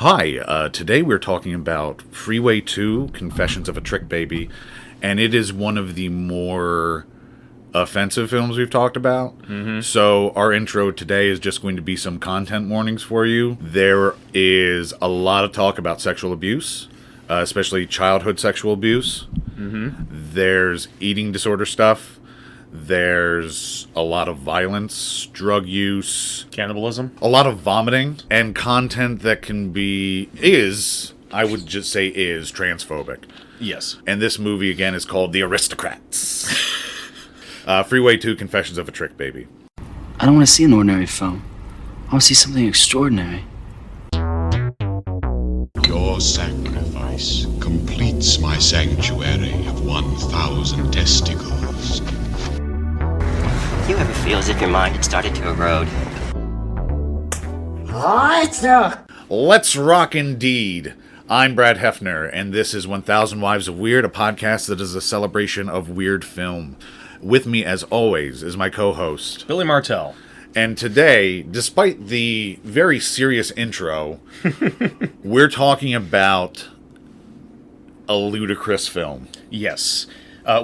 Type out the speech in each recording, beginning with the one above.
Hi, today we're talking about Freeway 2, Confessions of a Trickbaby, and it is one of the more offensive films we've talked about. So our intro today is just going to be some content warnings for you. There is a lot of talk about sexual abuse, especially childhood sexual abuse. There's eating disorder stuff. There's a lot of violence, drug use, Cannibalism? a lot of vomiting, and content that I would just say is transphobic. Yes. And this movie, again, is called The Aristocrats. Freeway 2, Confessions of a Trickbaby. I don't want to see an ordinary film. I want to see something extraordinary. Your sacrifice completes my sanctuary of 1,000 testicles. You ever feel as if your mind had started to erode? Let's rock indeed. I'm Brad Hefner, and this is 1000 Wives of Weird, a podcast that is a celebration of weird film. With me, as always, is my co-host, Billy Martell. And today, despite the very serious intro, we're talking about a ludicrous film. Yes.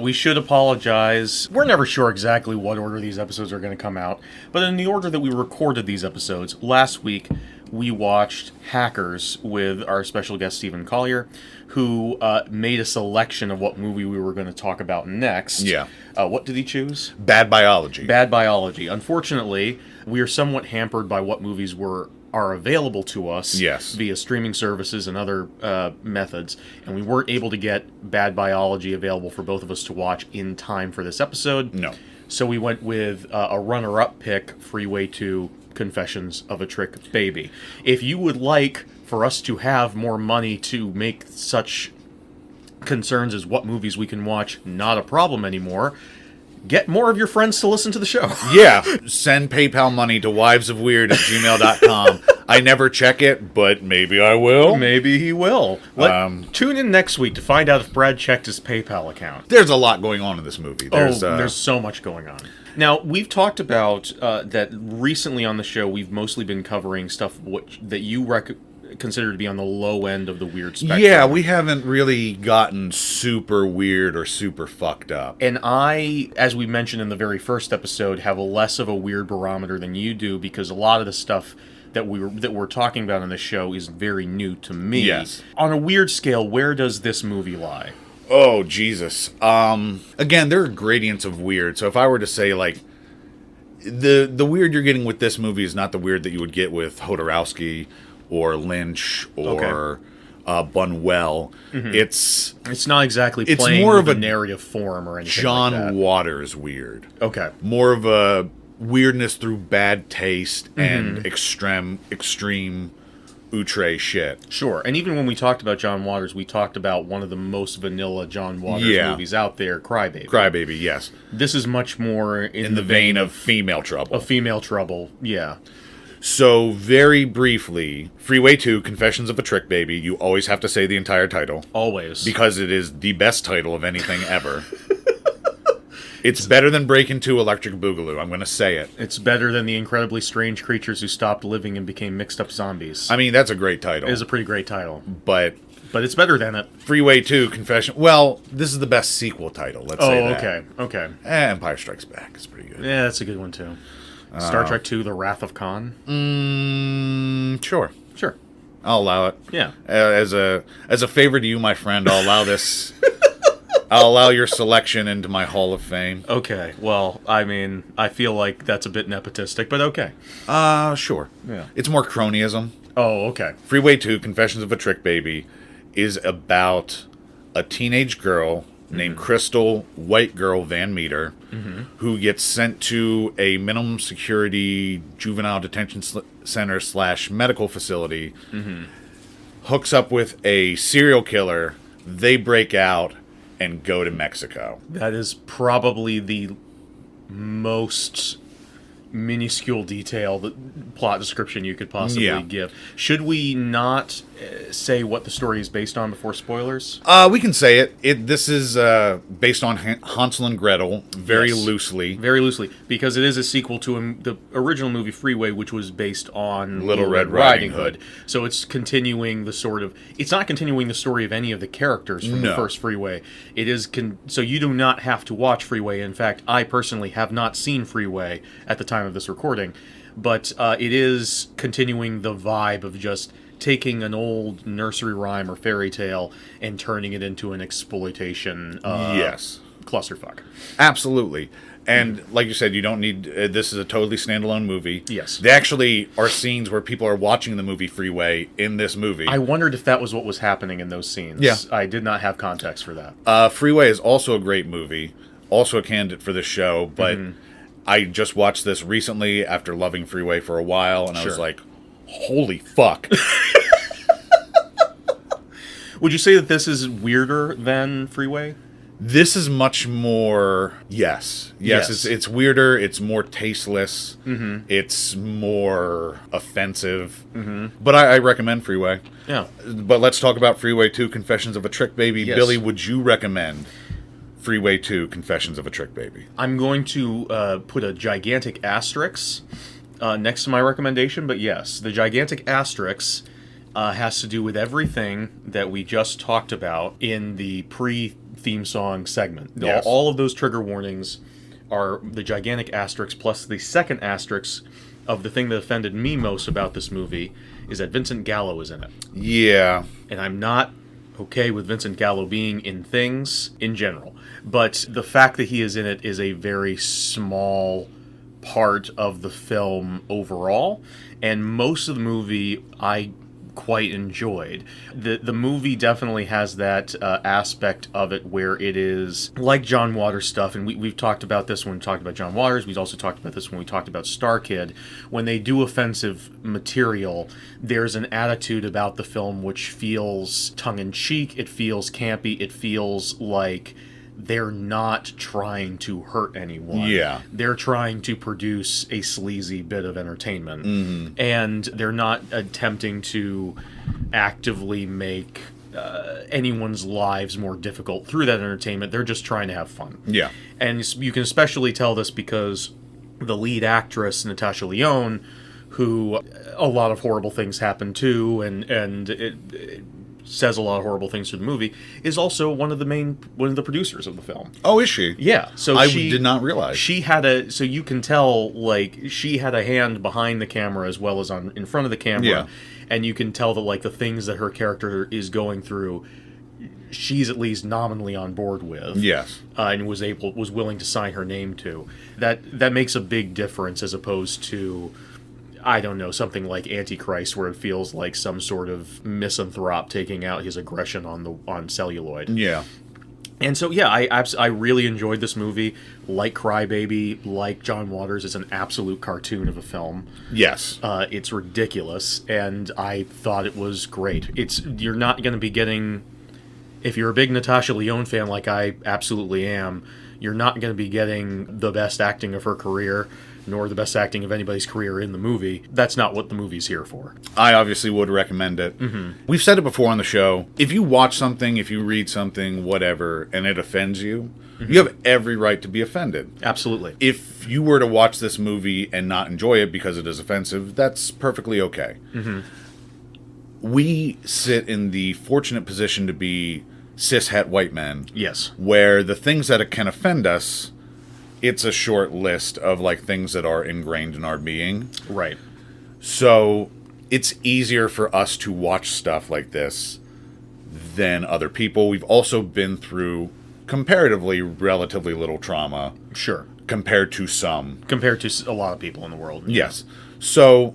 We should apologize. We're never sure exactly what order these episodes are going to come out, but in the order that we recorded these episodes, last week we watched Hackers with our special guest Stephen Collier, who made a selection of what movie we were going to talk about next. Yeah. What did he choose? Bad Biology. Bad Biology. Unfortunately, we are somewhat hampered by what movies are available to us via streaming services and other methods, and we weren't able to get Bad Biology available for both of us to watch in time for this episode. No. So we went with a runner-up pick, Freeway 2, Confessions of a Trickbaby. If you would like for us to have more money to make such concerns as what movies we can watch not a problem anymore, get more of your friends to listen to the show. Yeah. Send PayPal money to wivesofweird@gmail.com. I never check it, but maybe I will. Maybe he will. Tune in next week to find out if Brad checked his PayPal account. There's a lot going on in this movie. There's so much going on. Now, we've talked about that recently on the show. We've mostly been covering stuff that you consider to be on the low end of the weird spectrum. Yeah, we haven't really gotten super weird or super fucked up. And I, as we mentioned in the very first episode, have less of a weird barometer than you do, because a lot of the stuff that we're talking about on this show is very new to me. Yes. On a weird scale, where does this movie lie? Oh, Jesus. Again, there are gradients of weird. So if I were to say, like, the weird you're getting with this movie is not the weird that you would get with Jodorowsky or Lynch or Buñuel. It's not exactly playing more with of a narrative form or anything John like that. Waters weird. Okay. More of a weirdness through bad taste and extreme outre shit. Sure. And even when we talked about John Waters, we talked about one of the most vanilla John Waters movies out there, Crybaby. Crybaby, yes. This is much more in the vein of Female Trouble. Of Female Trouble, yeah. So, very briefly, Freeway 2, Confessions of a Trickbaby. You always have to say the entire title. Always. Because it is the best title of anything ever. It's better than Breakin' 2 Electric Boogaloo. I'm going to say it. It's better than The Incredibly Strange Creatures Who Stopped Living and Became Mixed Up Zombies. I mean, that's a great title. It is a pretty great title. But it's better than it. Freeway 2, Confession... Well, this is the best sequel title, let's say that. Okay. Empire Strikes Back is pretty good. Yeah, that's a good one, too. Star Trek II, The Wrath of Khan? Sure. I'll allow it. Yeah. As a favor to you, my friend, I'll allow this... I'll allow your selection into my Hall of Fame. Okay. Well, I mean, I feel like that's a bit nepotistic, but okay. Sure. Yeah. It's more cronyism. Oh, okay. Freeway 2, Confessions of a Trickbaby, is about a teenage girl named Crystal White Girl Van Meter, who gets sent to a minimum security juvenile detention center / medical facility, hooks up with a serial killer, they break out, and go to Mexico. That is probably the most minuscule detail, the plot description you could possibly give. Should we not say what the story is based on before spoilers? We can say it. This is based on Hansel and Gretel, very loosely. Very loosely, because it is a sequel to the original movie Freeway, which was based on Little Red Riding Hood. So it's continuing it's not continuing the story of any of the characters from the first Freeway. It is, so you do not have to watch Freeway. In fact, I personally have not seen Freeway at the time of this recording, but it is continuing the vibe of just taking an old nursery rhyme or fairy tale and turning it into an exploitation clusterfuck. Absolutely. And like you said, you don't need... this is a totally standalone movie. Yes. There actually are scenes where people are watching the movie Freeway in this movie. I wondered if that was what was happening in those scenes. Yeah. I did not have context for that. Freeway is also a great movie. Also a candidate for this show, but I just watched this recently after loving Freeway for a while, and I was like, holy fuck. Would you say that this is weirder than Freeway? This is much more... Yes. It's weirder. It's more tasteless. It's more offensive. But I recommend Freeway. Yeah. But let's talk about Freeway 2, Confessions of a Trickbaby. Yes. Billy, would you recommend Freeway 2, Confessions of a Trickbaby? I'm going to put a gigantic asterisk next to my recommendation, but yes, the gigantic asterisk has to do with everything that we just talked about in the pre-theme song segment. Yes. All of those trigger warnings are the gigantic asterisk plus the second asterisk of the thing that offended me most about this movie is that Vincent Gallo is in it. Yeah. And I'm not okay with Vincent Gallo being in things in general. But the fact that he is in it is a very small part of the film overall. And most of the movie I quite enjoyed. The movie definitely has that aspect of it where it is like John Waters stuff, and we've talked about this when we talked about John Waters. We've also talked about this when we talked about Star Kid. When they do offensive material, there's an attitude about the film which feels tongue-in-cheek, it feels campy, it feels like they're not trying to hurt anyone. Yeah. They're trying to produce a sleazy bit of entertainment. And they're not attempting to actively make anyone's lives more difficult through that entertainment. They're just trying to have fun. Yeah. And you can especially tell this because the lead actress, Natasha Lyonne, who a lot of horrible things happen to, and it says a lot of horrible things to the movie, is also one of the producers of the film. Oh, is she? Yeah. So I did not realize. She had so you can tell, like, she had a hand behind the camera as well as in front of the camera. Yeah. And you can tell that, like, the things that her character is going through, she's at least nominally on board with. Yes. And was willing to sign her name to. That makes a big difference as opposed to, I don't know, something like Antichrist, where it feels like some sort of misanthrope taking out his aggression on celluloid. Yeah. And so, yeah, I really enjoyed this movie. Like Crybaby, like John Waters, it's an absolute cartoon of a film. Yes. It's ridiculous, and I thought it was great. You're not going to be getting, if you're a big Natasha Lyonne fan like I absolutely am, you're not going to be getting the best acting of her career, nor the best acting of anybody's career in the movie. That's not what the movie's here for. I obviously would recommend it. We've said it before on the show. If you watch something, if you read something, whatever, and it offends you, you have every right to be offended. Absolutely. If you were to watch this movie and not enjoy it because it is offensive, that's perfectly okay. We sit in the fortunate position to be cis-het white men. Yes. Where the things that can offend us, it's a short list of, like, things that are ingrained in our being. Right. So it's easier for us to watch stuff like this than other people. We've also been through comparatively relatively little trauma. Sure. Compared to some. Compared to a lot of people in the world. Yes. So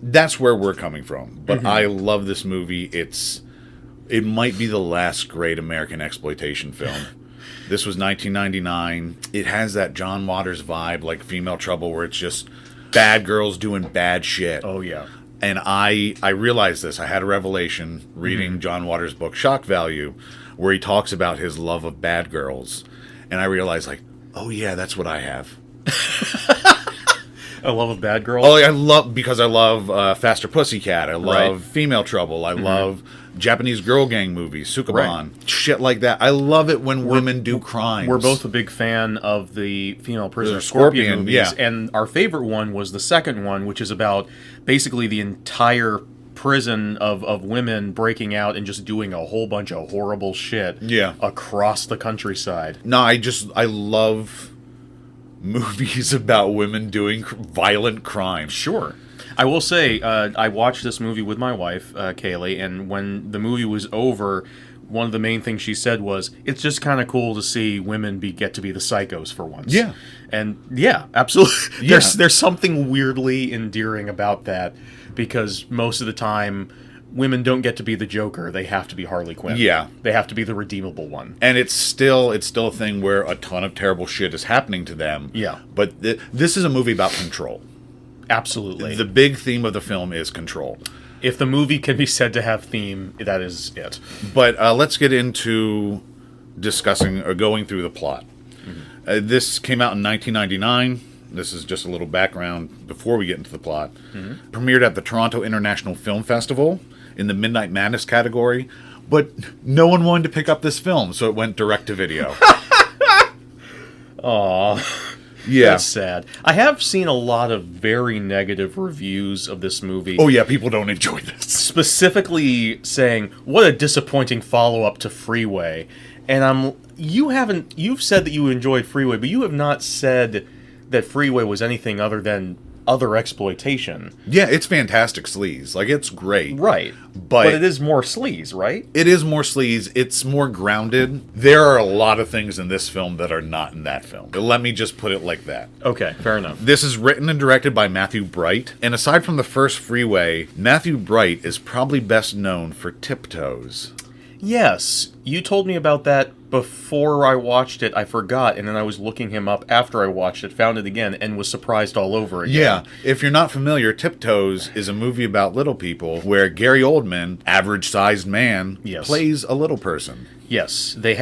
that's where we're coming from. But I love this movie. It might be the last great American exploitation film. This was 1999. It has that John Waters vibe, like Female Trouble, where it's just bad girls doing bad shit. Oh, yeah. And I realized this. I had a revelation reading John Waters' book, Shock Value, where he talks about his love of bad girls. And I realized, like, oh, yeah, that's what I have. I love a bad girl. Oh, I love Faster Pussycat. I love Female Trouble. I love Japanese girl gang movies, Sukaban, shit like that. I love it when women do crimes. We're both a big fan of the female prisoner Scorpion movies, and our favorite one was the second one, which is about basically the entire prison of women breaking out and just doing a whole bunch of horrible shit across the countryside. No, I love movies about women doing violent crimes. Sure. I will say, I watched this movie with my wife, Kaylee, and when the movie was over, one of the main things she said was, it's just kind of cool to see women get to be the psychos for once. Yeah. And yeah, absolutely. Yeah. There's something weirdly endearing about that, because most of the time, women don't get to be the Joker. They have to be Harley Quinn. Yeah. They have to be the redeemable one. And it's still a thing where a ton of terrible shit is happening to them. Yeah. But this is a movie about control. Absolutely. The big theme of the film is control. If the movie can be said to have theme, that is it. But let's get into discussing or going through the plot. Mm-hmm. This came out in 1999. This is just a little background before we get into the plot. Mm-hmm. Premiered at the Toronto International Film Festival in the Midnight Madness category, but no one wanted to pick up this film, so it went direct to video. Aww. Yeah. That's sad. I have seen a lot of very negative reviews of this movie. Oh yeah, people don't enjoy this. Specifically saying, what a disappointing follow-up to Freeway. And you've said that you enjoyed Freeway, but you have not said that Freeway was anything other than other exploitation. Yeah, it's fantastic sleaze. Like, it's great. Right. But it is more sleaze, right? It is more sleaze. It's more grounded. There are a lot of things in this film that are not in that film. Let me just put it like that. Okay, fair enough. This is written and directed by Matthew Bright. And aside from the first Freeway, Matthew Bright is probably best known for Tiptoes. Yes, you told me about that before I watched it. I forgot, and then I was looking him up after I watched it, found it again, and was surprised all over again. Yeah, if you're not familiar, Tiptoes is a movie about little people where Gary Oldman, average-sized man, plays a little person. Yes, they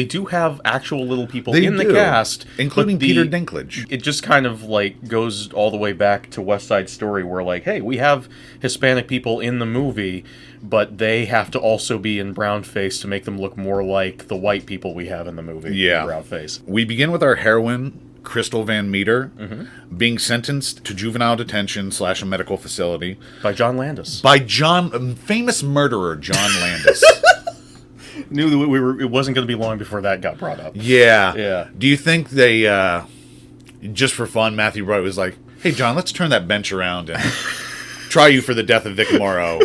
do have actual little people in the cast, including Peter Dinklage. It just kind of like goes all the way back to West Side Story, where like, hey, we have Hispanic people in the movie, but they have to also be in brown face to make them look more like the white people we have in the movie. Yeah, in brown face. We begin with our heroine, Crystal Van Meter, being sentenced to juvenile detention / a medical facility by John Landis. By famous murderer John Landis. Knew it wasn't going to be long before that got brought up. Yeah. Do you think they, just for fun, Matthew Bright was like, hey, John, let's turn that bench around and try you for the death of Vic Morrow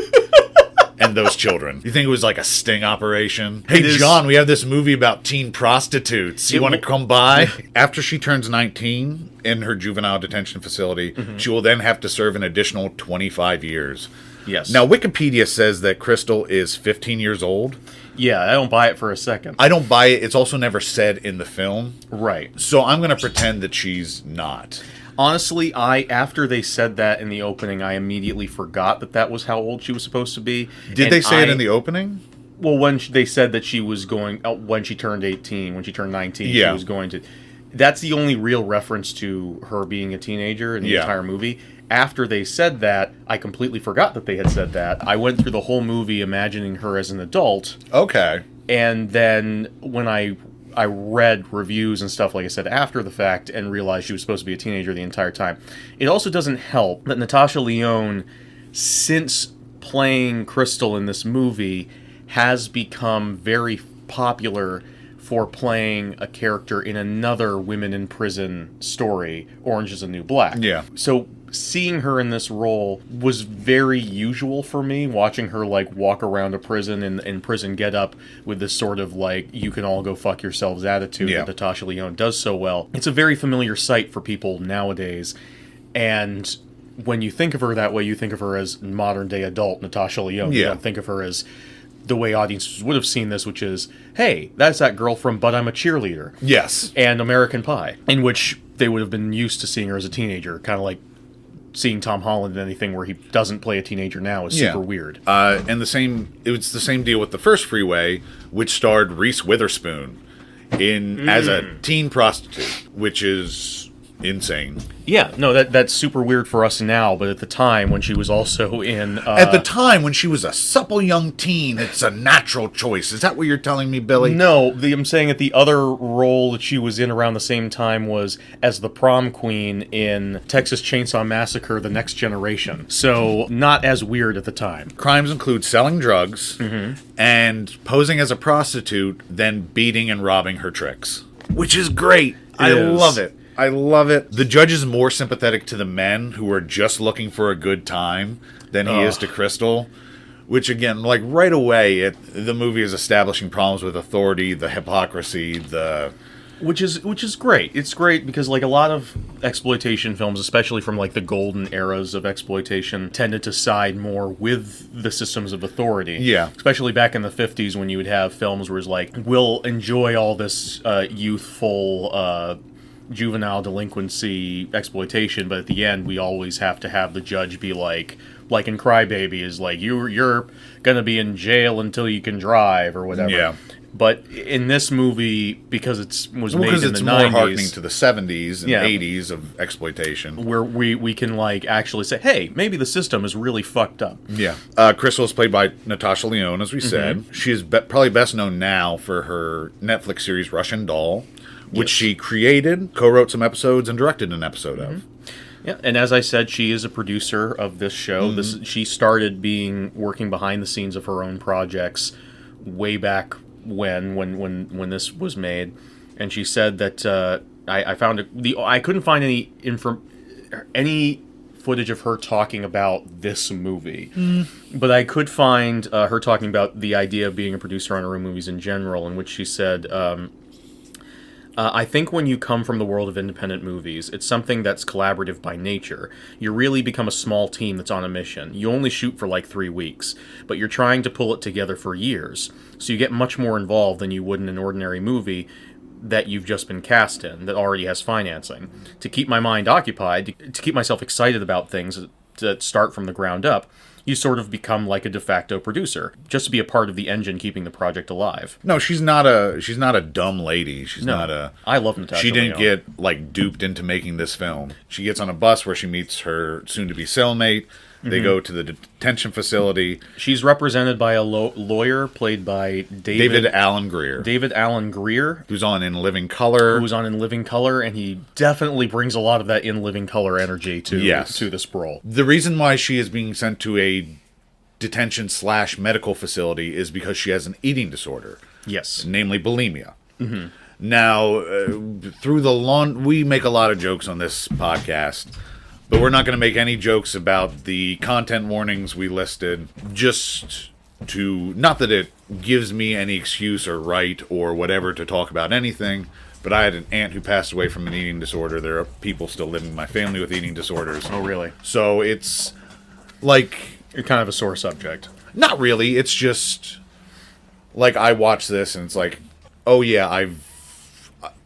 and those children? You think it was like a sting operation? Hey, John, we have this movie about teen prostitutes. You want to come by? After she turns 19 in her juvenile detention facility, she will then have to serve an additional 25 years. Yes. Now, Wikipedia says that Crystal is 15 years old. Yeah, I don't buy it for a second. I don't buy it. It's also never said in the film. Right. So I'm going to pretend that she's not. Honestly, after they said that in the opening, I immediately forgot that was how old she was supposed to be. Did they say it in the opening? Well, when they said that she was going, when she turned 18, when she turned 19, she was going to... That's the only real reference to her being a teenager in the entire movie. After they said that, I completely forgot that they had said that. I went through the whole movie imagining her as an adult. Okay. And then when I read reviews and stuff, like I said, after the fact, and realized she was supposed to be a teenager the entire time. It also doesn't help that Natasha Lyonne, since playing Crystal in this movie, has become very popular for playing a character in another women in prison story, Orange is the New Black. Yeah. So seeing her in this role was very usual for me, watching her like walk around a prison in prison getup with this sort of like, you can all go fuck yourselves attitude that Natasha Lyonne does so well. It's a very familiar sight for people nowadays, and when you think of her that way, you think of her as modern day adult Natasha Lyonne. You don't think of her as the way audiences would have seen this, which is, hey, that's that girl from But I'm a Cheerleader. Yes. And American Pie, in which they would have been used to seeing her as a teenager, kind of like seeing Tom Holland in anything where he doesn't play a teenager now is super weird. And it was the same deal with the first Freeway, which starred Reese Witherspoon as a teen prostitute, which is insane. Yeah, no, that's super weird for us now, but at the time when she was also in... At the time when she was a supple young teen, it's a natural choice. Is that what you're telling me, Billy? No, I'm saying that the other role that she was in around the same time was as the prom queen in Texas Chainsaw Massacre: The Next Generation. So, not as weird at the time. Crimes include selling drugs and posing as a prostitute, then beating and robbing her tricks. Which is great. I love it. I love it. The judge is more sympathetic to the men who are just looking for a good time than he is to Crystal. Which, again, like, right away, the movie is establishing problems with authority, the hypocrisy, Which is great. It's great because, like, a lot of exploitation films, especially from, like, the golden eras of exploitation, tended to side more with the systems of authority. Yeah. Especially back in the 50s when you would have films where it's like, we'll enjoy all this youthful... juvenile delinquency exploitation, but at the end we always have to have the judge be like in Crybaby is like you're gonna be in jail until you can drive or whatever. Yeah. But in this movie, because made in the 90s, because it's more hearkening to the 70s and 80s of exploitation, where we can like actually say, hey, maybe the system is really fucked up. Yeah. Crystal is played by Natasha Lyonne, as we said. She is probably best known now for her Netflix series Russian Doll, which she created, co-wrote some episodes, and directed an episode of. Yeah, and as I said, she is a producer of this show. She started working behind the scenes of her own projects way back when this was made, and she said that I found I couldn't find any footage of her talking about this movie, but I could find her talking about the idea of being a producer on her own movies in general, in which she said. I think when you come from the world of independent movies, it's something that's collaborative by nature. You really become a small team that's on a mission. You only shoot for like 3 weeks, but you're trying to pull it together for years. So you get much more involved than you would in an ordinary movie that you've just been cast in, that already has financing. To keep my mind occupied, to keep myself excited about things that start from the ground up, you sort of become like a de facto producer, just to be a part of the engine keeping the project alive. No, she's not a dumb lady. She's not a... I love Natasha She didn't Lyonne. get, like, duped into making this film. She gets on a bus where she meets her soon-to-be cellmate. They go to the detention facility. She's represented by a lawyer played by David Alan Grier. David Alan Grier. Who's on In Living Color. Who's on In Living Color, and he definitely brings a lot of that In Living Color energy to this role. The reason why she is being sent to a detention/medical facility is because she has an eating disorder. Yes. Namely bulimia. Now, we make a lot of jokes on this podcast, but we're not going to make any jokes about the content warnings we listed, just to, not that it gives me any excuse or right or whatever to talk about anything, but I had an aunt who passed away from an eating disorder. There are people still living in my family with eating disorders. Oh, really? So it's like... You're kind of a sore subject. Not really. It's just, like, I watch this and it's like, oh yeah,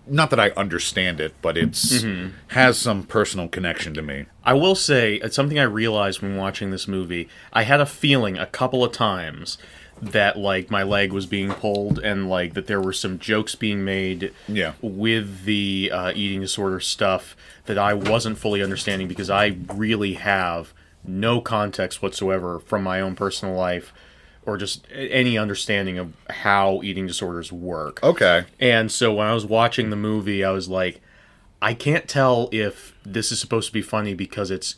not that I understand it, but it's has some personal connection to me. I will say, it's something I realized when watching this movie. I had a feeling a couple of times that, like, my leg was being pulled and, like, that there were some jokes being made with the eating disorder stuff that I wasn't fully understanding, because I really have no context whatsoever from my own personal life or just any understanding of how eating disorders work. Okay. And so when I was watching the movie, I was like, I can't tell if this is supposed to be funny because it's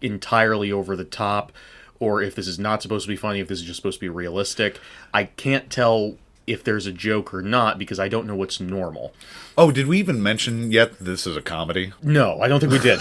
entirely over the top, or if this is not supposed to be funny, if this is just supposed to be realistic. I can't tell if there's a joke or not because I don't know what's normal. Oh, did we even mention yet this is a comedy? No, I don't think we did.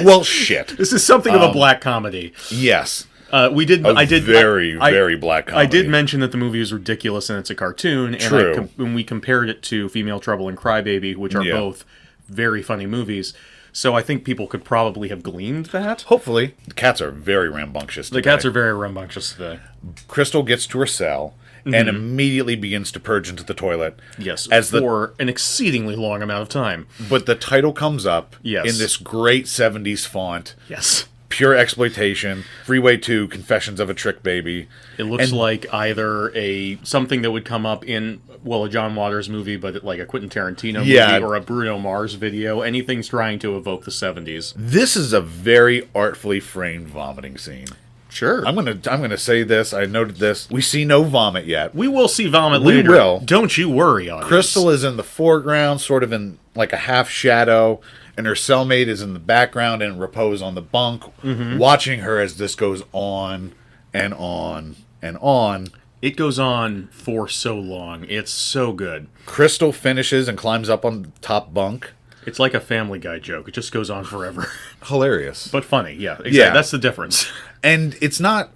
Well, shit. This is something of a black comedy. Yes. We did. I did very black comedy. I did mention that the movie is ridiculous and it's a cartoon. And True. And we compared it to Female Trouble and Crybaby, which are both very funny movies. So I think people could probably have gleaned that. Hopefully. The cats are very rambunctious today. The cats are very rambunctious today. Crystal gets to her cell and immediately begins to purge into the toilet. Yes, for an exceedingly long amount of time. But the title comes up in this great 70s font. Yes. Pure exploitation. Freeway 2, Confessions of a Trick Baby. It looks like either something that would come up in, well, a John Waters movie, but like a Quentin Tarantino movie or a Bruno Mars video. Anything's trying to evoke the 70s. This is a very artfully framed vomiting scene. Sure. I'm gonna say this. I noted this. We see no vomit yet. We will see vomit later. We will. Don't you worry, audience. Crystal is in the foreground, sort of in like a half shadow, and her cellmate is in the background in repose on the bunk, watching her as this goes on and on and on. It goes on for so long. It's so good. Crystal finishes and climbs up on the top bunk. It's like a Family Guy joke. It just goes on forever. Hilarious. But funny, yeah. Exactly. Yeah. That's the difference. And it's not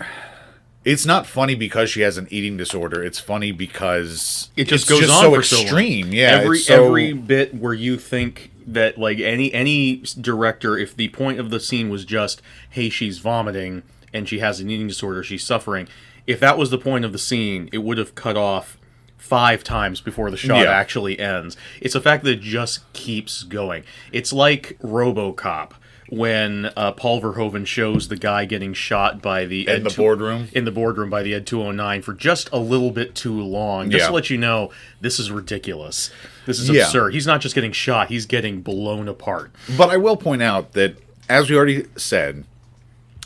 funny because she has an eating disorder. It's funny because it just it's goes on so for extreme. So long. Yeah, every bit where you think that, like, any director, if the point of the scene was just, hey, she's vomiting and she has an eating disorder, she's suffering, if that was the point of the scene, it would have cut off 5 times before the shot actually ends. It's the fact that it just keeps going. It's like RoboCop, when Paul Verhoeven shows the guy getting shot by the boardroom by the Ed 209 for just a little bit too long, just to let you know this is ridiculous. This is absurd. He's not just getting shot; he's getting blown apart. But I will point out that, as we already said,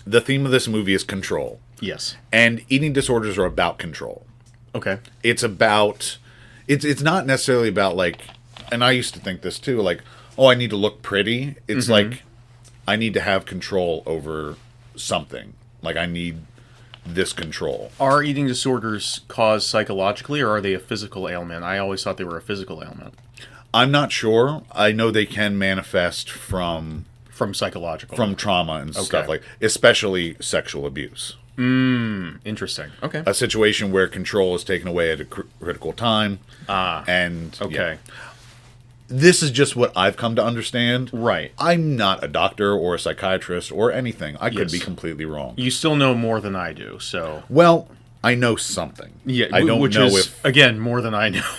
the theme of this movie is control. Yes, and eating disorders are about control. Okay, it's about it's not necessarily about, like, and I used to think this too, like, oh, I need to look pretty. It's like, I need to have control over something. Like, I need this control. Are eating disorders caused psychologically, or are they a physical ailment? I always thought they were a physical ailment. I'm not sure. I know they can manifest from psychological, from trauma and stuff, like, especially sexual abuse. Interesting. Okay. A situation where control is taken away at a critical time. And this is just what I've come to understand. Right. I'm not a doctor or a psychiatrist or anything. I could be completely wrong. You still know more than I do, so... Well, I know something. Yeah, I don't know if... Again, more than I know.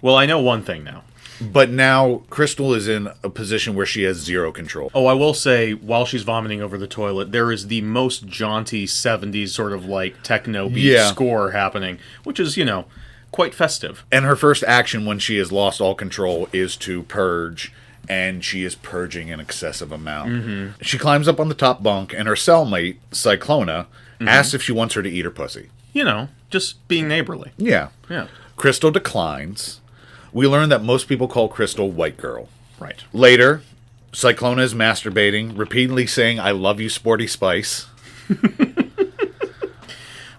Well, I know one thing now. But now Crystal is in a position where she has zero control. Oh, I will say, while she's vomiting over the toilet, there is the most jaunty 70s sort of, like, techno beat score happening, which is, you know, quite festive. And her first action when she has lost all control is to purge, and she is purging an excessive amount. She climbs up on the top bunk, and her cellmate, Cyclona, asks if she wants her to eat her pussy. You know, just being neighborly. Yeah. Crystal declines. We learn that most people call Crystal White Girl. Right. Later, Cyclona is masturbating, repeatedly saying, "I love you, Sporty Spice."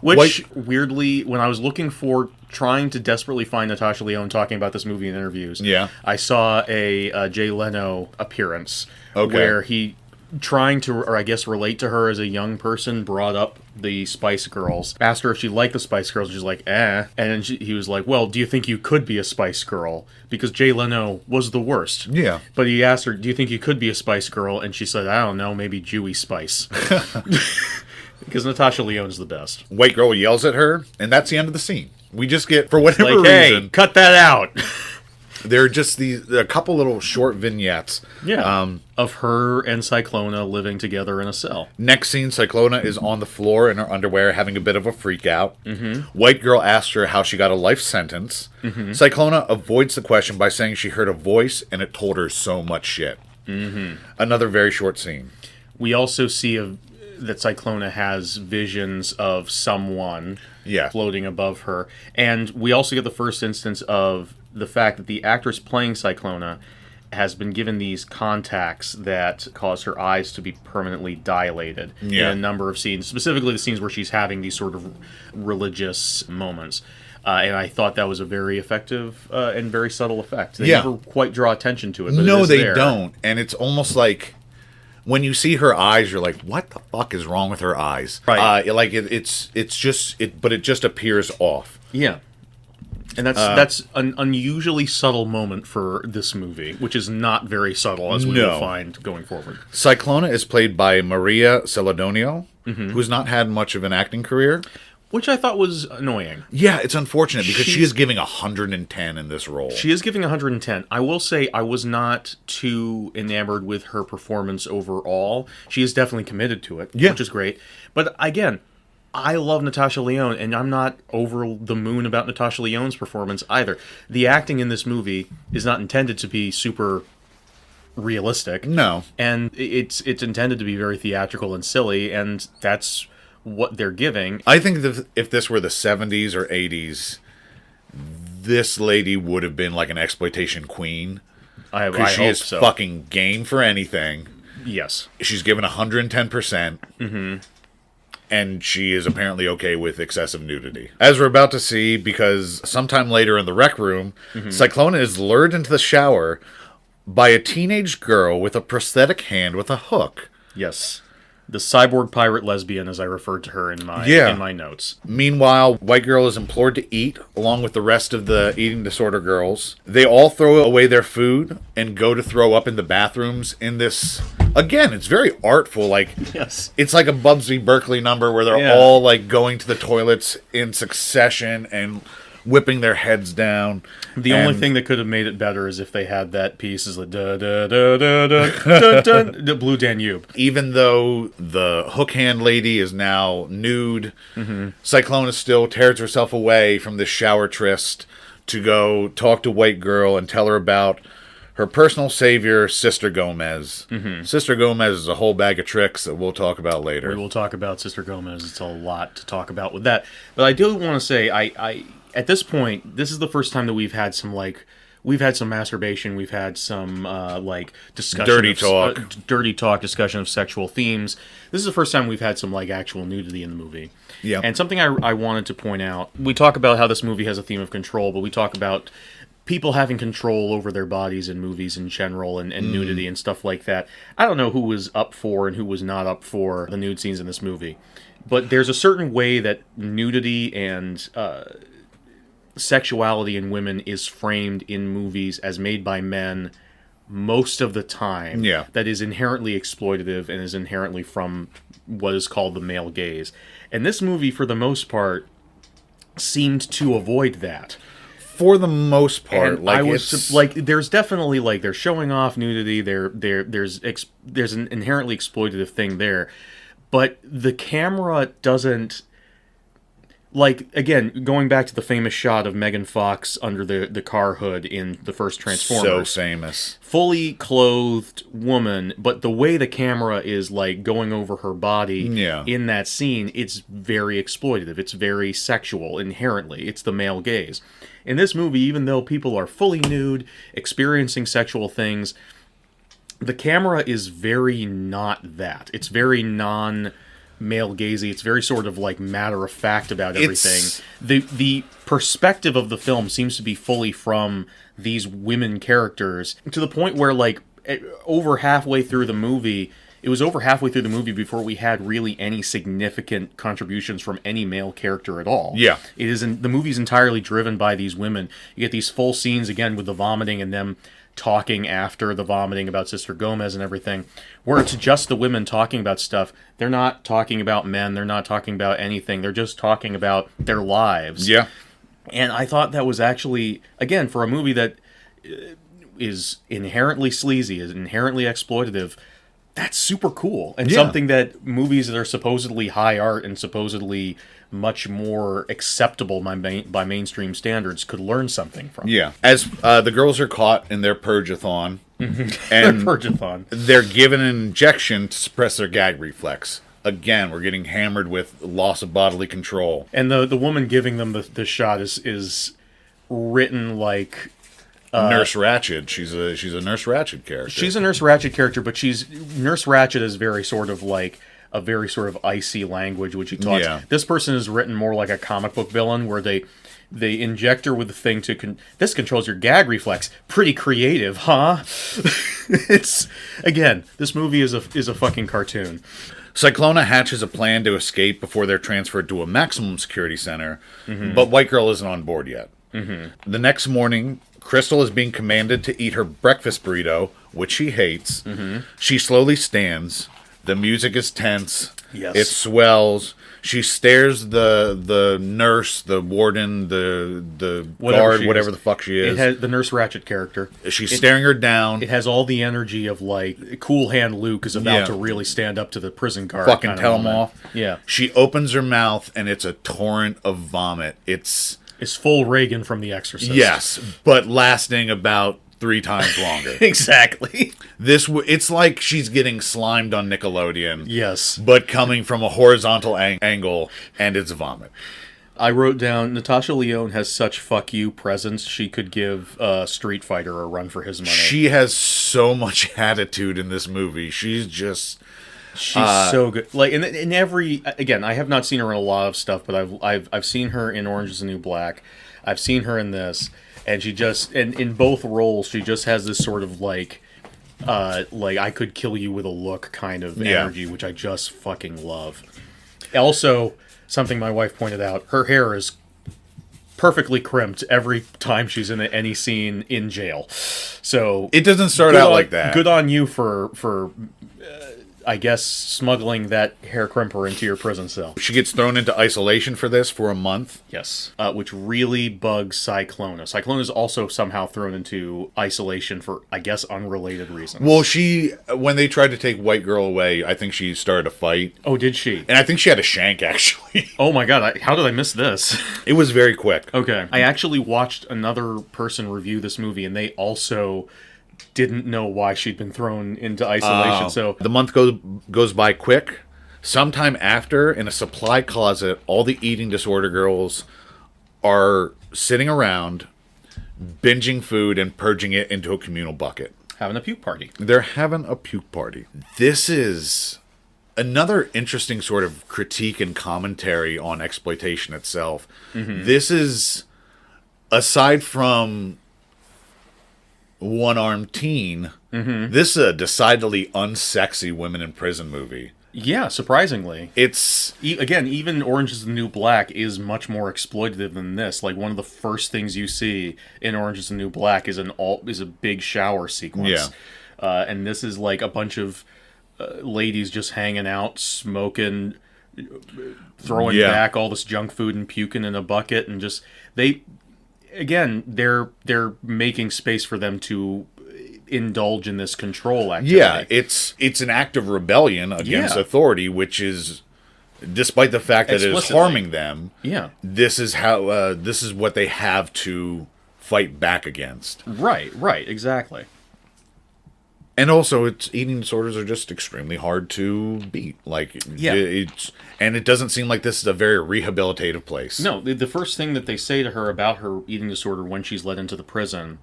Which, weirdly, when I was looking for, trying to desperately find Natasha Lyonne talking about this movie in interviews, I saw a Jay Leno appearance where he, trying to, or I guess relate to her as a young person, brought up the Spice Girls, asked her if she liked the Spice Girls, and she's like, and then he was like, well, do you think you could be a Spice Girl? Because Jay Leno was the worst. Yeah. But he asked her, do you think you could be a Spice Girl? And she said, I don't know, maybe Jewy Spice. Because Natasha Lyonne's the best. White Girl yells at her, and that's the end of the scene. We just get, for whatever reason... Hey, cut that out! There are just a couple little short vignettes. Of her and Cyclona living together in a cell. Next scene, Cyclona is on the floor in her underwear having a bit of a freak out. White Girl asks her how she got a life sentence. Cyclona avoids the question by saying she heard a voice and it told her so much shit. Another very short scene. We also see that Cyclona has visions of someone floating above her. And we also get the first instance of the fact that the actress playing Cyclona has been given these contacts that cause her eyes to be permanently dilated in a number of scenes, specifically the scenes where she's having these sort of religious moments. And I thought that was a very effective and very subtle effect. They never quite draw attention to it, but no, it is they there. don't. And it's almost like, when you see her eyes, you're like, what the fuck is wrong with her eyes? Right. But it just appears off. Yeah. And that's an unusually subtle moment for this movie, which is not very subtle, as we will find going forward. Cyclona is played by Maria Celedonio, who's not had much of an acting career. Which I thought was annoying. Yeah, it's unfortunate because she is giving 110 in this role. She is giving 110. I will say I was not too enamored with her performance overall. She is definitely committed to it, which is great. But again, I love Natasha Lyonne, and I'm not over the moon about Natasha Lyonne's performance either. The acting in this movie is not intended to be super realistic. No. And it's intended to be very theatrical and silly, and that's what they're giving. I think that if this were the 70s or 80s, this lady would have been like an exploitation queen. I she hope is so. fucking game for anything. Yes. She's given 110%. And she is apparently okay with excessive nudity. As we're about to see, because sometime later in the rec room, Cyclona is lured into the shower by a teenage girl with a prosthetic hand with a hook. Yes. The cyborg pirate lesbian, as I referred to her in my notes. Meanwhile, White Girl is implored to eat, along with the rest of the eating disorder girls. They all throw away their food and go to throw up in the bathrooms in this... Again, it's very artful. Like, yes. It's like a Bubsy Berkeley number where they're all like going to the toilets in succession and whipping their heads down. The only thing that could have made it better is if they had that piece is like da da da da da da the Blue Danube. Even though the hook hand lady is now nude, Cyclona still tears herself away from this shower tryst to go talk to White Girl and tell her about her personal savior, Sister Gomez. Sister Gomez is a whole bag of tricks that we'll talk about later. We will talk about Sister Gomez. It's a lot to talk about with that. But I do want to say, I at this point, this is the first time that we've had some masturbation, we've had some discussion, dirty talk, discussion of sexual themes. This is the first time we've had some actual nudity in the movie. Yeah. And something I wanted to point out, we talk about how this movie has a theme of control, but we talk about people having control over their bodies in movies in general and nudity and stuff like that. I don't know who was up for and who was not up for the nude scenes in this movie, but there's a certain way that nudity and sexuality in women is framed in movies as made by men most of the time. Yeah. That is inherently exploitative and is inherently from what is called the male gaze. And this movie, for the most part, seemed to avoid that. For the most part, and there's definitely they're showing off nudity. There's an inherently exploitative thing there, but the camera doesn't. Again, going back to the famous shot of Megan Fox under the car hood in the first Transformers. So famous. Fully Clothed woman, but the way the camera is going over her body in that scene, it's very exploitative. It's very sexual inherently. It's the male gaze. In this movie, even though people are fully nude, experiencing sexual things, the camera is very not that. It's very male gazy. It's very sort of matter of fact about everything. The perspective of the film seems to be fully from these women characters to the point where over halfway through the movie, it was over halfway through the movie before we had really any significant contributions from any male character at all. Yeah. The movie's entirely driven by these women. You get these full scenes again with the vomiting and them talking after the vomiting about Sister Gomez and everything, where it's just the women talking about stuff. They're not talking about men. They're not talking about anything. They're just talking about their lives. Yeah. And I thought that was actually, again, for a movie that is inherently sleazy, is inherently exploitative, that's super cool. And something that movies that are supposedly high art and supposedly much more acceptable by mainstream standards could learn something from. Yeah. As the girls are caught in their purgathon, and they're given an injection to suppress their gag reflex. Again, we're getting hammered with loss of bodily control. And the woman giving them the shot is written like... Nurse Ratched. She's a Nurse Ratched character. She's a Nurse Ratched character, but Nurse Ratched is very sort of a very sort of icy language which he talks. Yeah. This person is written more like a comic book villain where they inject her with the thing this controls your gag reflex. Pretty creative, huh? It's again, this movie is a fucking cartoon. Cyclona hatches a plan to escape before they're transferred to a maximum security center, but White Girl isn't on board yet. The next morning, Crystal is being commanded to eat her breakfast burrito, which she hates. She slowly stands. The music is tense. Yes. It swells. She stares the nurse, the warden, the guard, whatever the fuck she is. It has the Nurse Ratched character. She's staring her down. It has all the energy of like Cool Hand Luke is about to really stand up to the prison guard. Fucking tell him off. Yeah. She opens her mouth and it's a torrent of vomit. It's full Reagan from The Exorcist. Yes, but lasting about 3 times longer. Exactly. It's like she's getting slimed on Nickelodeon. Yes. But coming from a horizontal angle, and it's vomit. I wrote down, Natasha Lyonne has such fuck you presence, she could give Street Fighter a run for his money. She has so much attitude in this movie. She's just... She's so good. Like in every, again, I have not seen her in a lot of stuff, but I've seen her in Orange Is the New Black. I've seen her in this, and she just, and in both roles, she just has this sort of like I could kill you with a look kind of energy, which I just fucking love. Also, something my wife pointed out, her hair is perfectly crimped every time she's in any scene in jail. So it doesn't start out like that. Good on you for I guess, smuggling that hair crimper into your prison cell. She gets thrown into isolation for this for a month. Yes. Which really bugs Cyclona. Cyclona is also somehow thrown into isolation for, I guess, unrelated reasons. Well, when they tried to take White Girl away, I think she started a fight. Oh, did she? And I think she had a shank, actually. Oh my god, how did I miss this? It was very quick. Okay. I actually watched another person review this movie, and they also... didn't know why she'd been thrown into isolation. So the month goes by quick. Sometime after, in a supply closet, all the eating disorder girls are sitting around, binging food and purging it into a communal bucket. Having a puke party. They're having a puke party. This is another interesting sort of critique and commentary on exploitation itself. Mm-hmm. This is, aside from One-Armed Teen, this is a decidedly unsexy women in prison movie. Yeah, surprisingly. It's... Again, even Orange Is the New Black is much more exploitative than this. Like, one of the first things you see in Orange Is the New Black is a big shower sequence. Yeah. And this is like a bunch of ladies just hanging out, smoking, throwing back all this junk food and puking in a bucket, and just... Again, they're making space for them to indulge in this control activity. Yeah, it's an act of rebellion against authority, which is, despite the fact that it is harming them. Yeah, this is what they have to fight back against. Right, exactly. And also, eating disorders are just extremely hard to beat. And it doesn't seem like this is a very rehabilitative place. No, the first thing that they say to her about her eating disorder when she's led into the prison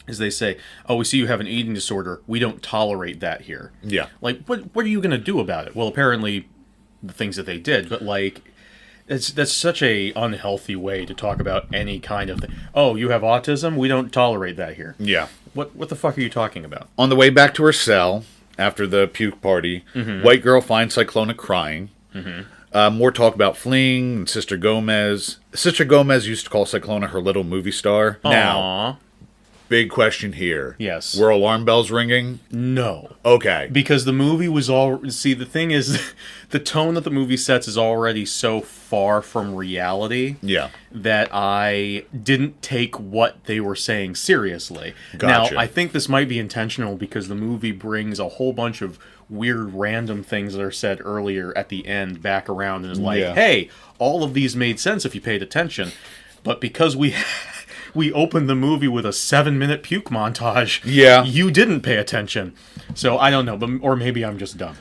is they say, "Oh, we see you have an eating disorder. We don't tolerate that here." Yeah. Like, what are you going to do about it? Well, apparently, the things that they did, but like, that's such a unhealthy way to talk about any kind of thing. Oh, you have autism? We don't tolerate that here. Yeah. What the fuck are you talking about? On the way back to her cell, after the puke party, White Girl finds Cyclona crying. More talk about fleeing, and Sister Gomez. Sister Gomez used to call Cyclona her little movie star. Aww. Now, big question here. Yes. Were alarm bells ringing? No. Okay. Because the movie was all... See, the thing is, the tone that the movie sets is already so far from reality that I didn't take what they were saying seriously. Gotcha. Now, I think this might be intentional because the movie brings a whole bunch of weird random things that are said earlier at the end back around and is like, hey, all of these made sense if you paid attention. But because we opened the movie with a 7-minute puke montage. Yeah. You didn't pay attention. So I don't know, or maybe I'm just dumb.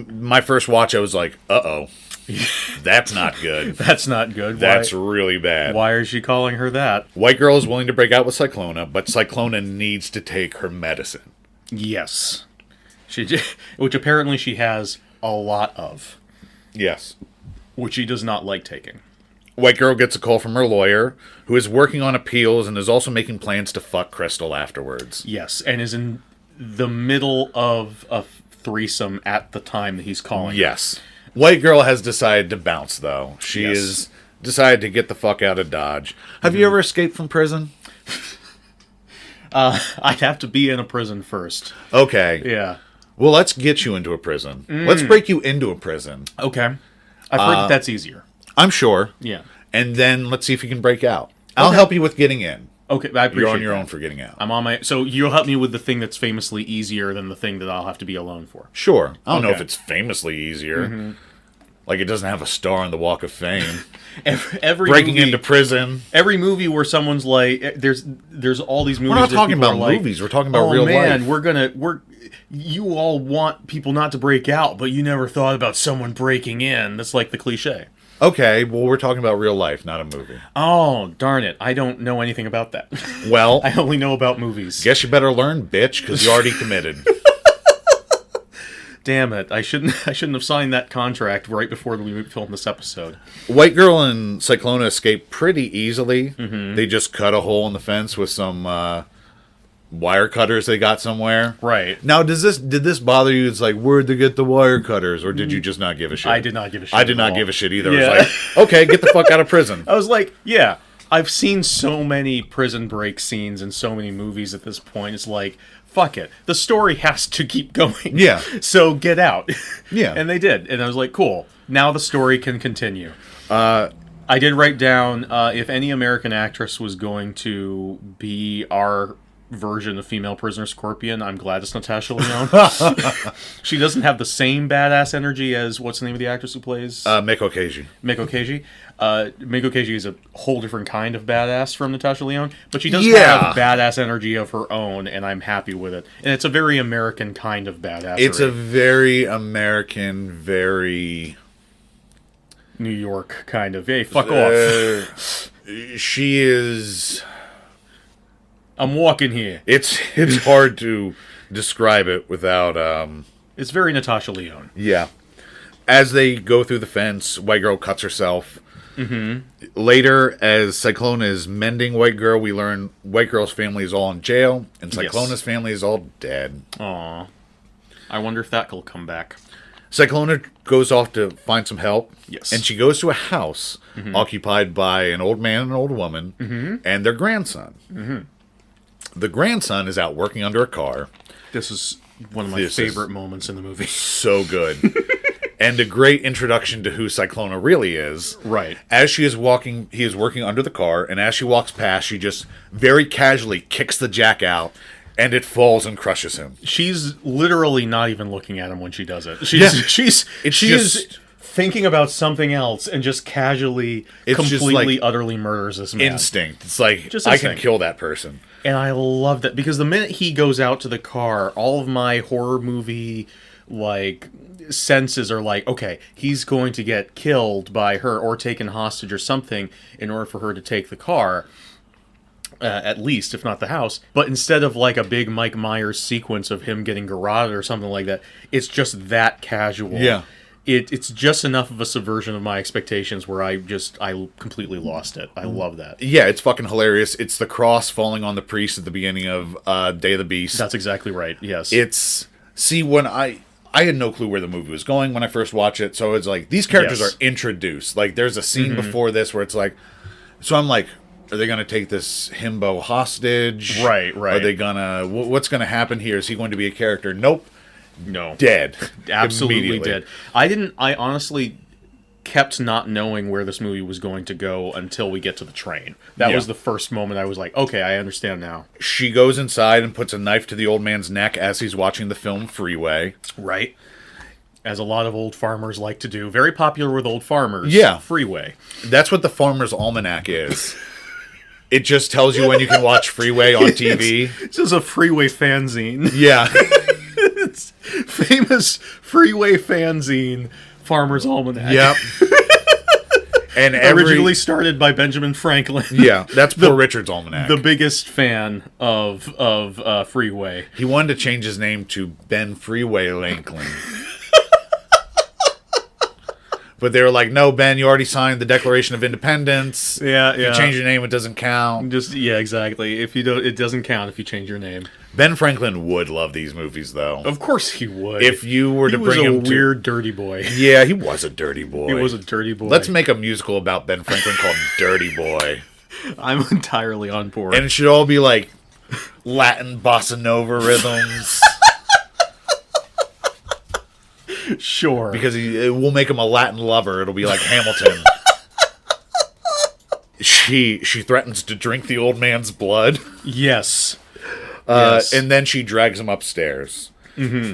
My first watch, I was like, uh-oh. That's not good. That's not good. That's really bad. Why is she calling her that? White Girl is willing to break out with Cyclona, but Cyclona needs to take her medicine. Yes. Which apparently she has a lot of. Yes. Which she does not like taking. White Girl gets a call from her lawyer, who is working on appeals and is also making plans to fuck Crystal afterwards. Yes, and is in the middle of a threesome at the time that he's calling. Yes. White Girl has decided to bounce, though. She has decided to get the fuck out of Dodge. Have you ever escaped from prison? I'd have to be in a prison first. Okay. Yeah. Well, let's get you into a prison. Let's break you into a prison. Okay. I've heard that's easier. I'm sure. Yeah. And then let's see if you can break out. I'll help you with getting in. Okay, I appreciate You're on your that. own for getting out. I'm on my... So you'll help me with the thing that's famously easier than the thing that I'll have to be alone for. Sure. I don't know Okay. if it's famously easier. Like, it doesn't have a star on the Walk of Fame. Every Breaking movie, into prison. Every movie where someone's like... There's all these movies... We're not that talking people about are like, movies. We're talking about real man, life. You all want people not to break out, but you never thought about someone breaking in. That's like the cliche. Okay, well, we're talking about real life, not a movie. Oh, darn it. I don't know anything about that. Well, I only know about movies. guess you better learn, bitch, because you already committed. Damn it. I shouldn't have signed that contract right before we filmed this episode. White Girl and Cyclona escape pretty easily. They just cut a hole in the fence with some wire cutters they got somewhere. Right. Now, did this bother you? It's like, where'd they get the wire cutters? Or did you just not give a shit? I did not give a shit. I did at not all. give a shit either. Yeah. I was like, okay, get the fuck out of prison. I was like, yeah, I've seen so many prison break scenes in so many movies at this point. It's like, fuck it. The story has to keep going. Yeah. So get out. Yeah. And they did. And I was like, cool. Now the story can continue. I did write down if any American actress was going to be our version of female prisoner Scorpion, I'm glad it's Natasha Lyonne. She doesn't have the same badass energy as, what's the name of the actress who plays Miko Keiji. Miko Keiji. Miko Keiji is a whole different kind of badass from Natasha Lyonne, but she does Yeah. have badass energy of her own, and I'm happy with it. And it's a very American kind of badass. It's a very American, very... New York kind of, hey, fuck off. She is... I'm walking here. It's hard to describe it without... It's very Natasha Lyonne. Yeah. As they go through the fence, White Girl cuts herself. Later, as Cyclona is mending White Girl, we learn White Girl's family is all in jail, and Cyclona's family is all dead. Aw. I wonder if that will come back. Cyclona goes off to find some help. Yes. And she goes to a house occupied by an old man and an old woman and their grandson. The grandson is out working under a car. This is one of my favorite moments in the movie. So good. And a great introduction to who Cyclona really is. Right. As she is walking, he is working under the car, and as she walks past, she just very casually kicks the jack out, and it falls and crushes him. She's literally not even looking at him when she does it. Yeah. She's thinking about something else and just casually, completely, utterly murders this man. Instinct. It's like, Just I instinct. can kill that person. And I love that because the minute he goes out to the car, all of my horror movie senses are like, okay, he's going to get killed by her or taken hostage or something in order for her to take the car. At least, if not the house. But instead of like a big Mike Myers sequence of him getting garroted or something like that, it's just that casual. Yeah. It's just enough of a subversion of my expectations where I completely lost it. I love that. Yeah, it's fucking hilarious. It's the cross falling on the priest at the beginning of Day of the Beast. That's exactly right. Yes. When I had no clue where the movie was going when I first watched it, so it's like, these characters are introduced. Like, there's a scene before this where it's like, so I'm like, are they going to take this himbo hostage? Right. Are they going to, what's going to happen here? Is he going to be a character? Nope. No. Dead. Absolutely Immediately. dead. I honestly kept not knowing where this movie was going to go until we get to the train. That was the first moment I was like, okay, I understand now. She goes inside and puts a knife to the old man's neck as he's watching the film Freeway. Right. As a lot of old farmers like to do. Very popular with old farmers. Yeah. Freeway. That's what the Farmer's Almanac is. It just tells you when you can watch Freeway on TV. This is a Freeway fanzine. Yeah. It's famous Freeway fanzine, Farmer's Almanac. Yep. And Originally started by Benjamin Franklin. Yeah, that's Poor Richard's Almanac. The biggest fan of Freeway. He wanted to change his name to Ben Freeway Lanklin. But they were like, no, Ben, you already signed the Declaration of Independence. Yeah. If you change your name, it doesn't count. Exactly. If you don't, it doesn't count if you change your name. Ben Franklin would love these movies, though. Of course he would. If you were to bring him He was a weird, dirty boy. Yeah, he was a dirty boy. He was a dirty boy. Let's make a musical about Ben Franklin called Dirty Boy. I'm entirely on board. And it should all be like Latin bossa nova rhythms. Sure. Because it will make him a Latin lover. It'll be like Hamilton. She threatens to drink the old man's blood. Yes. Yes. And then she drags him upstairs.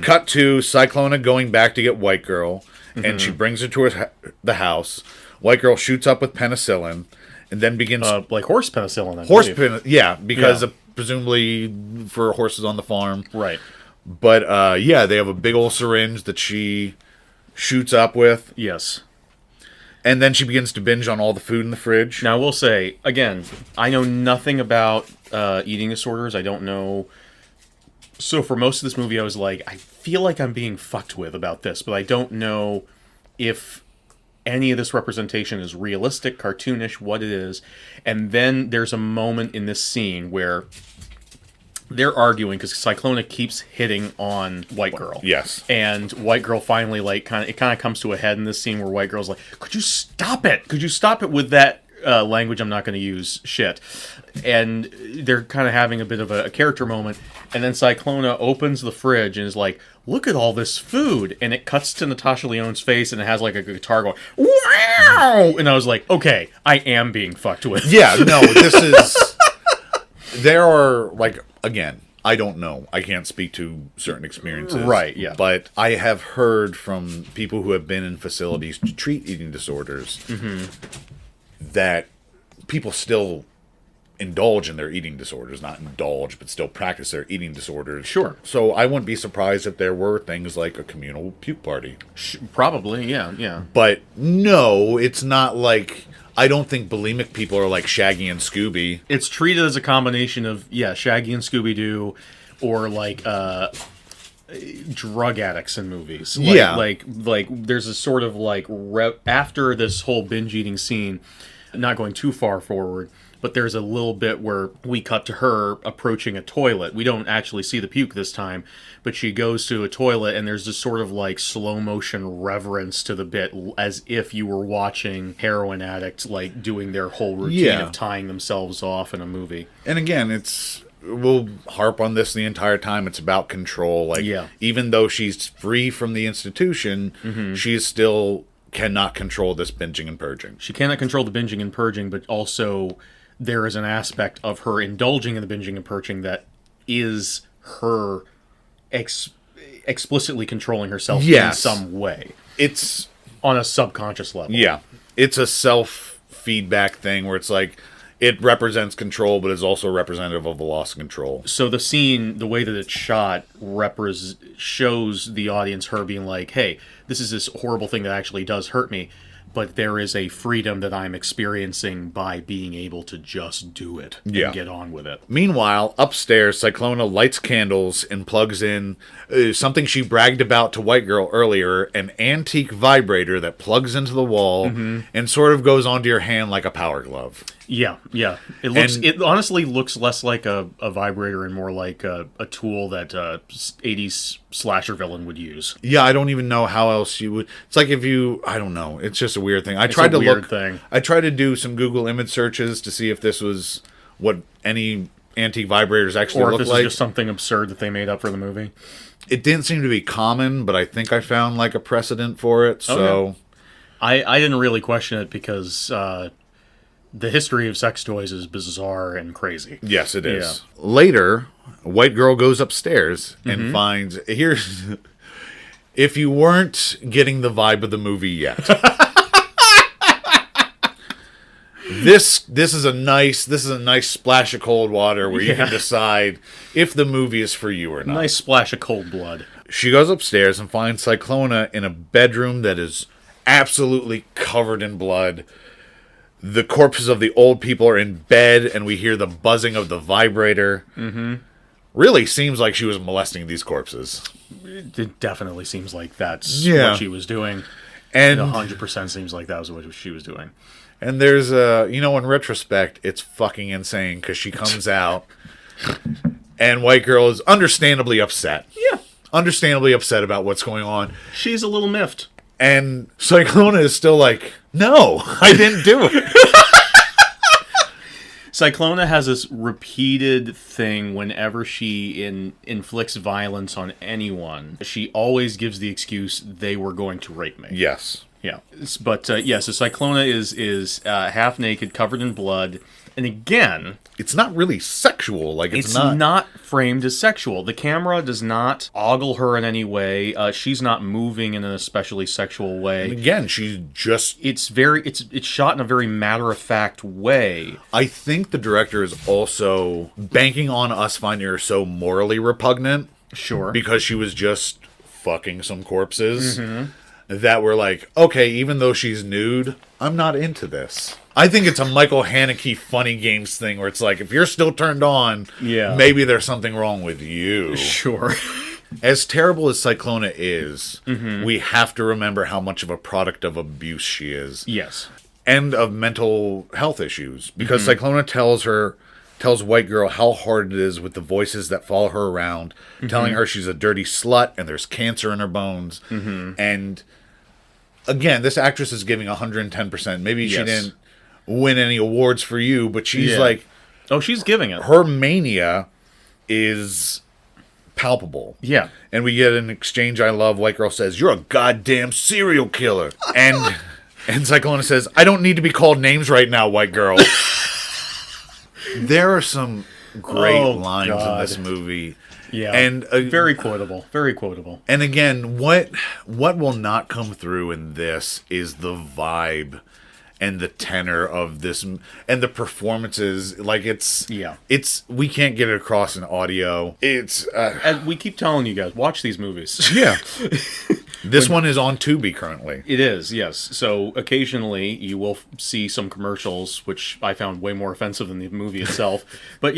Cut to Cyclona going back to get White Girl, and she brings her to the house. White Girl shoots up with penicillin, and then begins... like horse penicillin, I believe. Yeah, because presumably for horses on the farm. Right. But, yeah, they have a big old syringe that she shoots up with. Yes. And then she begins to binge on all the food in the fridge. Now, I will say, again, I know nothing about eating disorders. I don't know... So for most of this movie, I was like, I feel like I'm being fucked with about this, but I don't know if any of this representation is realistic, cartoonish, what it is. And then there's a moment in this scene where they're arguing because Cyclona keeps hitting on White Girl. Yes. And White Girl finally, like, kind of comes to a head in this scene where White Girl's like, could you stop it? Could you stop it with that language I'm not going to use? Shit. And they're kind of having a bit of a character moment. And then Cyclona opens the fridge and is like, look at all this food. And it cuts to Natasha Lyonne's face and it has like a guitar going, wow! And I was like, okay, I am being fucked with. Yeah, no, this is... There are, like, again, I don't know. I can't speak to certain experiences. Right, yeah. But I have heard from people who have been in facilities to treat eating disorders that people still indulge in their eating disorders. Not indulge, but still practice their eating disorders. Sure. So I wouldn't be surprised if there were things like a communal puke party. Probably, yeah. But no, it's not like... I don't think bulimic people are like Shaggy and Scooby. It's treated as a combination of, Shaggy and Scooby-Doo, or like drug addicts in movies. Like, like there's a sort of like after this whole binge eating scene, not going too far forward, but there's a little bit where we cut to her approaching a toilet. We don't actually see the puke this time, but she goes to a toilet and there's this sort of like slow motion reverence to the bit, as if you were watching heroin addicts like doing their whole routine of tying themselves off in a movie. And again, we'll harp on this the entire time. It's about control. Like, even though she's free from the institution, she still cannot control this binging and purging. She cannot control the binging and purging, but also there is an aspect of her indulging in the binging and purging that is her explicitly controlling herself in some way. It's on a subconscious level. Yeah. It's a self-feedback thing where it's like, it represents control, but is also representative of the loss of control. So the scene, the way that it's shot, shows the audience her being like, hey, this is this horrible thing that actually does hurt me, but there is a freedom that I'm experiencing by being able to just do it and get on with it. Meanwhile, upstairs, Cyclona lights candles and plugs in something she bragged about to White Girl earlier, an antique vibrator that plugs into the wall and sort of goes onto your hand like a power glove. Yeah. It honestly looks less like a vibrator and more like a tool that 80s slasher villain would use. Yeah, I don't even know how else you would. It's like I don't know. It's just a weird thing. I tried to do some Google image searches to see if this was what any antique vibrators actually look like. Or if this is just something absurd that they made up for the movie. It didn't seem to be common, but I think I found like a precedent for it. So I didn't really question it because the history of sex toys is bizarre and crazy. Yes, it is. Yeah. Later, White Girl goes upstairs and finds... If you weren't getting the vibe of the movie yet... This is a nice splash of cold water where you can decide if the movie is for you or not. Nice splash of cold blood. She goes upstairs and finds Cyclona in a bedroom that is absolutely covered in blood. The corpses of the old people are in bed, and we hear the buzzing of the vibrator. Really seems like she was molesting these corpses. It definitely seems like that's what she was doing. And 100% seems like that was what she was doing. And there's in retrospect, it's fucking insane because she comes out and White Girl is understandably upset. Yeah. Understandably upset about what's going on. She's a little miffed. And Cyclona is still like, no, I didn't do it. Cyclona has this repeated thing whenever she inflicts violence on anyone. She always gives the excuse, they were going to rape me. Yes. Yeah. But, so Cyclona is half naked, covered in blood. And again, it's not really sexual. Like it's not framed as sexual. The camera does not ogle her in any way. She's not moving in an especially sexual way. And again, she's just. It's shot in a very matter-of-fact way. I think the director is also banking on us finding her so morally repugnant. Sure. Because she was just fucking some corpses. Mm-hmm. That we're like, okay, even though she's nude, I'm not into this. I think it's a Michael Haneke funny games thing where it's like, if you're still turned on, maybe there's something wrong with you. Sure. As terrible as Cyclona is, we have to remember how much of a product of abuse she is. Yes. And of mental health issues. Because Cyclona tells White Girl how hard it is with the voices that follow her around, telling her she's a dirty slut and there's cancer in her bones. And again, this actress is giving 110%. Maybe she didn't win any awards for you, but she's like... Oh, she's giving it. Her mania is palpable. Yeah. And we get an exchange I love. White Girl says, "You're a goddamn serial killer." And Cyclona says, "I don't need to be called names right now, White Girl." There are some great lines in this movie. Yeah. And very quotable. Very quotable. And again, what will not come through in this is the vibe and the tenor of this and the performances. Like it's we can't get it across in audio. It's and we keep telling you guys, watch these movies. Yeah. This one is on Tubi currently. It is, yes. So occasionally you will see some commercials, which I found way more offensive than the movie itself. But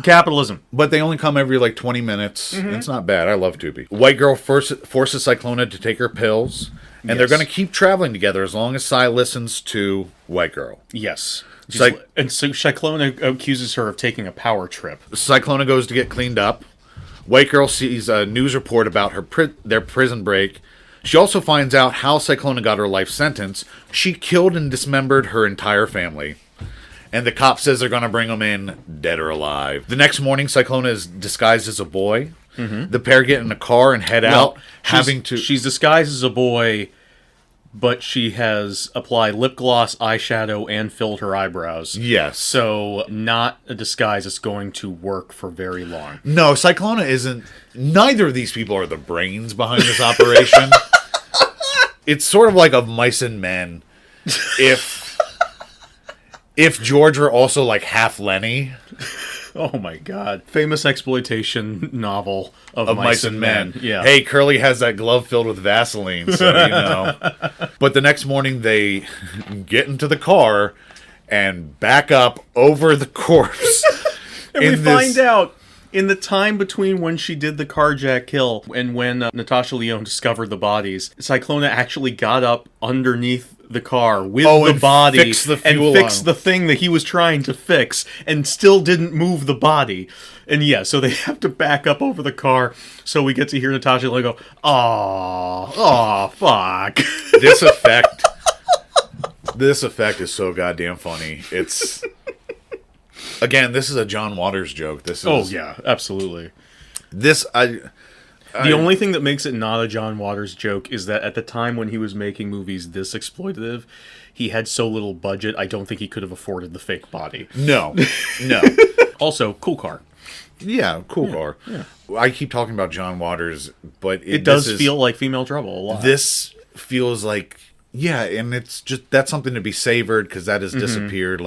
capitalism. But they only come every 20 minutes. It's not bad. I love Tubi. White Girl forces Cyclona to take her pills, and they're going to keep traveling together as long as Cy listens to White Girl. Yes. And so Cyclona accuses her of taking a power trip. Cyclona goes to get cleaned up. White Girl sees a news report about their prison break. She also finds out how Cyclona got her life sentence. She killed and dismembered her entire family. And the cop says they're going to bring them in, dead or alive. The next morning, Cyclona is disguised as a boy. The pair get in a car and head out, She's disguised as a boy, but she has applied lip gloss, eyeshadow, and filled her eyebrows. Yes. So, not a disguise that's going to work for very long. No, Cyclona isn't... Neither of these people are the brains behind this operation. It's sort of like of Mice and Men. If George were also half Lenny... Oh my God. Famous exploitation novel of Mice and Men. Yeah. Hey, Curly has that glove filled with Vaseline, so you know. But the next morning they get into the car and back up over the corpse. And we find out in the time between when she did the carjack kill and when Natasha Lyonne discovered the bodies, Cyclona actually got up underneath the car with the body fixed the thing that he was trying to fix and still didn't move the body. And so they have to back up over the car, so we get to hear Natasha Lyonne go, "Oh, fuck." This effect is so goddamn funny. It's... Again, this is a John Waters joke. This is... Oh, yeah, absolutely. The only thing that makes it not a John Waters joke is that at the time when he was making movies this exploitative, he had so little budget, I don't think he could have afforded the fake body. No. Also, cool car. Yeah, cool car. Yeah. I keep talking about John Waters, but it does feel like Female Trouble a lot. This feels like... Yeah, and it's just... That's something to be savored, because that has disappeared,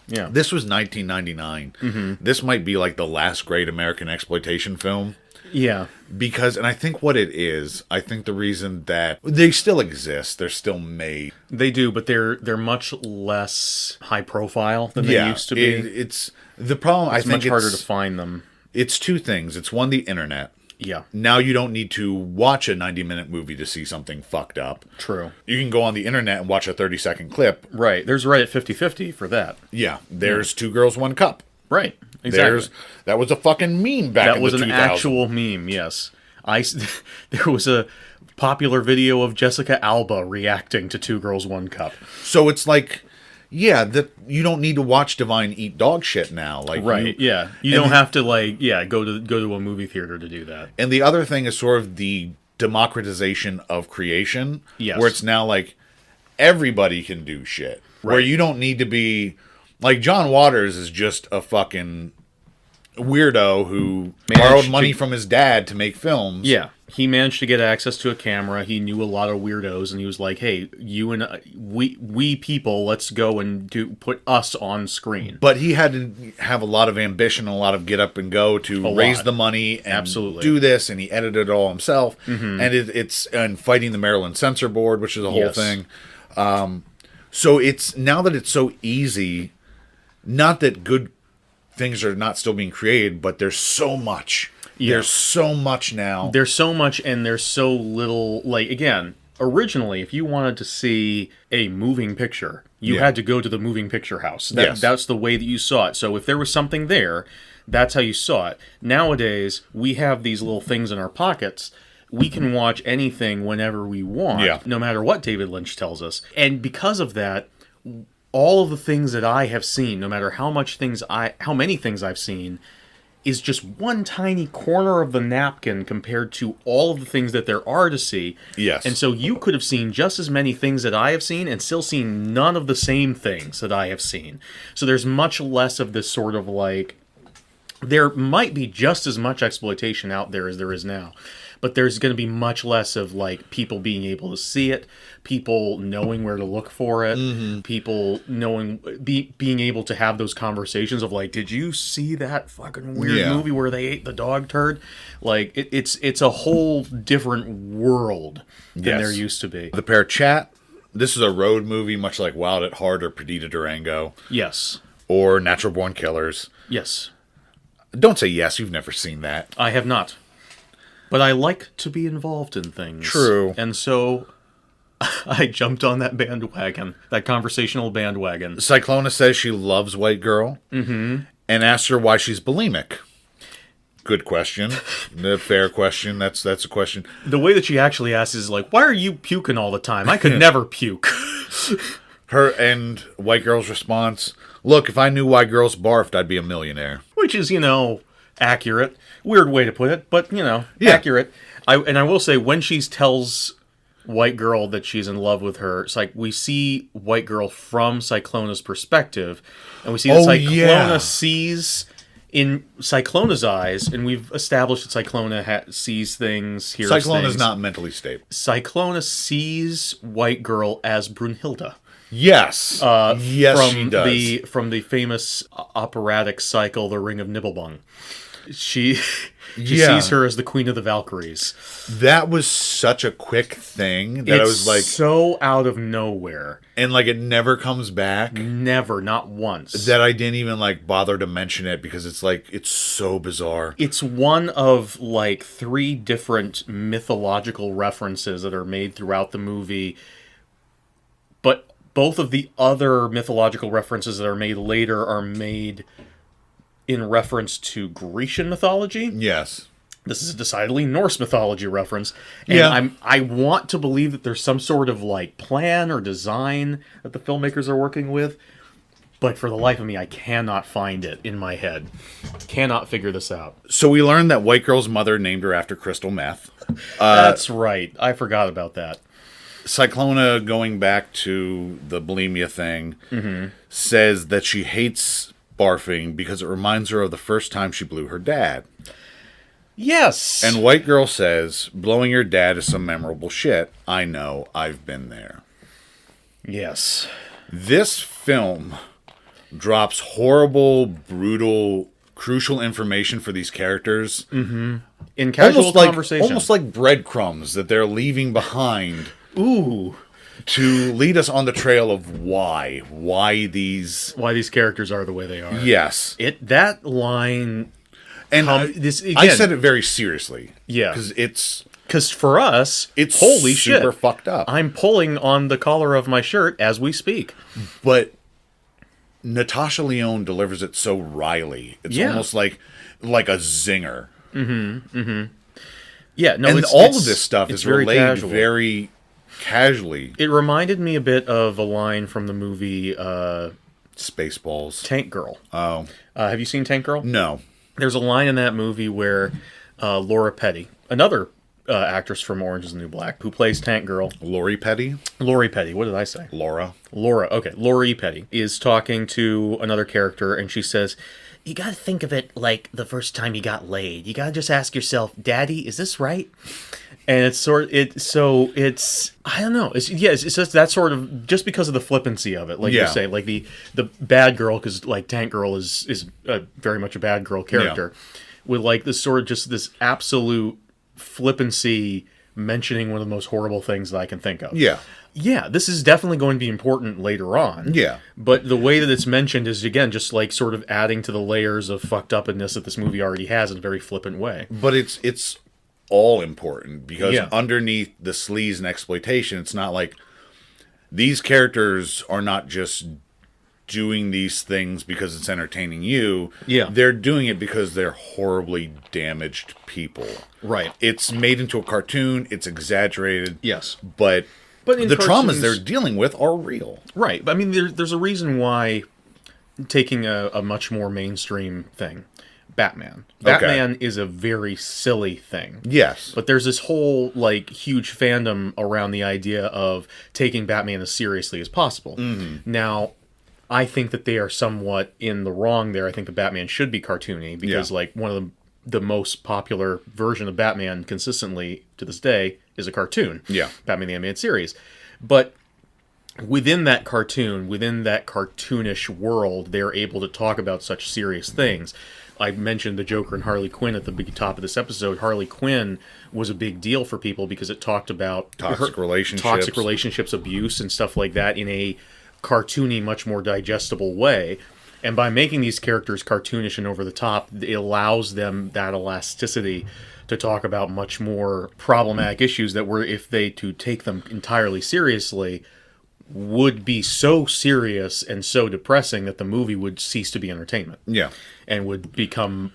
Yeah. This was 1999. This might be the last great American exploitation film. Yeah. Because, and I think what it is, I think the reason that they still exist, they're still made. They do, but they're much less high profile than they used to be. It's the problem. It's much harder to find them. It's two things. It's one, the internet. Yeah. Now you don't need to watch a 90-minute movie to see something fucked up. True. You can go on the internet and watch a 30-second clip. Right. There's Reddit 50/50 for that. Yeah. There's Two Girls, One Cup. Right. Exactly. That was a fucking meme back in the 2000s. That was an actual meme, yes. There was a popular video of Jessica Alba reacting to Two Girls, One Cup. So it's like... yeah, that you don't need to watch Divine eat dog shit now. Like, Right, yeah. You don't have to, like, go to a movie theater to do that. And the other thing is sort of the democratization of creation. Yes. Where it's now like everybody can do shit. Right. Where you don't need to be like John Waters is just a fucking weirdo who borrowed money from his dad to make films. Yeah. He managed to get access to a camera. He knew a lot of weirdos, and he was like, "Hey, you and we people, let's go and put us on screen." But he had to have a lot of ambition, a lot of get up and go to raise the money and Absolutely. do this, and he edited it all himself. And it's fighting the Maryland Censor Board, which is a whole thing. So it's now that it's so easy, not that good things are not still being created, but there's so much. Yeah. There's so much now. There's so much, and there's so little. Like, again, originally, if you wanted to see a moving picture, you had to go to the moving picture house. That's the way that you saw it. So if there was something there, that's how you saw it. Nowadays, we have these little things in our pockets. We can watch anything whenever we want, no matter what David Lynch tells us. And because of that, all of the things that I have seen, no matter how many things I've seen, is just one tiny corner of the napkin compared to all of the things that there are to see. Yes. And so you could have seen just as many things that I have seen and still seen none of the same things that I have seen. So there's much less of this sort of like... There might be just as much exploitation out there as there is now. But there's going to be much less of like people being able to see it, people knowing where to look for it, people knowing, being able to have those conversations of like, did you see that fucking weird movie where they ate the dog turd? Like it's a whole different world than there used to be. The pair chat. This is a road movie, much like Wild at Heart or Perdita Durango. Yes. Or Natural Born Killers. Yes. Don't say yes. You've never seen that. I have not. But I like to be involved in things. True. And so I jumped on that bandwagon, that conversational bandwagon. Cyclona says she loves White Girl and asks her why she's bulimic. Good question. The fair question. That's a question. The way that she actually asks is like, why are you puking all the time? I could never puke. Her and White Girl's response, look, if I knew why girls barfed, I'd be a millionaire. Which is, accurate. Weird way to put it, but, accurate. I will say, when she tells White Girl that she's in love with her, it's like we see White Girl from Cyclona's perspective, and we see that Cyclona sees in Cyclona's eyes, and we've established that Cyclona sees things, hears things. Cyclona's not mentally stable. Cyclona sees White Girl as Brunhilde. Yes. Yes, she does. From the famous operatic cycle, The Ring of Nibelung. She sees her as the Queen of the Valkyries. That was such a quick thing that I was like... so out of nowhere. And like it never comes back. Never, not once. That I didn't even like bother to mention it because it's like, it's so bizarre. It's one of like 3 different mythological references that are made throughout the movie. But both of the other mythological references that are made later are made in reference to Grecian mythology. Yes. This is a decidedly Norse mythology reference. And I want to believe that there's some sort of like plan or design that the filmmakers are working with. But for the life of me, I cannot find it in my head. Cannot figure this out. So we learned that White Girl's mother named her after crystal meth. That's right. I forgot about that. Cyclona, going back to the bulimia thing, says that she hates barfing because it reminds her of the first time she blew her dad. Yes. And White Girl says, blowing your dad is some memorable shit. I know, I've been there. Yes. This film drops horrible, brutal, crucial information for these characters. In casual conversation. Almost like breadcrumbs that they're leaving behind. Ooh. To lead us on the trail of why these characters are the way they are. Yes. That line, and I said it very seriously. Yeah. Because for us, it's holy super shit, fucked up. I'm pulling on the collar of my shirt as we speak. But Natasha Lyonne delivers it so wryly. It's almost like a zinger. Yeah, no, and all of this stuff is relayed very casually. It reminded me a bit of a line from the movie Spaceballs. Tank Girl. Oh. Have you seen Tank Girl? No. There's a line in that movie where Laura Petty, another actress from Orange is the New Black, who plays Tank Girl. Lori Petty? Lori Petty. What did I say? Laura. Okay. Lori Petty is talking to another character, and she says, you gotta think of it like the first time you got laid. You gotta just ask yourself, Daddy, is this right? And it's I don't know. It's just that sort of, just because of the flippancy of it, like you say, like the bad girl, because like Tank Girl is very much a bad girl character, with like this sort of just this absolute flippancy, mentioning one of the most horrible things that I can think of. Yeah, this is definitely going to be important later on. Yeah. But the way that it's mentioned is, again, just like sort of adding to the layers of fucked upness that this movie already has in a very flippant way. But it's all important, because underneath the sleaze and exploitation, it's not like these characters are not just doing these things because it's entertaining you. Yeah. They're doing it because they're horribly damaged people. Right. It's made into a cartoon, it's exaggerated. Yes. But in the cartoons, traumas they're dealing with are real. Right. I mean, there's a reason why, taking a much more mainstream thing, Batman. Batman is a very silly thing. Yes. But there's this whole, like, huge fandom around the idea of taking Batman as seriously as possible. Mm-hmm. Now, I think that they are somewhat in the wrong there. I think that Batman should be cartoony, because, like, one of the most popular version of Batman consistently to this day is a cartoon. Yeah. Batman the Animated Series. But within that cartoon, within that cartoonish world, they're able to talk about such serious things. I mentioned the Joker and Harley Quinn at the top of this episode. Harley Quinn was a big deal for people because it talked about toxic relationships, abuse, and stuff like that in a cartoony, much more digestible way. And by making these characters cartoonish and over the top, it allows them that elasticity to talk about much more problematic issues that were, if they to take them entirely seriously, would be so serious and so depressing that the movie would cease to be entertainment. Yeah. And would become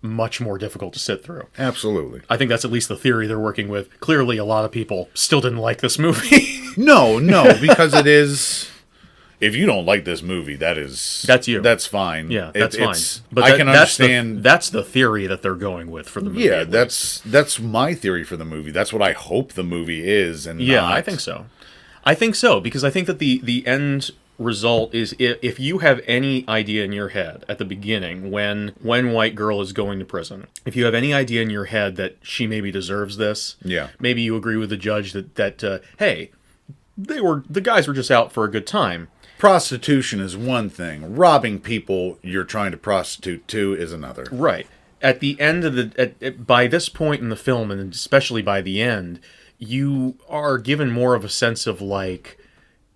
much more difficult to sit through. Absolutely. I think that's at least the theory they're working with. Clearly, a lot of people still didn't like this movie. No, because it is... If you don't like this movie, that's you. That's fine. Yeah, that's fine. But I can understand. That's the theory that they're going with for the movie. Yeah, that's my theory for the movie. That's what I hope the movie is. And I think so. Because I think that the end result is, if you have any idea in your head at the beginning when White Girl is going to prison, if you have any idea in your head that she maybe deserves this, maybe you agree with the judge that hey, the guys were just out for a good time. Prostitution is one thing. Robbing people you're trying to prostitute to is another. Right. At the end of by this point in the film, and especially by the end, you are given more of a sense of, like,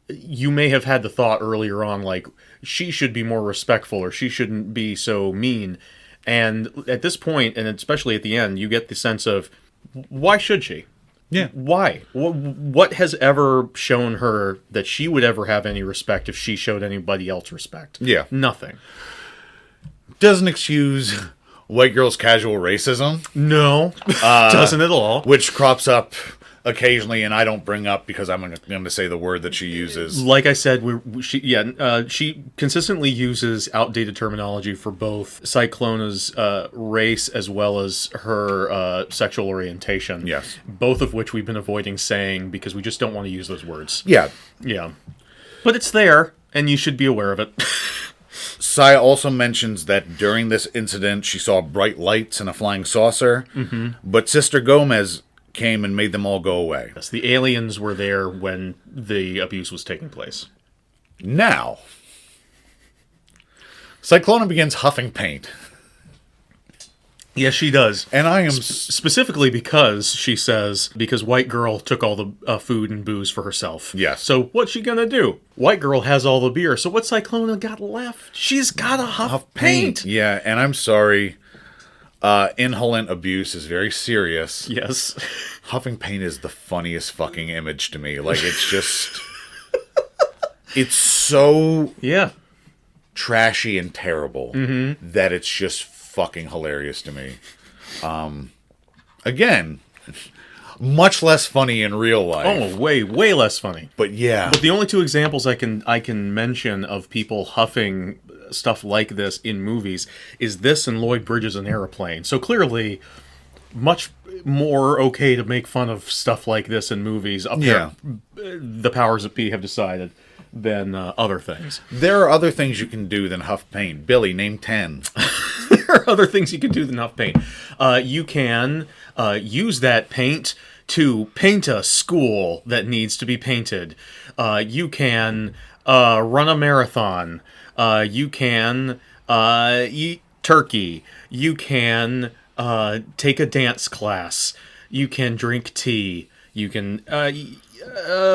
you may have had the thought earlier on, like, she should be more respectful, or she shouldn't be so mean. And at this point, and especially at the end, you get the sense of, why should she? Yeah. Why? What has ever shown her that she would ever have any respect if she showed anybody else respect? Yeah. Nothing. Doesn't excuse white girl's casual racism. No. Doesn't at all. Which crops up occasionally, and I don't bring up because I'm going to say the word that she uses. Like I said, she consistently uses outdated terminology for both Cyclona's race as well as her sexual orientation. Yes. Both of which we've been avoiding saying because we just don't want to use those words. Yeah. Yeah. But it's there, and you should be aware of it. Sai also mentions that during this incident, she saw bright lights and a flying saucer, but Sister Gomez came and made them all go away. Yes, the aliens were there when the abuse was taking place. Now, Cyclona begins huffing paint. Yes, she does. And I am... Specifically because, she says, because White Girl took all the food and booze for herself. Yes. So what's she gonna do? White Girl has all the beer, so what's Cyclona got left? She's gotta huff paint. Yeah, and I'm sorry... inhalant abuse is very serious. Yes. Huffing paint is the funniest fucking image to me. Like, it's just... it's so... trashy and terrible that it's just fucking hilarious to me. Again, Much less funny in real life. Oh, way less funny. But yeah. But the only two examples I can mention of people huffing stuff like this in movies is this and Lloyd Bridges in Airplane. So clearly, much more okay to make fun of stuff like this in movies. The powers that be have decided than other things. There are other things you can do than huff paint. Billy, name 10. There are other things you can do than huff paint. You can use that paint to paint a school that needs to be painted. You can run a marathon. You can eat turkey. You can take a dance class. You can drink tea. You can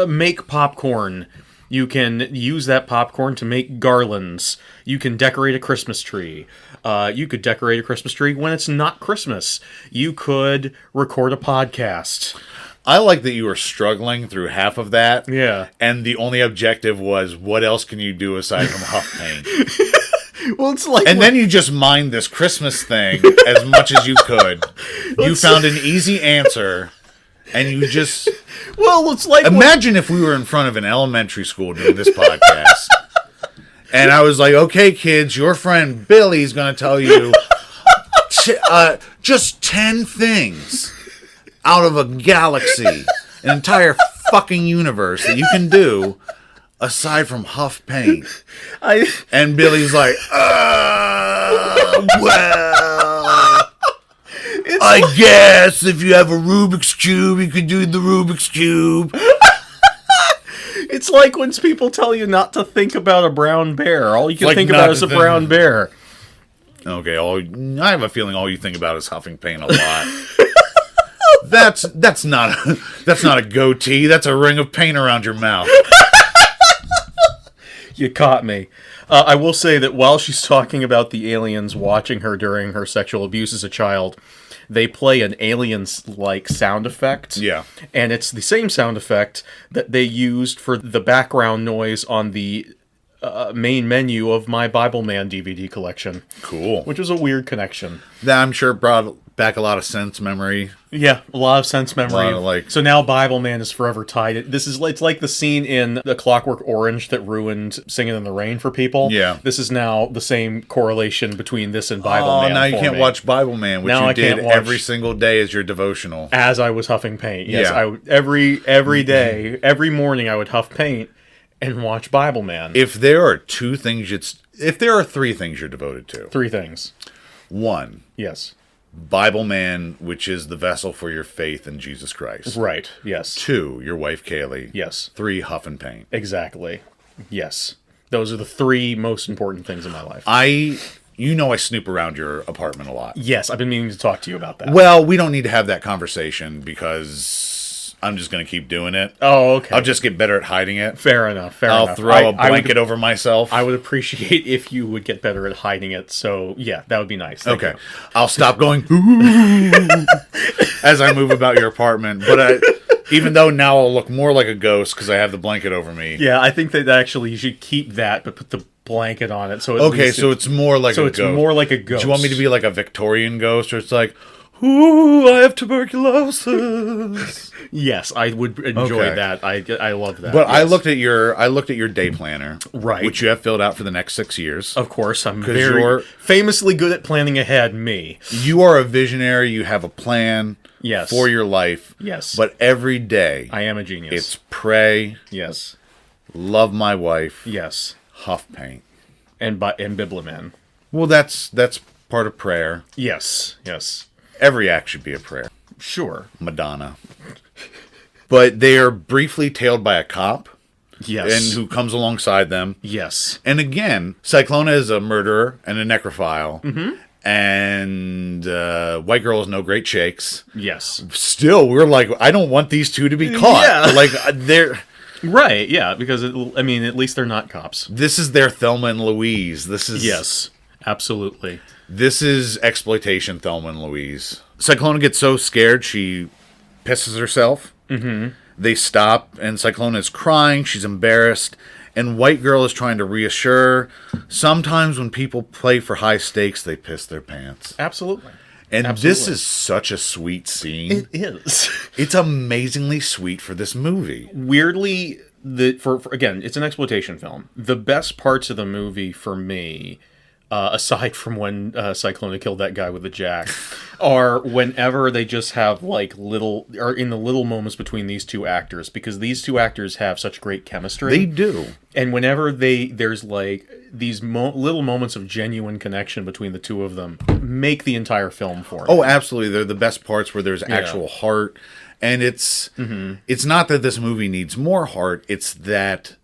make popcorn. You can use that popcorn to make garlands. You can decorate a Christmas tree. You could decorate a Christmas tree when it's not Christmas. You could record a podcast. I like that you were struggling through half of that. Yeah. And the only objective was, what else can you do aside from huff paint? Well, it's like... And then you just mined this Christmas thing as much as you could. You found an easy answer, and you just... Well, it's like... Imagine if we were in front of an elementary school doing this podcast. And I was like, okay, kids, your friend Billy's going to tell you just 10 things out of a galaxy, an entire fucking universe that you can do aside from huff paint. And Billy's like, well, I guess if you have a Rubik's Cube, you can do the Rubik's Cube. It's like when people tell you not to think about a brown bear. All you can think about is a brown bear. Okay, I have a feeling all you think about is huffing paint a lot. That's not a goatee. That's a ring of paint around your mouth. You caught me. I will say that while she's talking about the aliens watching her during her sexual abuse as a child, they play an aliens-like sound effect. Yeah. And it's the same sound effect that they used for the background noise on the main menu of my Bible Man DVD collection. Cool. Which was a weird connection. That I'm sure brought back a lot of sense memory. Yeah, a lot of sense memory. So now Bible Man is forever tied. It's like the scene in The Clockwork Orange that ruined Singing in the Rain for people. Yeah. This is now the same correlation between this and Bible Man. Now you can't watch Bible Man, which you did every single day as your devotional. As I was huffing paint. Yes, yeah. Every day, every morning I would huff paint and watch Bible Man. If there are three things you're devoted to. 3 things. 1. Yes. Bible Man, which is the vessel for your faith in Jesus Christ. Right, yes. 2, your wife Kaylee. Yes. 3, huff and paint. Exactly. Yes. Those are the 3 most important things in my life. I snoop around your apartment a lot. Yes, I've been meaning to talk to you about that. Well, we don't need to have that conversation because I'm just going to keep doing it. Oh, okay. I'll just get better at hiding it. Fair enough. I'll throw a blanket over myself. I would appreciate if you would get better at hiding it. So, yeah, that would be nice. Thank you. I'll stop going as I move about your apartment. But even though now I'll look more like a ghost because I have the blanket over me. Yeah, I think that actually you should keep that, but put the blanket on it. So it's more like a ghost. So it's more like a ghost. Do you want me to be like a Victorian ghost, or it's like, ooh, I have tuberculosis? Yes, I would enjoy that. I love that. But yes. I looked at your day planner, right, which you have filled out for the next 6 years. Of course, I'm very famously good at planning ahead. Me, you are a visionary. You have a plan. Yes. For your life. Yes. But every day, I am a genius. It's pray. Yes. Love my wife. Yes. Huff paint. And Bibliman. Well, that's part of prayer. Yes. Yes. Every act should be a prayer. Sure. Madonna. But they are briefly tailed by a cop. Yes. And who comes alongside them. Yes. And again, Cyclona is a murderer and a necrophile. Mm-hmm. And White Girl is no great shakes. Yes. Still, we're like, I don't want these two to be caught. Yeah. Like, they're... Right, yeah, because, at least they're not cops. This is their Thelma and Louise. This is... Yes, absolutely. This is exploitation Thelma and Louise. Cyclona gets so scared, she pisses herself. Mm-hmm. They stop, and Cyclona is crying. She's embarrassed. And White Girl is trying to reassure her. Sometimes when people play for high stakes, they piss their pants. Absolutely. And Absolutely. this is such a sweet scene. It is. It's amazingly sweet for this movie. Weirdly, for again, it's an exploitation film. The best parts of the movie for me, aside from when Cyclona killed that guy with the jack, are whenever they just have like are in the little moments between these two actors, because these two actors have such great chemistry. They do. And whenever there's like these little moments of genuine connection between the two of them, make the entire film for me. Oh, absolutely. They're the best parts where there's actual heart. And it's not that this movie needs more heart. It's that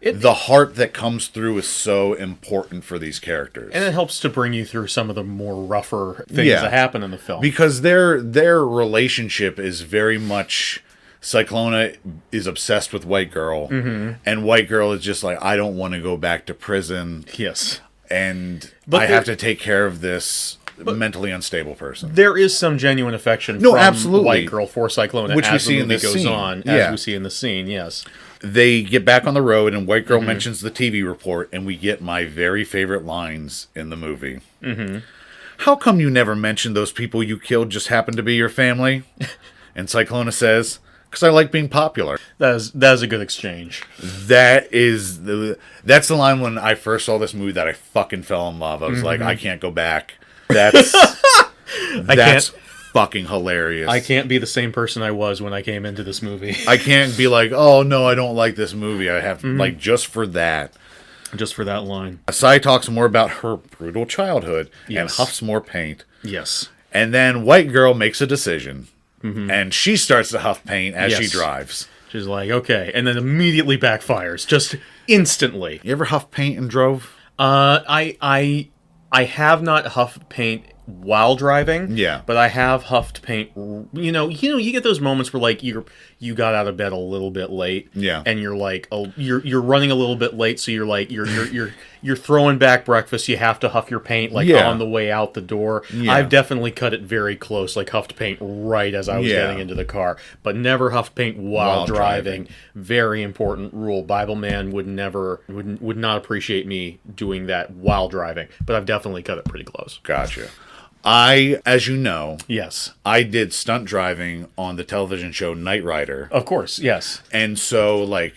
the heart that comes through is so important for these characters. And it helps to bring you through some of the more rougher things that happen in the film. Because their relationship is very much... Cyclona is obsessed with White Girl, and White Girl is just like, I don't want to go back to prison. Yes. And I have to take care of this mentally unstable person. There is some genuine affection from absolutely. White Girl for Cyclona Which we as see the in movie this goes scene. on, as we see in the scene, yes. They get back on the road, and White Girl mentions the TV report, and we get my very favorite lines in the movie. How come you never mentioned those people you killed just happened to be your family? And Cyclona says... Because I like being popular. That is a good exchange. That's the line when I first saw this movie that I fucking fell in love. I was like, I can't go back. That's fucking hilarious. I can't be the same person I was when I came into this movie. I can't be like, oh no, I don't like this movie. I have like just for that. Just for that line. Sai talks more about her brutal childhood and Yes. huffs more paint. Yes. And then White Girl makes a decision. And she starts to huff paint as she Yes. drives. She's like, okay, and then immediately backfires, just instantly. You ever huff paint and drove? I have not huffed paint while driving. Yeah. But I have huffed paint. You know, you get those moments where like you got out of bed a little bit late. Yeah. And you're like, you're running a little bit late, so you're like you're throwing back breakfast. You have to huff your paint like on the way out the door. Yeah. I've definitely cut it very close, like huffed paint right as I was getting into the car, but never huffed paint while driving. Very important rule. Bible man would not appreciate me doing that while driving, but I've definitely cut it pretty close. Gotcha. As you know, Yes. I did stunt driving on the television show Knight Rider. Of course, yes. And so, like,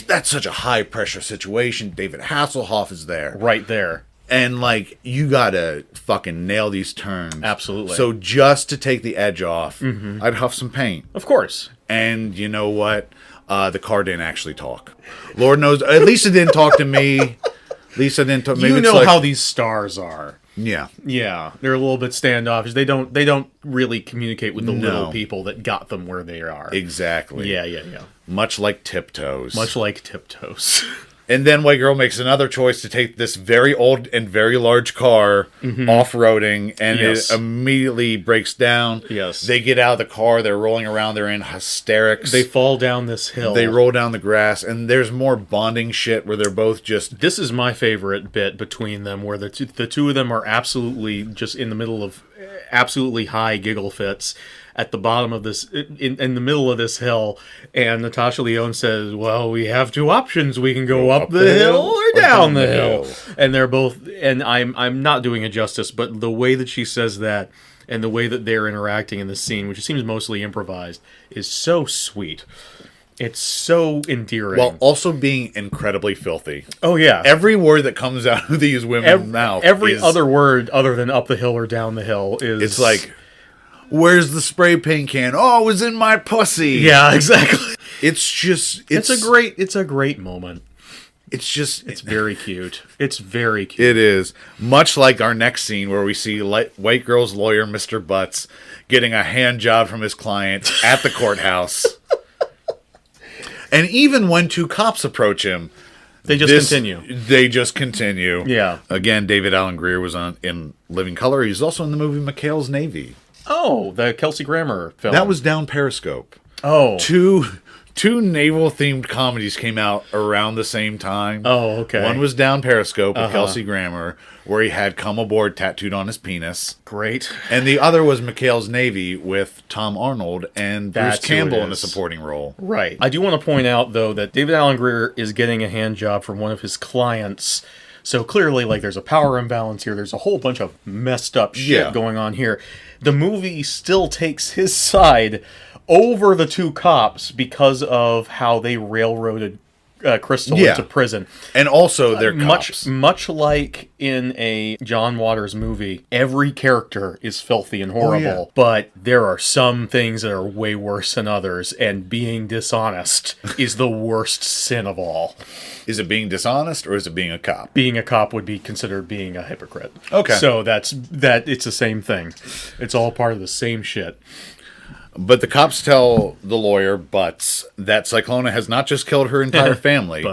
that's such a high-pressure situation. David Hasselhoff is there. Right there. And, like, you gotta fucking nail these turns. Absolutely. So just to take the edge off, I'd huff some paint. Of course. And you know what? The car didn't actually talk. Lord knows, at least it didn't talk to me. At least it didn't talk. Maybe You it's know like, how these stars are. Yeah. Yeah, they're a little bit standoffish. They don't really communicate with the little people that got them where they are. Exactly. Yeah. Much like Tiptoes. Much like Tiptoes. And then White Girl makes another choice to take this very old and very large car off-roading, and Yes. it immediately breaks down. Yes. They get out of the car, they're rolling around, they're in hysterics. They fall down this hill. They roll down the grass, and there's more bonding shit where they're both just... This is my favorite bit between them, where the two of them are absolutely just in the middle of absolutely high giggle fits at the bottom of this, in the middle of this hill, and Natasha Lyonne says, well, we have two options. We can go up the hill or down the hill. And they're both, and I'm not doing it justice, but the way that she says that, and the way that they're interacting in the scene, which seems mostly improvised, is so sweet. It's so endearing. While also being incredibly filthy. Oh, yeah. Every word that comes out of these women's mouth Every other word other than up the hill or down the hill is... It's like, where's the spray paint can? Oh, it was in my pussy. Yeah, exactly. It's just... It's a great moment. It's just... It's very cute. It's very cute. It is. Much like our next scene where we see White Girl's lawyer, Mr. Butts, getting a hand job from his client at the courthouse. And even when two cops approach him... They just continue. They just continue. Yeah. Again, David Alan Grier was in Living Color. He's also in the movie McHale's Navy. Oh, the Kelsey Grammer film. That was down Periscope. Oh. Two naval-themed comedies came out around the same time. Oh, okay. One was Down Periscope with Kelsey Grammer, where he had Come Aboard tattooed on his penis. Great. And the other was McHale's Navy with Tom Arnold and Bruce That's who it Campbell in a is. supporting role. Right. I do want to point out, though, that David Alan Grier is getting a hand job from one of his clients So clearly, like, there's a power imbalance here. There's a whole bunch of messed up shit going on here. The movie still takes his side over the two cops because of how they railroaded Crystal into prison. And also they're cops. Much like in a John Waters movie, every character is filthy and horrible, but there are some things that are way worse than others, and being dishonest is the worst sin of all. Is it being dishonest or is it being a cop? Being a cop would be considered being a hypocrite. Okay. So it's the same thing. It's all part of the same shit. But the cops tell the lawyer, Butts, that Cyclona has not just killed her entire family,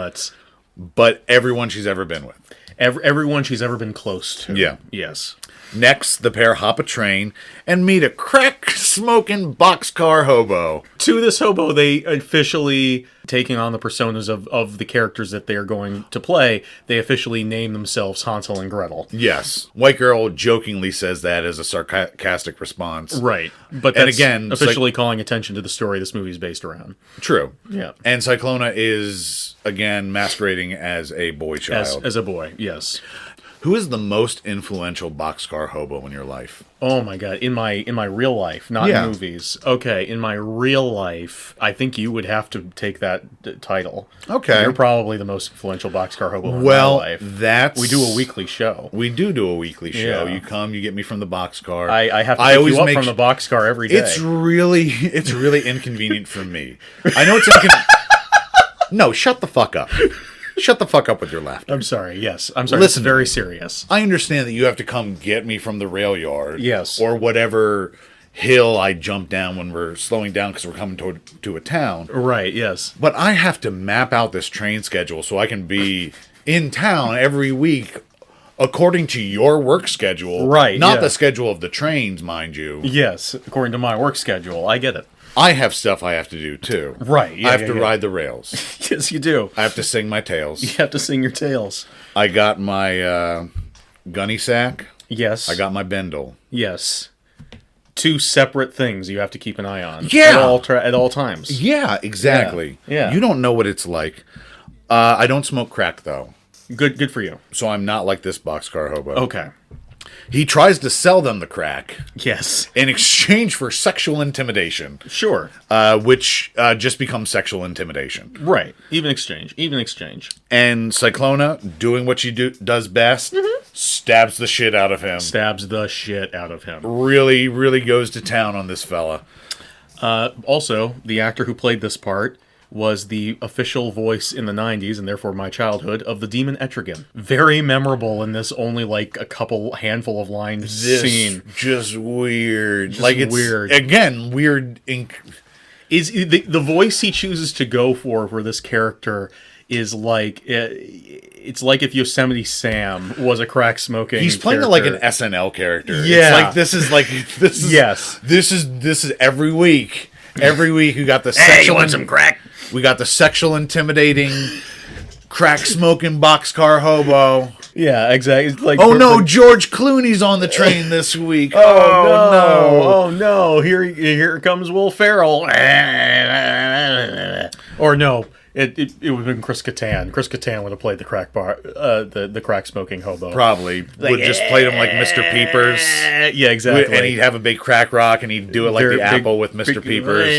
but everyone she's ever been with. Everyone she's ever been close to. Yeah. Yes. Next, the pair hop a train and meet a crack-smoking boxcar hobo. To this hobo, they officially, taking on the personas of the characters that they are going to play, they officially name themselves Hansel and Gretel. Yes. White Girl jokingly says that as a sarcastic response. Right. But that's again, officially calling attention to the story this movie is based around. True. Yeah. And Cyclona is, again, masquerading as a boy child. As a boy, yes. Who is the most influential boxcar hobo in your life? Oh my god, in my real life, not in movies. Okay, in my real life, I think you would have to take that title. Okay. You're probably the most influential boxcar hobo in my life. We do a weekly show. We do a weekly show. You come, you get me from the boxcar. I have to pick you up from the boxcar every day. It's really inconvenient for me. I know it's inconvenient. No, shut the fuck up. Shut the fuck up with your laughter. I'm sorry. Yes. I'm sorry. Listen, it's very serious. I understand that you have to come get me from the rail yard. Yes. Or whatever hill I jump down when we're slowing down because we're coming to a town. Right, yes. But I have to map out this train schedule so I can be in town every week according to your work schedule. Right. Not the schedule of the trains, mind you. Yes, according to my work schedule. I get it. I have stuff I have to do, too. Right. Yeah, I have to ride the rails. Yes, you do. I have to sing my tales. You have to sing your tales. I got my gunny sack. Yes. I got my bindle. Yes. Two separate things you have to keep an eye on. Yeah. At all times. Yeah, exactly. Yeah. You don't know what it's like. I don't smoke crack, though. Good for you. So I'm not like this boxcar hobo. Okay. He tries to sell them the crack. Yes. In exchange for sexual intimidation. Sure. Which just becomes sexual intimidation. Right. Even exchange. And Cyclona, doing what she does best, stabs the shit out of him. Really, really goes to town on this fella. Also, the actor who played this part was the official voice in the 90s, and therefore my childhood, of the demon Etrigan. Very memorable in this only like a handful of lines scene. Just weird. It's weird. Again, weird. Is the voice he chooses to go for this character is like... It's like if Yosemite Sam was a crack smoking. He's playing character. like an SNL character. Yeah. It's like this is yes. This is every week. Every week you got the Hey, you want some crack? We got the sexual intimidating crack smoking boxcar hobo. Yeah, exactly. It's like George Clooney's on the train this week. Oh no! Here comes Will Ferrell. Or no. It would have been Chris Kattan. Chris Kattan would have played the crack the crack smoking hobo. Probably would just played him like Mr. Peepers. Yeah, exactly. And he'd have a big crack rock, and he'd do it like the apple with Mr. Peepers.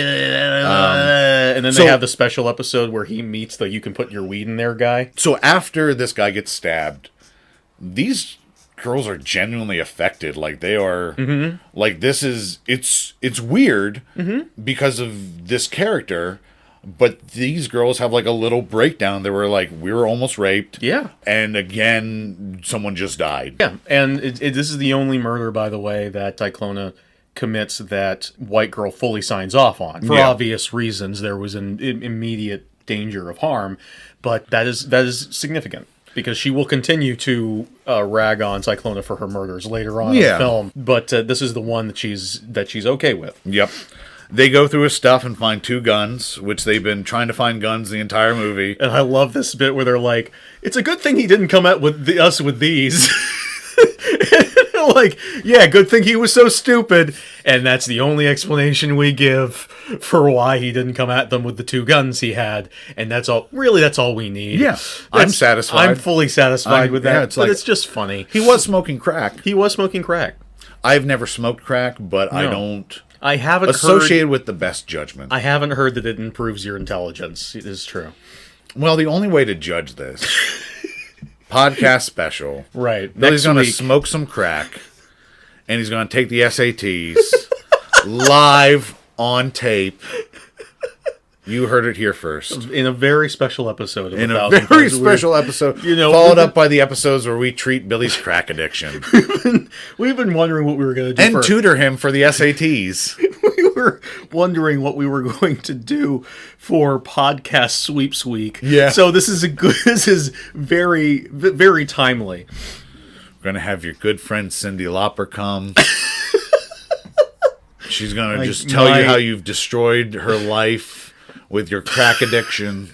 And then they have the special episode where he meets the "you can put your weed in there" guy. So after this guy gets stabbed, these girls are genuinely affected. Like they are. Like this is it's weird because of this character. But these girls have like a little breakdown. They were like, we were almost raped. Yeah. And again, someone just died. Yeah. And this is the only murder, by the way, that Cyclona commits that White Girl fully signs off on. For obvious reasons, there was an immediate danger of harm. But that is significant. Because she will continue to rag on Cyclona for her murders later on in the film. But this is the one that she's okay with. Yep. They go through his stuff and find 2 guns, which they've been trying to find guns the entire movie. And I love this bit where they're like, it's a good thing he didn't come at us with these. Like, yeah, good thing he was so stupid, and that's the only explanation we give for why he didn't come at them with the 2 guns he had, and that's all. Really, that's all we need. Yeah, I'm satisfied. I'm fully satisfied with that. Yeah, but it's just funny. He was smoking crack. He was smoking crack. I've never smoked crack, but I No. don't I haven't associate with the best judgment. I haven't heard that it improves your intelligence. It is true. Well, the only way to judge this podcast special, Right. Billy's going to week. smoke some crack, and he's going to take the SATs live on tape. You heard it here first. In a very special episode of In a 1,000 very Times special episode, followed up by the episodes where we treat Billy's crack addiction We've been wondering what we were going to do and tutor him for the SATs. we were wondering what we were going to do for podcast sweeps week. Yeah. So this is very, very timely. We're going to have your good friend Cyndi Lauper come. She's going to just tell you how you've destroyed her life with your crack addiction.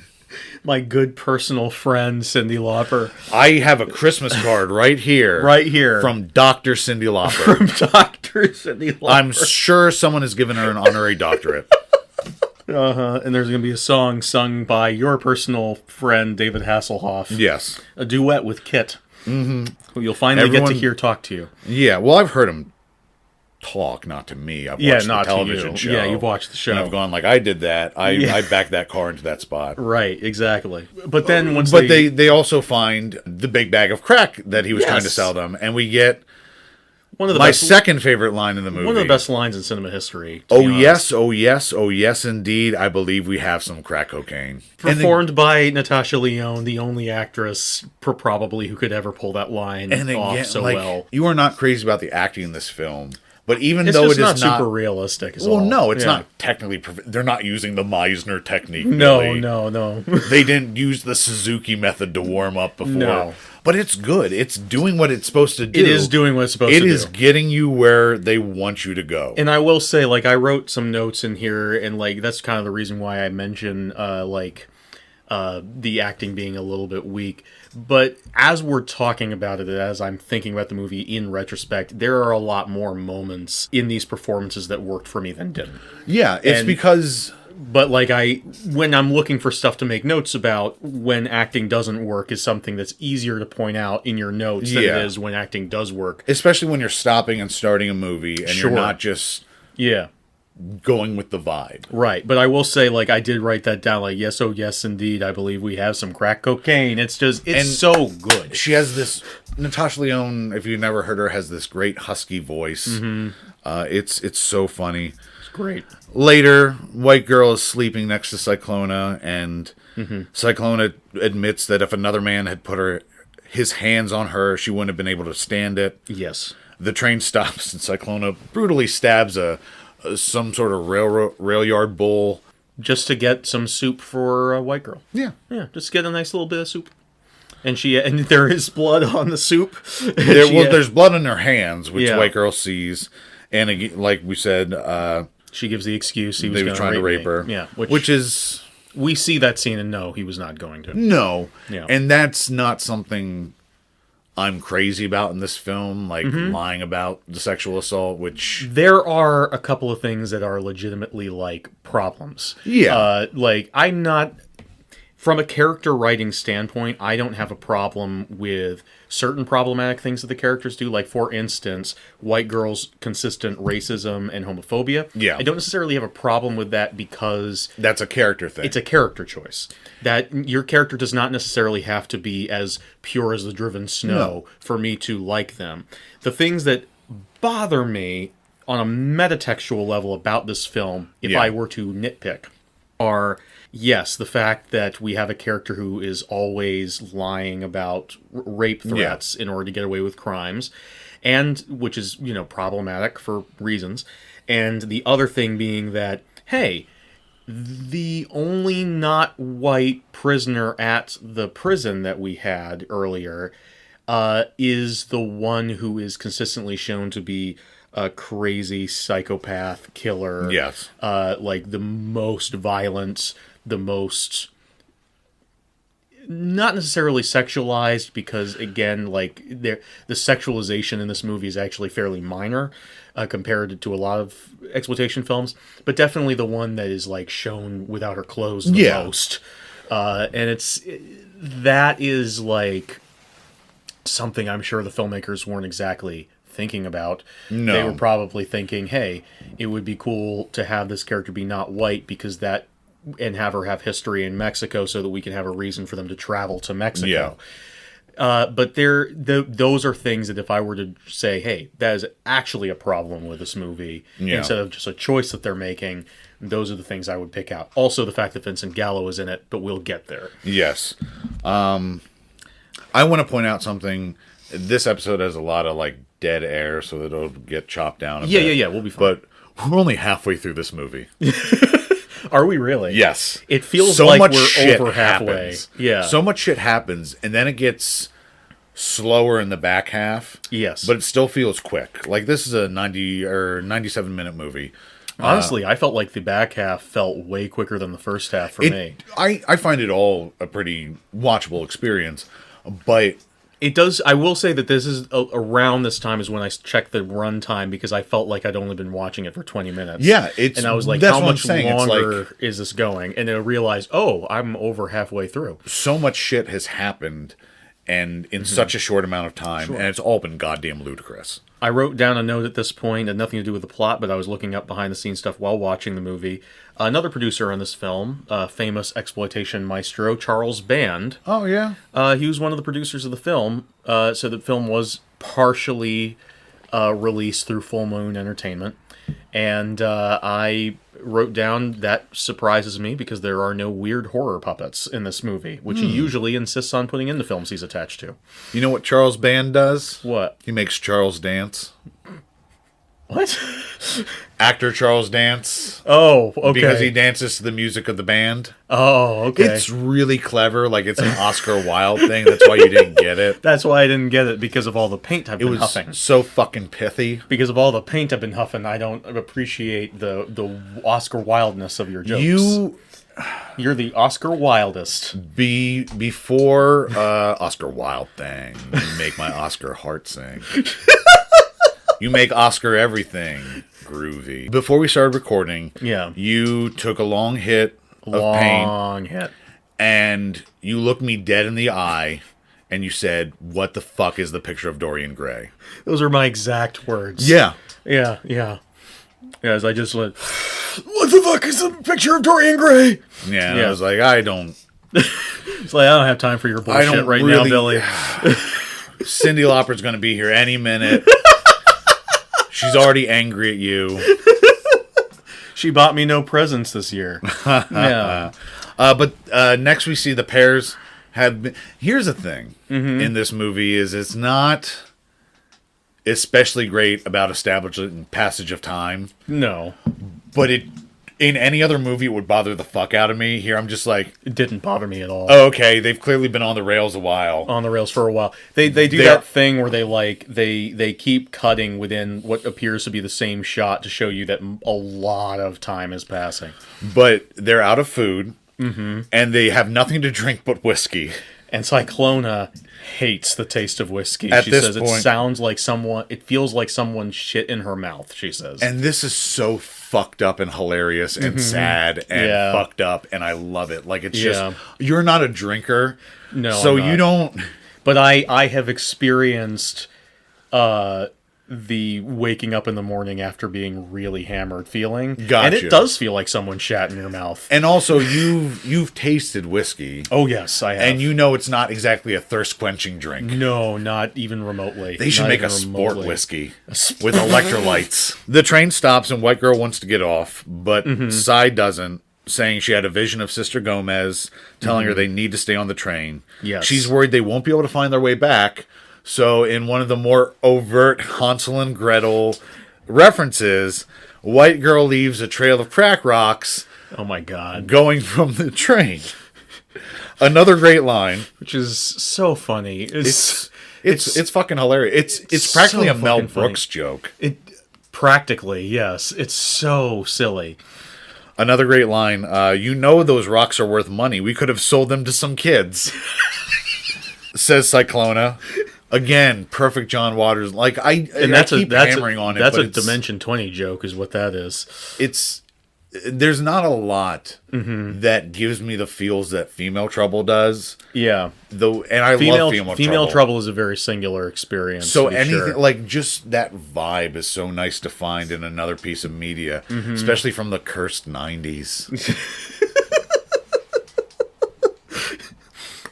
My good personal friend, Cyndi Lauper. I have a Christmas card right here. Right here. From Dr. Cyndi Lauper. From Dr. Cyndi Lauper. I'm sure someone has given her an honorary doctorate. And there's going to be a song sung by your personal friend, David Hasselhoff. Yes. A duet with Kit. Mm-hmm. Who you'll finally get to hear talk to you. Yeah, well, I've heard him talk, not to me. I've watched not the television to you. show. Yeah, you've watched the show. And I've gone like, I did that. I backed that car into that spot. Right, exactly. But then once they also find the big bag of crack that he was trying to sell them, and we get one of the my best, second favorite line in the movie. one of the best lines in cinema history. Oh yes, oh yes, oh yes, indeed. I believe we have some crack cocaine. Performed by Natasha Lyonne, the only actress probably who could ever pull that line off so well. You are not crazy about the acting in this film. But even It's though just it is not super realistic. Well, no, it's not technically. They're not using the Meisner technique. No, really. no. They didn't use the Suzuki method to warm up before. No. But it's good. It's doing what it's supposed to do. It is doing what it's supposed to do. It is getting you where they want you to go. And I will say, like, I wrote some notes in here, and like that's kind of the reason why I mention the acting being a little bit weak. But as we're talking about it, as I'm thinking about the movie in retrospect, there are a lot more moments in these performances that worked for me than didn't. Yeah, it's because... But like when I'm looking for stuff to make notes about, when acting doesn't work is something that's easier to point out in your notes than it is when acting does work. Especially when you're stopping and starting a movie and you're not just... going with the vibe. Right. But I will say, like, I did write that down, like, yes, oh yes, indeed, I believe we have some crack cocaine. It's so good. She has this, Natasha Lyonne, if you've never heard her, has this great husky voice. Mm-hmm. It's so funny. It's great. Later, White Girl is sleeping next to Cyclona, and Cyclona admits that if another man had put his hands on her, she wouldn't have been able to stand it. Yes. The train stops, and Cyclona brutally stabs some sort of rail yard bull. Just to get some soup for a White Girl. Yeah. Yeah, just get a nice little bit of soup. And there is blood on the soup. There's blood on her hands, which White Girl sees. And again, like we said... she gives the excuse he was trying to rape her. Yeah. Which is... We see that scene and no, he was not going to. No. Yeah. And that's not something... I'm crazy about in this film, like lying about the sexual assault, which... There are a couple of things that are legitimately, like, problems. Yeah. I'm not... From a character writing standpoint, I don't have a problem with certain problematic things that the characters do. Like, for instance, White Girl's consistent racism and homophobia. Yeah. I don't necessarily have a problem with that because... That's a character thing. It's a character choice. That your character does not necessarily have to be as pure as the driven snow for me to like them. The things that bother me on a metatextual level about this film, if I were to nitpick, are... Yes, the fact that we have a character who is always lying about rape threats in order to get away with crimes, and which is, problematic for reasons. And the other thing being that, hey, the only not white prisoner at the prison that we had earlier is the one who is consistently shown to be a crazy psychopath killer. Yes. Like the most violent... the most not necessarily sexualized, because again, like the sexualization in this movie is actually fairly minor compared to a lot of exploitation films, but definitely the one that is like shown without her clothes the most. And that is like something I'm sure the filmmakers weren't exactly thinking about. No. They were probably thinking, hey, it would be cool to have this character be not white because that, and have her have history in Mexico so that we can have a reason for them to travel to Mexico. But those are things that if I were to say, hey, that is actually a problem with this movie, instead of just a choice that they're making, those are the things I would pick out. Also, the fact that Vincent Gallo is in it, but we'll get there. Yes. I want to point out something. This episode has a lot of like dead air, so that it'll get chopped down a bit. Yeah, we'll be fine. But we're only halfway through this movie. Are we really? Yes. It feels so like much we're shit over halfway. Happens. Yeah. So much shit happens, and then it gets slower in the back half. Yes. But it still feels quick. Like, this is a 90 or 97-minute movie. Honestly, I felt like the back half felt way quicker than the first half for me. I find it all a pretty watchable experience, but it does. I will say that this is around this time is when I checked the run time, because I felt like I'd only been watching it for 20 minutes. Yeah, and I was like, that's how what I'm much saying. longer is this going? And then I realized, oh, I'm over halfway through. So much shit has happened, and in such a short amount of time, and it's all been goddamn ludicrous. I wrote down a note at this point, had nothing to do with the plot, but I was looking up behind the scenes stuff while watching the movie. Another producer on this film, famous exploitation maestro, Charles Band. Oh, yeah? He was one of the producers of the film, so the film was partially released through Full Moon Entertainment. And I wrote down that surprises me, because there are no weird horror puppets in this movie, which he usually insists on putting in the films he's attached to. You know what Charles Band does? What? He makes Charles dance. What? Actor Charles Dance. Oh, okay. Because he dances to the music of the band. Oh, okay. It's really clever. Like, it's an Oscar Wilde thing. That's why you didn't get it. That's why I didn't get it, because of all the paint I've been huffing. It was so fucking pithy. Because of all the paint I've been huffing, I don't appreciate the Oscar Wildness of your jokes. You're the Oscar Wildest. Before Oscar Wilde thing, you make my Oscar heart sing. You make Oscar everything groovy. Before we started recording, you took a long hit of paint. And you looked me dead in the eye, and you said, "What the fuck is the picture of Dorian Gray?" Those are my exact words. Yeah. As I just went, "What the fuck is the picture of Dorian Gray?" Yeah, I was like, I don't... It's like, I don't have time for your bullshit right now, Billy. Cyndi Lauper's going to be here any minute. She's already angry at you. She bought me no presents this year. Yeah. But next we see the pairs have been... Here's the thing in this movie is it's not especially great about establishing passage of time. No. But in any other movie, it would bother the fuck out of me. Here, I'm just like... It didn't bother me at all. Oh, okay. They've clearly been on the rails a while. On the rails for a while. They do that thing where they keep cutting within what appears to be the same shot to show you that a lot of time is passing. But they're out of food, and they have nothing to drink but whiskey. And Cyclona hates the taste of whiskey. At she this says point, it feels like someone shit in her mouth, she says. And this is so fucked up and hilarious and sad and fucked up, and I love it. Like, it's just, you're not a drinker. No, so you don't... But I have experienced the waking up in the morning after being really hammered feeling. Gotcha. And it does feel like someone shat in your mouth. And also, you've tasted whiskey. Oh, yes, I have. And you know it's not exactly a thirst-quenching drink. No, not even remotely. They should make a sport whiskey with electrolytes. The train stops and White Girl wants to get off, but Cy doesn't, saying she had a vision of Sister Gomez telling her they need to stay on the train. Yes. She's worried they won't be able to find their way back. So in one of the more overt Hansel and Gretel references, White Girl leaves a trail of crack rocks. Oh my God. Going from the train. Another great line. Which is so funny. It's fucking hilarious. It's practically so a Mel fucking funny. Brooks joke. Practically, yes. It's so silly. Another great line. Those rocks are worth money. We could have sold them to some kids. Says Cyclona. Again, perfect John Waters. Like I keep hammering on it. That's a Dimension 20 joke, is what that is. There's not a lot that gives me the feels that Female Trouble does. Yeah. Love Female Trouble. Female Trouble is a very singular experience. So anything like just that vibe is so nice to find in another piece of media, especially from the cursed 90s.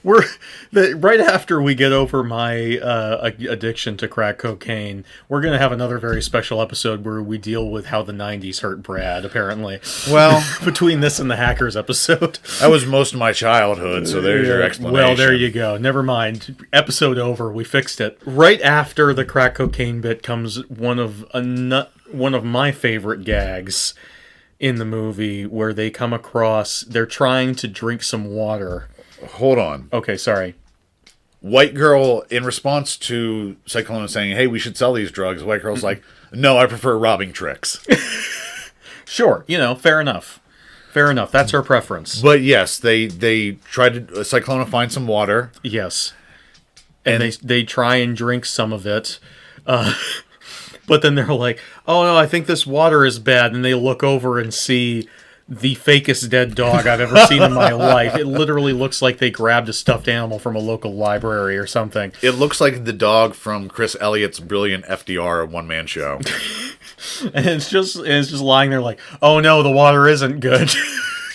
Right after we get over my addiction to crack cocaine, we're going to have another very special episode where we deal with how the 90s hurt Brad, apparently. Well, between this and the Hackers episode. That was most of my childhood, so there's your explanation. Well, there you go. Never mind. Episode over. We fixed it. Right after the crack cocaine bit comes one of my favorite gags in the movie, where they come across, they're trying to drink some water. Hold on. Okay, sorry. White girl, in response to Cyclone saying, hey, we should sell these drugs, white girl's like, no, I prefer robbing tricks. Sure, fair enough. Fair enough. That's her preference. But yes, they try to Cyclone find some water. Yes. And they try and drink some of it. But then they're like, oh no, I think this water is bad. And they look over and see the fakest dead dog I've ever seen in my life. It literally looks like they grabbed a stuffed animal from a local library or something. It looks like the dog from Chris Elliott's brilliant FDR one-man show. And it's just lying there like, oh no, the water isn't good.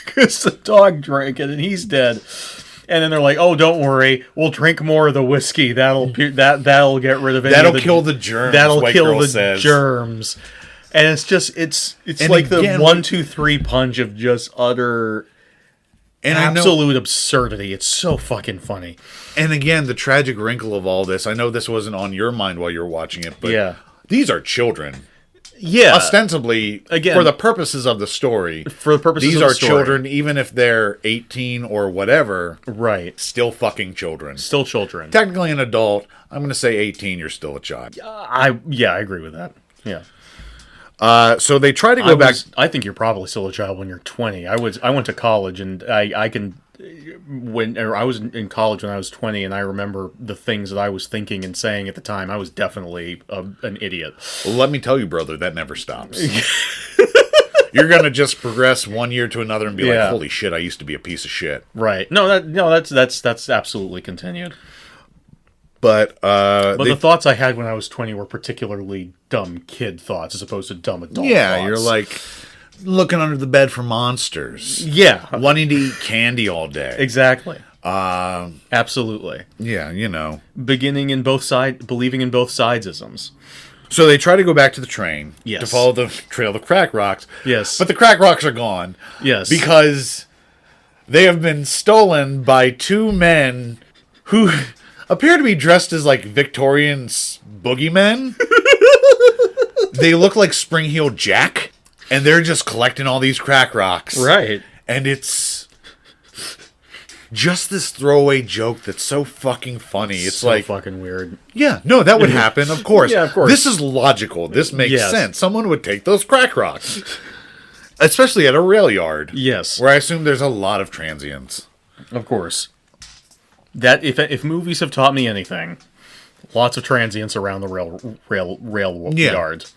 Because the dog drank it and he's dead. And then they're like, oh, don't worry, we'll drink more of the whiskey. That'll get rid of it. That'll kill the germs. That'll kill the germs. And it's just, it's like again, the 1, 2, 3 punch of just utter and absolute absurdity. It's so fucking funny. And again, the tragic wrinkle of all this, I know this wasn't on your mind while you were watching it, but these are children. Yeah. Ostensibly, again, for the purposes of the story. These are children, even if they're 18 or whatever. Right. Still fucking children. Still children. Technically an adult. I'm going to say 18, you're still a child. I agree with that. Yeah. So they try to go back. I think you're probably still a child when you're 20. I went to college, and I was in college when I was 20, and I remember the things that I was thinking and saying at the time. I was definitely an idiot. Well, let me tell you, brother, that never stops. You're gonna just progress one year to another and be like, "Holy shit, I used to be a piece of shit." Right? That's absolutely continued. But the thoughts I had when I was 20 were particularly dumb kid thoughts as opposed to dumb adult thoughts. You're like looking under the bed for monsters. Yeah. Wanting to eat candy all day. Exactly. Absolutely. Yeah, believing in both sidesisms. So they try to go back to the train to follow the trail of the crack rocks. Yes. But the crack rocks are gone. Yes. Because they have been stolen by two men who appear to be dressed as like Victorian boogeymen. They look like Spring-Heeled Jack, and they're just collecting all these crack rocks. Right. And it's just this throwaway joke that's so fucking funny. It's so like fucking weird. Yeah, no, that would happen, of course. Yeah, of course. This is logical. This makes sense. Someone would take those crack rocks. Especially at a rail yard. Yes. Where I assume there's a lot of transients. Of course. That if movies have taught me anything, lots of transients around the rail yards.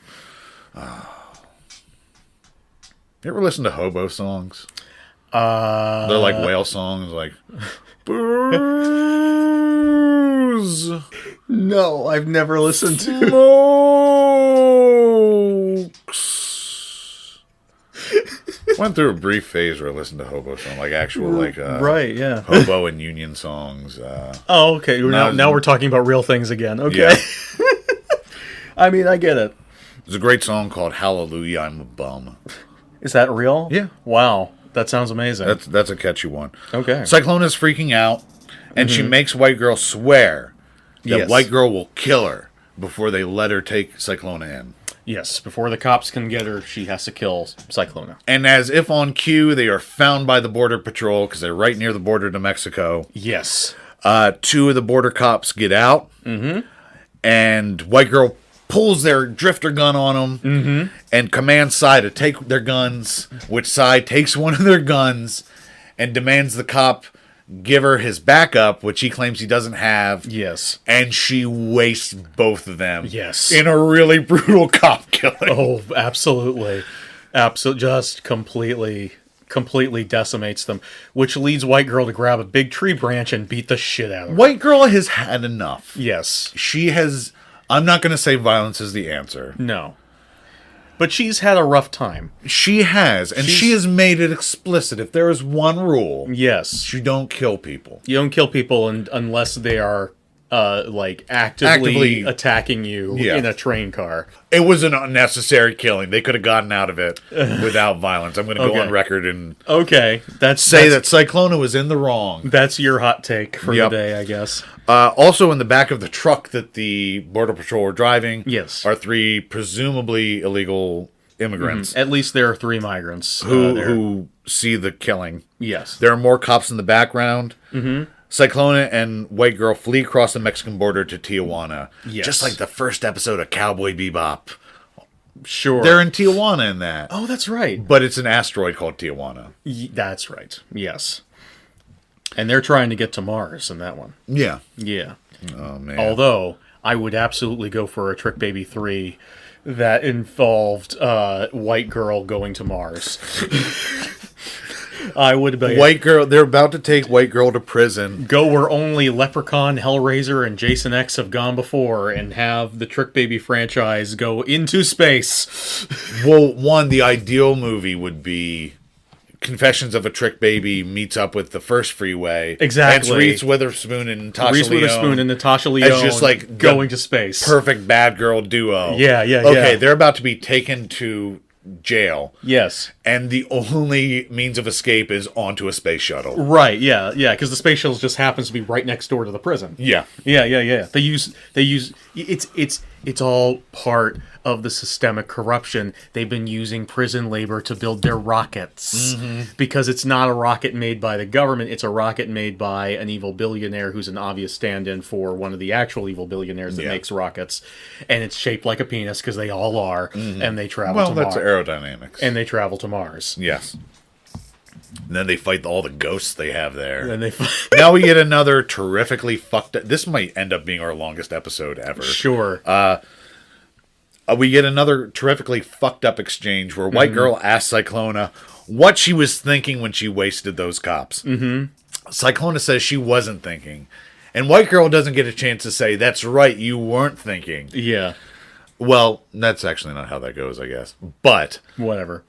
You ever listen to hobo songs? They're like whale songs, like booze. No, I've never listened to. Smokes. Went through a brief phase where I listened to hobo songs, like actual right, yeah, hobo and union songs. Oh, okay. Now we're talking about real things again. Okay. Yeah. I mean, I get it. There's a great song called "Hallelujah, I'm a Bum." Is that real? Yeah. Wow, that sounds amazing. That's a catchy one. Okay. Cyclone is freaking out, and she makes White Girl swear that White Girl will kill her before they let her take Cyclone in. Yes, before the cops can get her, she has to kill Cyclona. And as if on cue, they are found by the Border Patrol, because they're right near the border to Mexico. Yes. 2 of the border cops get out, and White Girl pulls their drifter gun on them and commands Cy to take their guns, which Cy takes one of their guns and demands the cop give her his backup, which he claims he doesn't have. Yes. And she wastes both of them. Yes. In a really brutal cop killing. Oh, absolutely. Just completely decimates them, which leads White Girl to grab a big tree branch and beat the shit out of her. White Girl has had enough. Yes. She has... I'm not going to say violence is the answer. No. But she's had a rough time. She has, and she has made it explicit. If there is one rule, yes, you don't kill people. You don't kill people unless they are actively attacking you in a train car. It was an unnecessary killing. They could have gotten out of it without violence. I'm going to go on record and say that Cyclona was in the wrong. That's your hot take for the day, I guess. Also, in the back of the truck that the Border Patrol were driving, are 3 presumably illegal immigrants. At least there are 3 migrants who see the killing. Yes, there are more cops in the background. Cyclona and White Girl flee across the Mexican border to Tijuana. Yes. Just like the first episode of Cowboy Bebop. Sure. They're in Tijuana in that. Oh, that's right. But it's an asteroid called Tijuana. That's right. Yes. And they're trying to get to Mars in that one. Yeah. Yeah. Oh, man. Although, I would absolutely go for a Trickbaby 3 that involved White Girl going to Mars. I would be White Girl. They're about to take White Girl to prison. Go where only Leprechaun, Hellraiser, and Jason X have gone before, and have the Trickbaby franchise go into space. Well, the ideal movie would be Confessions of a Trickbaby meets up with the first Freeway. Exactly. And Reese Witherspoon and Natasha Lyonne. Reese Witherspoon and Natasha Lyonne as just like going to space. Perfect bad girl duo. Yeah. Okay, they're about to be taken to jail. Yes. And the only means of escape is onto a space shuttle. Right, yeah, because the space shuttle just happens to be right next door to the prison. Yeah. Yeah. They use it's all part of the systemic corruption. They've been using prison labor to build their rockets. Because it's not a rocket made by the government, it's a rocket made by an evil billionaire who's an obvious stand-in for one of the actual evil billionaires that makes rockets. And it's shaped like a penis, because they all are, and they travel to Mars. Well, that's aerodynamics. And they travel to Mars. Yes. And then they fight all the ghosts they have there. And then they now we get another terrifically fucked up... This might end up being our longest episode ever. Sure. We get another terrifically fucked up exchange where White Girl asks Cyclona what she was thinking when she wasted those cops. Cyclona says she wasn't thinking. And White Girl doesn't get a chance to say, that's right, you weren't thinking. Yeah. Well, that's actually not how that goes, I guess. But... Whatever.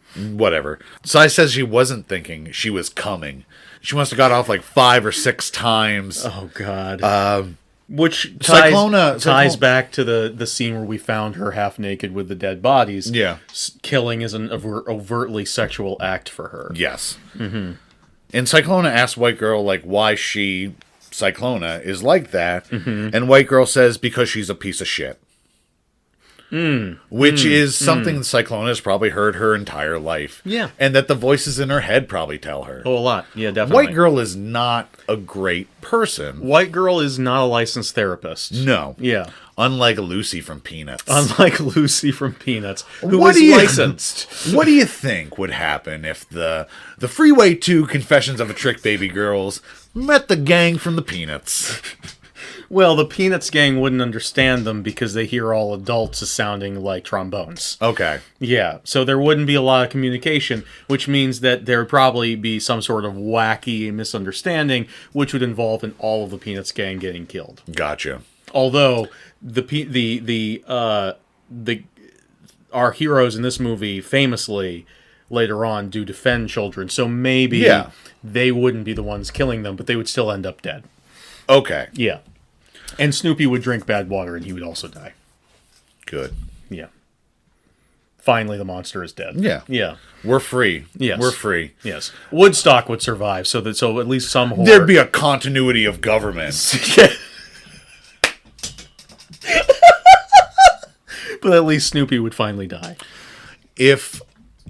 Cy says she wasn't thinking, she was coming. She must have got off like 5 or 6 times. Oh, God. Which ties back to the scene where we found her half naked with the dead bodies. Yeah. Killing is an overtly sexual act for her. Yes. And Cyclona asks White Girl, like, why she, Cyclona, is like that. And White Girl says, because she's a piece of shit. Which is something Cyclona has probably heard her entire life. Yeah. And that the voices in her head probably tell her. Oh, a lot. Yeah, definitely. White Girl is not a great person. White Girl is not a licensed therapist. No. Yeah. Unlike Lucy from Peanuts. Who is licensed. What do you think would happen if the Freeway 2 Confessions of a Trickbaby girls met the gang from the Peanuts? Well, the Peanuts gang wouldn't understand them because they hear all adults as sounding like trombones. Okay. Yeah, so there wouldn't be a lot of communication, which means that there would probably be some sort of wacky misunderstanding, which would involve all of the Peanuts gang getting killed. Gotcha. Although our heroes in this movie famously later on do defend children, so maybe they wouldn't be the ones killing them, but they would still end up dead. Okay. Yeah. And Snoopy would drink bad water, and he would also die. Good. Yeah. Finally, the monster is dead. Yeah. Yeah. We're free. Yes. We're free. Yes. Woodstock would survive, so at least some horror... There'd be a continuity of government. But at least Snoopy would finally die.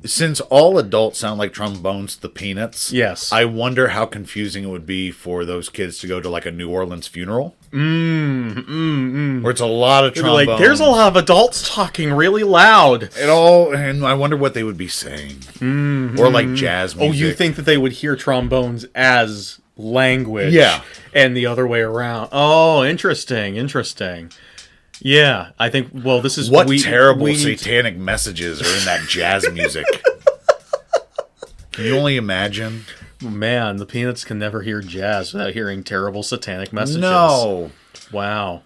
Since all adults sound like trombones to the Peanuts, yes, I wonder how confusing it would be for those kids to go to like a New Orleans funeral. Where it's a lot of trombones. Like, there's a lot of adults talking really loud. And I wonder what they would be saying. Or like jazz music. Oh, you think that they would hear trombones as language? Yeah. And the other way around. Oh, interesting. Yeah, I think, well, this is... What terrible satanic messages are in that jazz music? Can you only imagine? Man, the Peanuts can never hear jazz without hearing terrible satanic messages. No. Wow.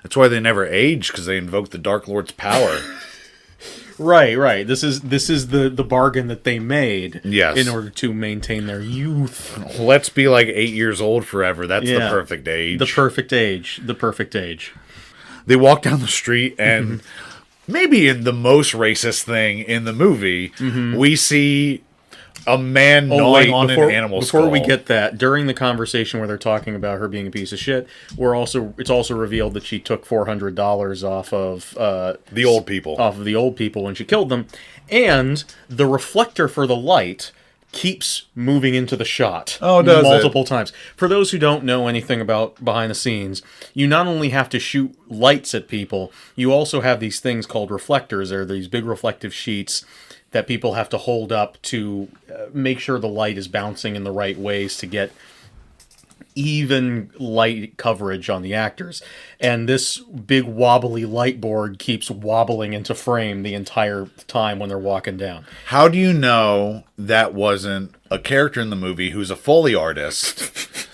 That's why they never age, because they invoke the Dark Lord's power. Right. This is the bargain that they made. Yes. In order to maintain their youth. Let's be like 8 years old forever. That's the perfect age. The perfect age. They walk down the street and maybe in the most racist thing in the movie, we see a man gnawing on an animal skull. Before we get that, during the conversation where they're talking about her being a piece of shit, it's also revealed that she took $400 off of the old people. Off of the old people when she killed them, and the reflector for the light keeps moving into the shot. Oh, does multiple times. For those who don't know anything about behind the scenes, you not only have to shoot lights at people, you also have these things called reflectors. They're these big reflective sheets that people have to hold up to make sure the light is bouncing in the right ways to get even light coverage on the actors. And this big wobbly light board keeps wobbling into frame the entire time when they're walking down. How do you know that wasn't a character in the movie who's a Foley artist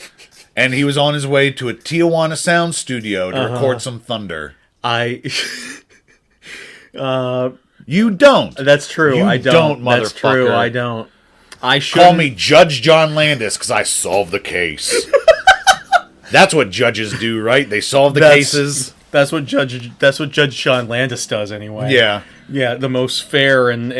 and he was on his way to a Tijuana sound studio to record some thunder? You don't. That's true. I don't, motherfucker. That's true. I don't. I should call me Judge John Landis because I solved the case. That's what judges do, right? They solve the cases. That's what Judge Sean Landis does anyway. Yeah, the most fair and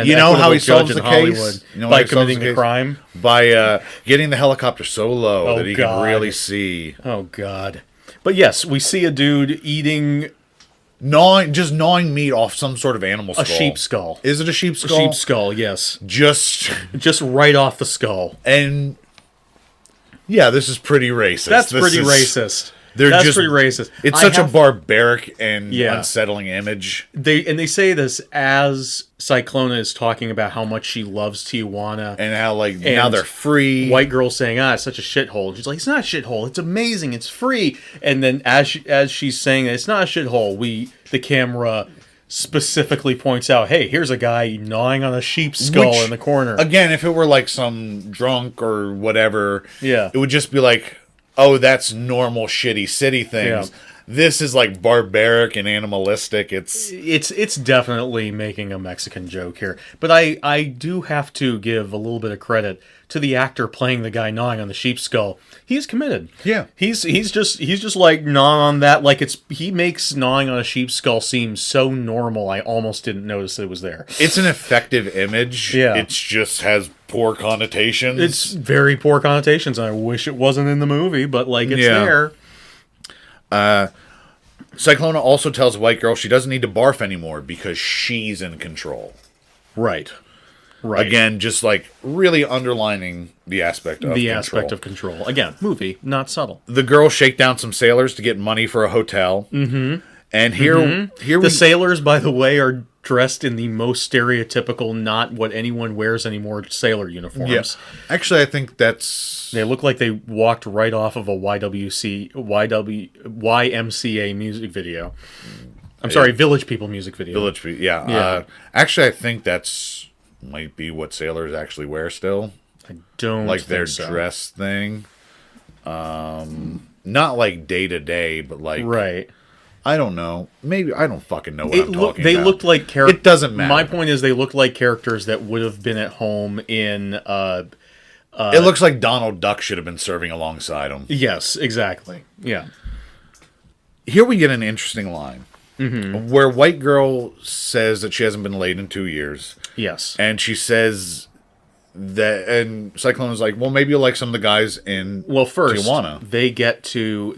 you know how he solves the Hollywood. Case? You know by committing the crime? By getting the helicopter so low that he can really see. Oh God! But yes, we see a dude eating. Gnawing meat off some sort of animal skull. A sheep skull. Is it a sheep skull? A sheep skull, yes. Just right off the skull. And yeah, this is pretty racist. That's pretty racist. That's pretty racist. It's such a barbaric and unsettling image. They say this as Cyclona is talking about how much she loves Tijuana. And how, now they're free. White girl saying, it's such a shithole. She's like, it's not a shithole. It's amazing. It's free. And then as she's saying that it's not a shithole, the camera specifically points out, hey, here's a guy gnawing on a sheep skull in the corner. Again, if it were like some drunk or whatever, it would just be like, oh, that's normal shitty city things. Yeah. This is like barbaric and animalistic. It's definitely making a Mexican joke here. But I do have to give a little bit of credit to the actor playing the guy gnawing on the sheep skull. He's committed. Yeah. He's just like gnawing on that like he makes gnawing on a sheep skull seem so normal I almost didn't notice it was there. It's an effective image. Yeah. It just has poor connotations. It's very poor connotations, and I wish it wasn't in the movie, but it's there. Cyclona also tells White Girl she doesn't need to barf anymore because she's in control. Right. Again, just really underlining the aspect of control. Again, movie, not subtle. The girls shake down some sailors to get money for a hotel. Mm-hmm. And here the sailors, by the way, are dressed in the most stereotypical, not what anyone wears anymore, sailor uniforms. Yeah. Actually, I think they look like they walked right off of a YMCA music video. I'm sorry, Village People music video. Village People, yeah. Actually, I think might be what sailors actually wear still. I don't like their so. Dress thing. Not like day to day, but right. I don't know. Maybe I don't fucking know what I'm talking about. They looked like characters. It doesn't matter. My point is, they looked like characters that would have been at home in. It looks like Donald Duck should have been serving alongside them. Yes, exactly. Yeah. Here we get an interesting line. Mm-hmm. Where White Girl says that she hasn't been laid in 2 years. Yes. And she says that, and Cyclone's like, well, maybe you'll like some of the guys in Tijuana. They get to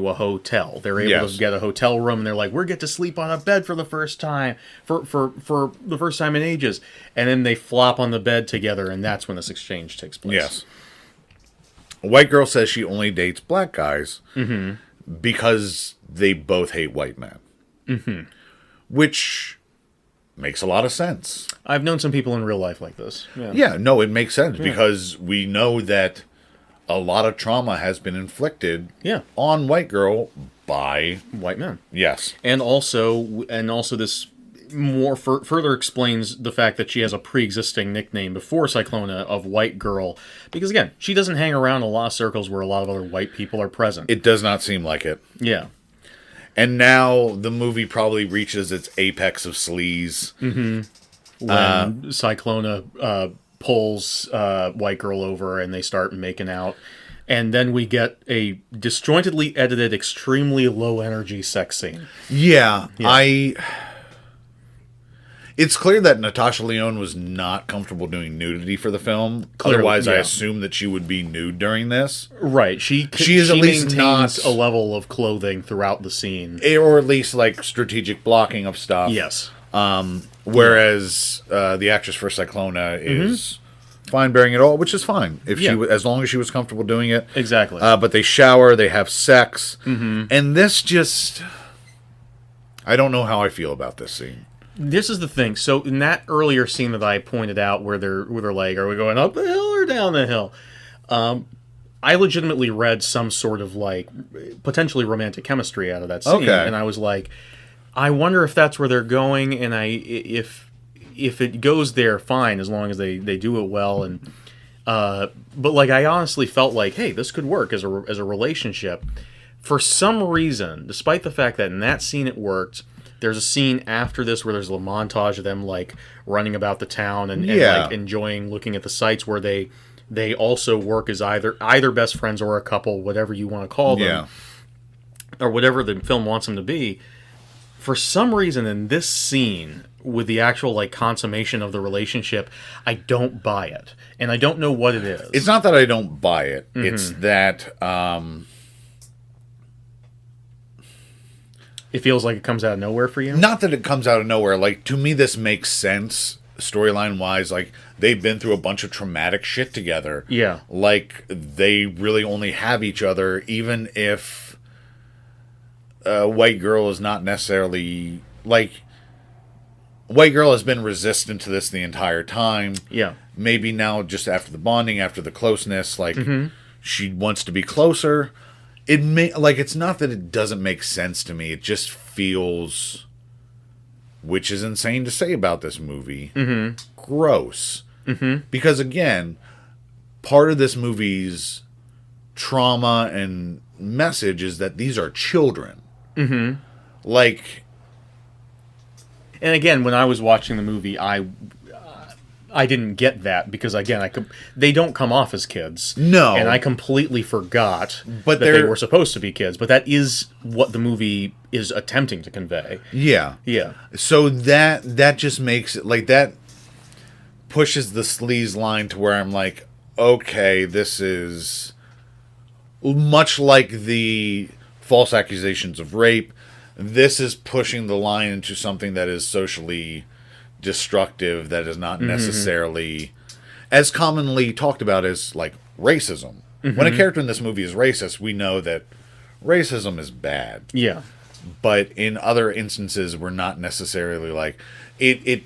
a hotel. They're able to get a hotel room, and they're like, we get to sleep on a bed for the first time, for the first time in ages. And then they flop on the bed together, and that's when this exchange takes place. Yes. A white girl says she only dates black guys because they both hate white men. Which makes a lot of sense. I've known some people in real life like this. Yeah, no, it makes sense because we know that a lot of trauma has been inflicted on white girl by white men. Yes. And also this more further explains the fact that she has a pre-existing nickname before Cyclona of White Girl, because again, she doesn't hang around a lot of circles where a lot of other white people are present. It does not seem like it. Yeah. And now the movie probably reaches its apex of sleaze. When Cyclona pulls White Girl over and they start making out. And then we get a disjointedly edited, extremely low-energy sex scene. Yeah. It's clear that Natasha Lyonne was not comfortable doing nudity for the film. Clearly, otherwise, I assume that she would be nude during this. Right. She is at least maintains not a level of clothing throughout the scene. Or at least, like, strategic blocking of stuff. Yes. Whereas the actress for Cyclona is fine bearing it all, which is fine if as long as she was comfortable doing it. Exactly. But they shower, they have sex, and this just, I don't know how I feel about this scene. This is the thing. So in that earlier scene that I pointed out, where they're like, "Are we going up the hill or down the hill?" I legitimately read some sort of like potentially romantic chemistry out of that scene, and I was like, I wonder if that's where they're going, and if it goes there, fine, as long as they do it well. And but like, I honestly felt like, hey, this could work as a relationship. For some reason, despite the fact that in that scene it worked, there's a scene after this where there's a montage of them like running about the town and like enjoying looking at the sights, where they also work as either best friends or a couple, whatever you want to call them, or whatever the film wants them to be. For some reason, in this scene, with the actual like consummation of the relationship, I don't buy it, and I don't know what it is. It's not that I don't buy it; it's that it feels like it comes out of nowhere for you. Not that it comes out of nowhere. Like, to me, this makes sense storyline wise. Like, they've been through a bunch of traumatic shit together. Yeah, like they really only have each other, even if White Girl is not necessarily like. White Girl has been resistant to this the entire time. Yeah. Maybe now, just after the bonding, after the closeness, like she wants to be closer. It's not that it doesn't make sense to me. It just feels, which is insane to say about this movie, gross. Because again, part of this movie's trauma and message is that these are children. Like. And again, when I was watching the movie, I didn't get that because again, they don't come off as kids. No, and I completely forgot that they were supposed to be kids. But that is what the movie is attempting to convey. Yeah. So that just makes it like that pushes the sleaze line to where I'm like, okay, this is much like the false accusations of rape. This is pushing the line into something that is socially destructive, that is not necessarily as commonly talked about as, like, racism. When a character in this movie is racist, we know that racism is bad. Yeah. But in other instances, we're not necessarily, like... It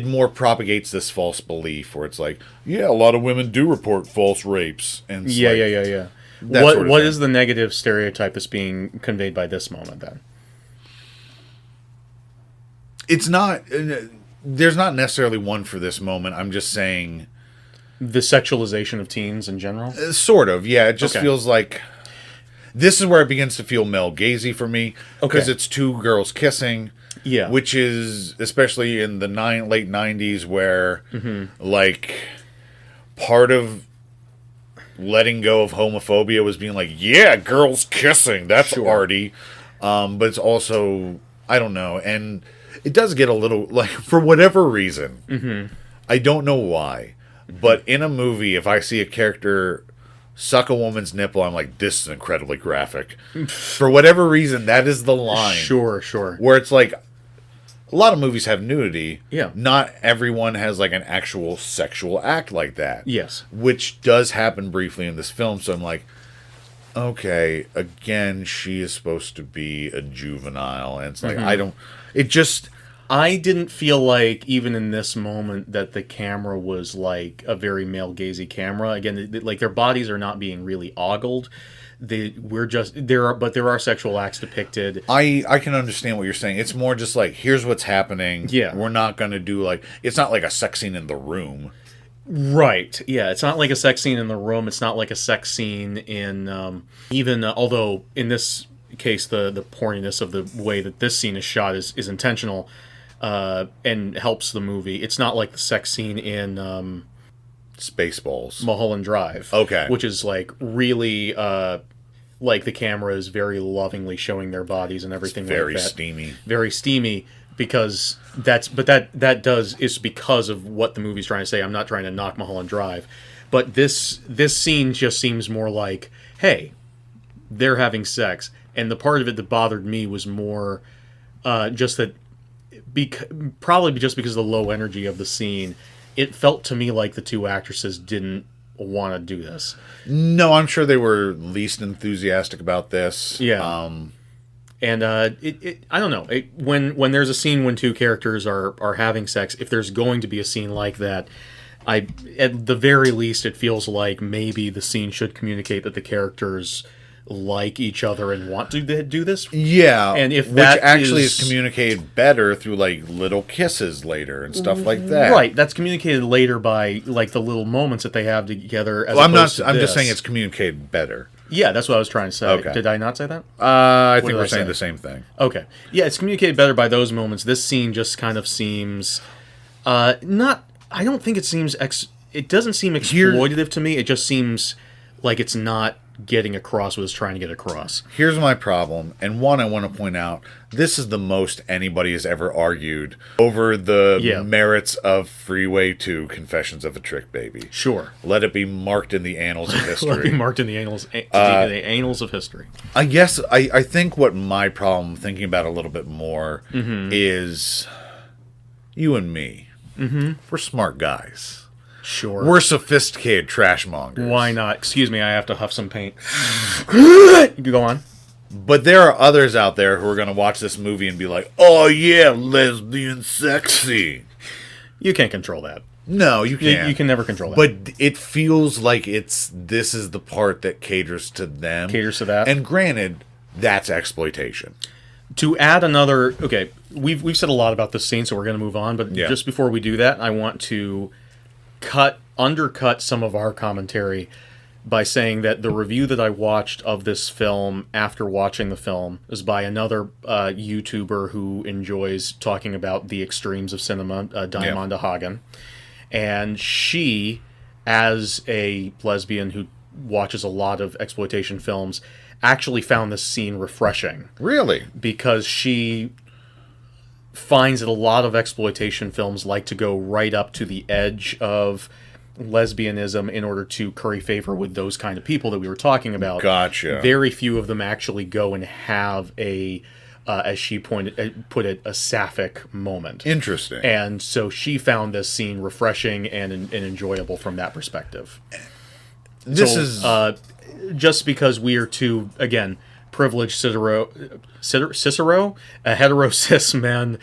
more propagates this false belief where it's like, yeah, a lot of women do report false rapes. And it's yeah. What is the negative stereotype that's being conveyed by this moment, then? It's not... There's not necessarily one for this moment. I'm just saying... The sexualization of teens in general? Sort of, yeah. It just feels like... This is where it begins to feel male gazy for me. Because it's two girls kissing. Yeah. Which is, especially in the late 90s, where, like, part of letting go of homophobia was being like, yeah, girls kissing. That's arty. But it's also... I don't know. And... It does get a little, like, for whatever reason, I don't know why, but in a movie, if I see a character suck a woman's nipple, I'm like, this is incredibly graphic. For whatever reason, that is the line. Sure. Where it's like, a lot of movies have nudity. Yeah. Not everyone has like an actual sexual act like that. Yes. Which does happen briefly in this film. So I'm like, okay, again, she is supposed to be a juvenile. And it's like, I didn't feel like, even in this moment, that the camera was like a very male gazy camera. Again, like their bodies are not being really ogled. There are sexual acts depicted. I can understand what you're saying. It's more just like, here's what's happening. Yeah. We're not going to do like, it's not like a sex scene in the room. Right. Yeah, it's not like a sex scene in the room. It's not like a sex scene in, although in this case, the porniness of the way that this scene is shot is intentional and helps the movie. It's not like the sex scene in Spaceballs. Mulholland Drive. Okay. Which is like really, like the camera is very lovingly showing their bodies and everything like that. Very steamy. Very steamy. Because is because of what the movie's trying to say. I'm not trying to knock Mulholland Drive, but this scene just seems more like, hey, they're having sex, and the part of it that bothered me was more just that, probably just because of the low energy of the scene. It felt to me like the two actresses didn't want to do this. No, I'm sure they were least enthusiastic about this. Yeah. And I don't know. When there's a scene when two characters are having sex, if there's going to be a scene like that, at the very least, it feels like maybe the scene should communicate that the characters like each other and want to do this. Yeah, and if which that actually is communicated better through like little kisses later and stuff like that. Right, that's communicated later by like the little moments that they have together. I'm just saying it's communicated better. Yeah, that's what I was trying to say. Okay. Did I not say that? I think we're saying the same thing. Okay. Yeah, it's communicated better by those moments. This scene just kind of seems not. I don't think it seems. It doesn't seem exploitative to me. It just seems like it's not getting across what it's trying to get across. Here's my problem, and one I want to point out: this is the most anybody has ever argued over the merits of Freeway 2: Confessions of a Trickbaby. Sure, let it be marked in the annals of history. Let it be marked in the annals of history. I guess I think what my problem, thinking about it a little bit more, is you and me. Mm-hmm. We're smart guys. Sure. We're sophisticated trash mongers. Why not? Excuse me, I have to huff some paint. You go on. But there are others out there who are going to watch this movie and be like, oh yeah, lesbian sexy. You can't control that. No, you can't. You can never control that. But it feels like this is the part that caters to them. Caters to that. And granted, that's exploitation. To add another... Okay, we've said a lot about this scene, so we're going to move on. But just before we do that, I want to undercut some of our commentary by saying that the review that I watched of this film after watching the film is by another YouTuber who enjoys talking about the extremes of cinema, Diamanda Hagen. And she, as a lesbian who watches a lot of exploitation films, actually found this scene refreshing. Really? Because she finds that a lot of exploitation films like to go right up to the edge of lesbianism in order to curry favor with those kind of people that we were talking about. Gotcha. Very few of them actually go and have a, as she put it, a sapphic moment. Interesting. And so she found this scene refreshing and enjoyable from that perspective. This is... just because we are two, again, privileged Cicero, a hetero-cis men,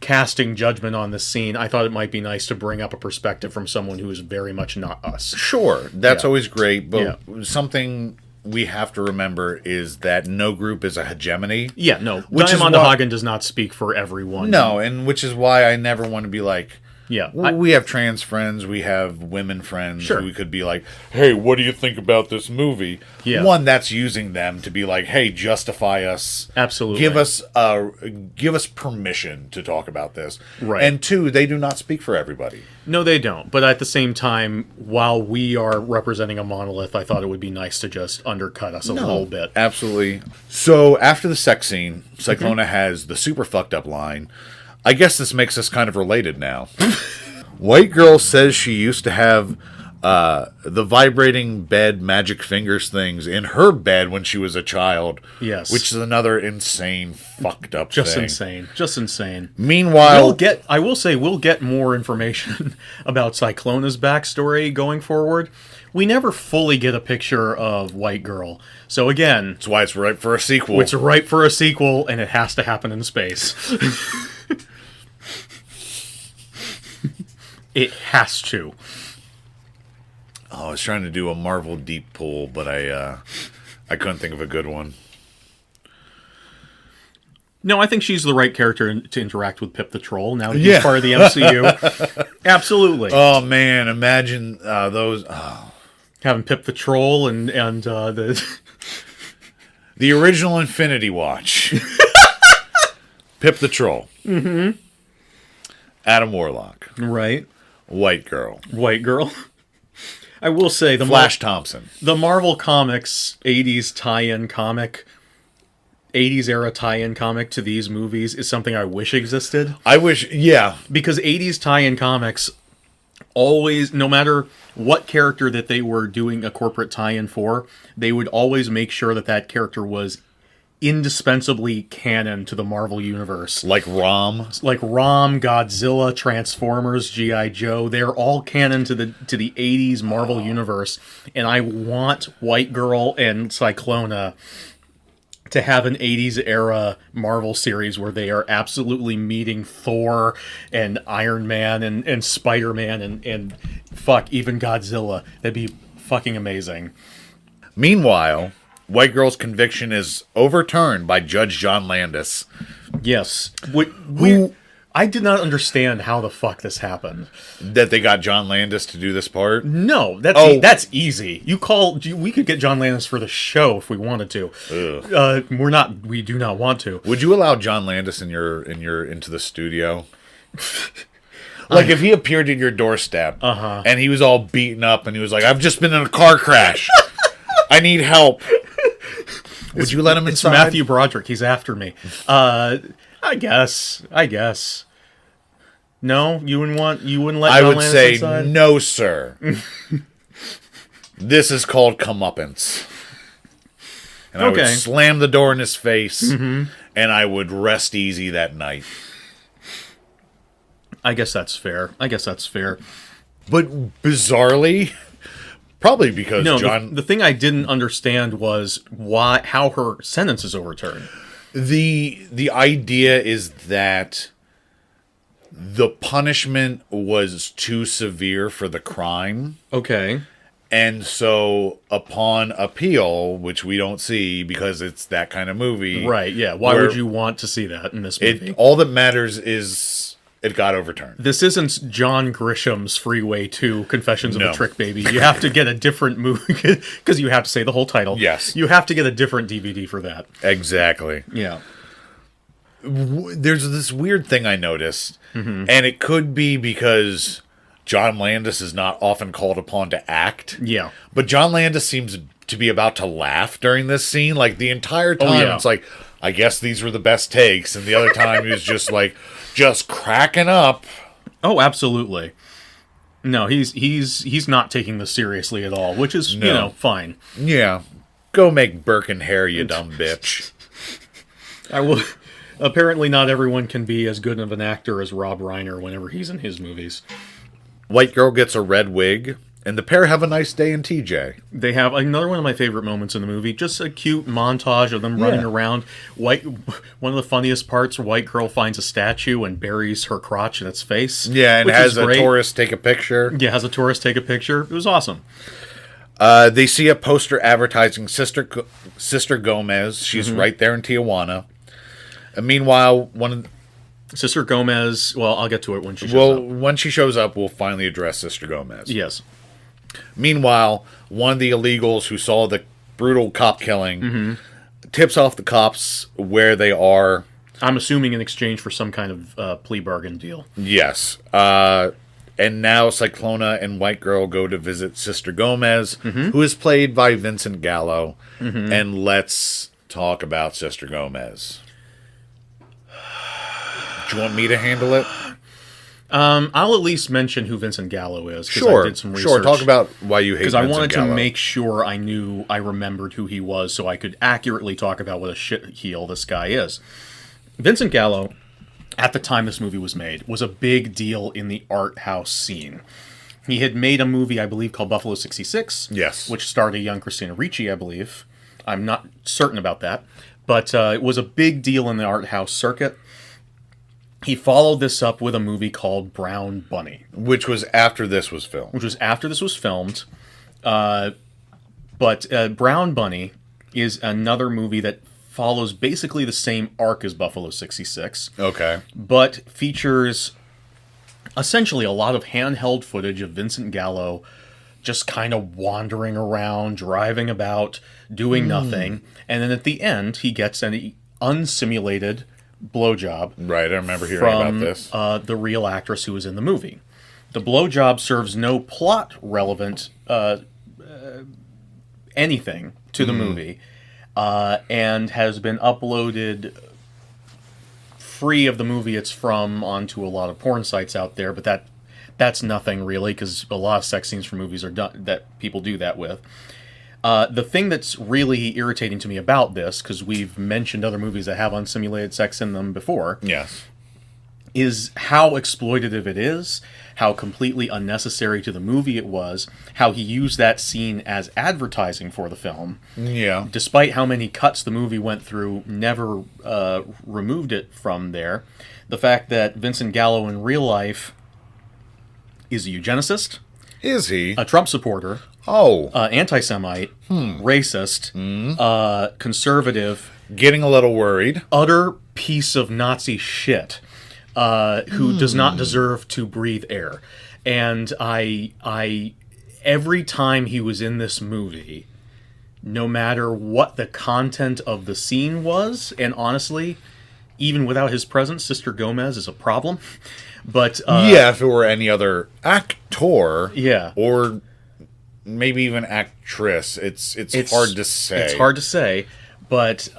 casting judgment on this scene, I thought it might be nice to bring up a perspective from someone who is very much not us. Sure, that's always great, but something we have to remember is that no group is a hegemony. Yeah, no. Diamanda Hagen does not speak for everyone. No, and which is why I never want to be like... Yeah, we have trans friends, we have women friends sure. who we could be like, hey, what do you think about this movie? Yeah. One, that's using them to be like, hey, justify us. Absolutely. Give us permission to talk about this. Right. And two, they do not speak for everybody. No, they don't. But at the same time, while we are representing a monolith, I thought it would be nice to just undercut us a little bit. Absolutely. So after the sex scene, Cyclona has the super fucked up line, I guess this makes us kind of related now. White girl says she used to have the vibrating bed magic fingers things in her bed when she was a child. Yes. Which is another insane, fucked up Just thing. insane. Just insane. Meanwhile... I will say, we'll get more information about Cyclona's backstory going forward. We never fully get a picture of White Girl. So again... That's why it's ripe for a sequel. It's ripe for a sequel, and it has to happen in space. It has to. Oh, I was trying to do a Marvel deep pull, but I couldn't think of a good one. No, I think she's the right character to interact with Pip the Troll now that he's part of the MCU. Absolutely. Oh, man, imagine those... Oh. Having Pip the Troll and the... The original Infinity Watch. Pip the Troll. Mm-hmm. Adam Warlock. Right. White Girl. White Girl. I will say... Flash Thompson. The Marvel Comics 80s tie-in comic... 80s era tie-in comic to these movies is something I wish existed. I wish, yeah. Because 80s tie-in comics always, no matter what character that they were doing a corporate tie-in for, they would always make sure that that character was indispensably canon to the Marvel Universe. Like Rom. Like Rom, Godzilla, Transformers, G.I. Joe. They're all canon to the 80s Marvel Universe. And I want White Girl and Cyclona to have an 80s era Marvel series where they are absolutely meeting Thor and Iron Man and Spider-Man and fuck, even Godzilla. That'd be fucking amazing. Meanwhile, White Girl's conviction is overturned by Judge John Landis. Yes. I did not understand how the fuck this happened. That they got John Landis to do this part? No, that's easy. We could get John Landis for the show if we wanted to. We do not want to. Would you allow John Landis into the studio? Like if he appeared at your doorstep and he was all beaten up and he was like, "I've just been in a car crash. I need help." Would you let him inside? It's Matthew Broderick. He's after me. I guess. No, you wouldn't let John Landis inside? I would say, no, sir. This is called comeuppance. And I would slam the door in his face, and I would rest easy that night. I guess that's fair. But bizarrely, probably because John... The thing I didn't understand was how her sentence is overturned. The idea is that the punishment was too severe for the crime. Okay. And so upon appeal, which we don't see because it's that kind of movie. Right, yeah. Why would you want to see that in this movie? All that matters is it got overturned. This isn't John Grisham's Freeway 2 Confessions of a Trickbaby. You have to get a different movie because you have to say the whole title. Yes. You have to get a different DVD for that. Exactly. Yeah. There's this weird thing I noticed, and it could be because John Landis is not often called upon to act. Yeah. But John Landis seems to be about to laugh during this scene. Like, the entire time, It's like, I guess these were the best takes. And the other time, he was just, like, just cracking up. Oh, absolutely. No, he's not taking this seriously at all, which is, fine. Yeah. Go make Birkin hair, you dumb bitch. I will... Apparently not everyone can be as good of an actor as Rob Reiner whenever he's in his movies. White Girl gets a red wig, and the pair have a nice day in TJ. They have another one of my favorite moments in the movie. Just a cute montage of them running around. One of the funniest parts, White Girl finds a statue and buries her crotch in its face. Yeah, and has a tourist take a picture. Yeah, has a tourist take a picture. It was awesome. They see a poster advertising Sister Gomez. She's right there in Tijuana. And meanwhile, Sister Gomez, well, I'll get to it when she shows up. When she shows up, we'll finally address Sister Gomez. Yes. Meanwhile, one of the illegals who saw the brutal cop killing tips off the cops where they are. I'm assuming in exchange for some kind of plea bargain deal. Yes. And now Cyclona and White Girl go to visit Sister Gomez, who is played by Vincent Gallo. And let's talk about Sister Gomez. Do you want me to handle it? I'll at least mention who Vincent Gallo is, because I did some research. Sure, talk about why you hate Because Vincent I wanted Gallo. to make sure I remembered who he was, so I could accurately talk about what a shitheel this guy is. Vincent Gallo, at the time this movie was made, was a big deal in the art house scene. He had made a movie, I believe, called Buffalo 66. Yes. Which starred a young Christina Ricci, I believe. I'm not certain about that. But it was a big deal in the art house circuit. He followed this up with a movie called Brown Bunny. Which was after this was filmed. But Brown Bunny is another movie that follows basically the same arc as Buffalo 66. Okay. But features essentially a lot of handheld footage of Vincent Gallo just kind of wandering around, driving about, doing nothing. And then at the end, he gets an unsimulated blowjob. Right, I remember hearing about this. The real actress who was in the movie. The blowjob serves no plot relevant anything to the movie, and has been uploaded free of the movie it's from onto a lot of porn sites out there. But that's nothing really, because a lot of sex scenes from movies are done that people do that with. The thing that's really irritating to me about this, because we've mentioned other movies that have unsimulated sex in them before, Yes. is how exploitative it is, how completely unnecessary to the movie it was, how he used that scene as advertising for the film. Yeah. Despite how many cuts the movie went through, never removed it from there. The fact that Vincent Gallo in real life is a eugenicist, Is he? a Trump supporter, anti-Semite, racist, conservative, Getting a little worried. utter piece of Nazi shit, who does not deserve to breathe air. And I every time he was in this movie, no matter what the content of the scene was, and honestly, even without his presence, Sister Gomez is a problem. But If it were any other actor, Yeah. or maybe even actress, it's hard to say. It's hard to say, but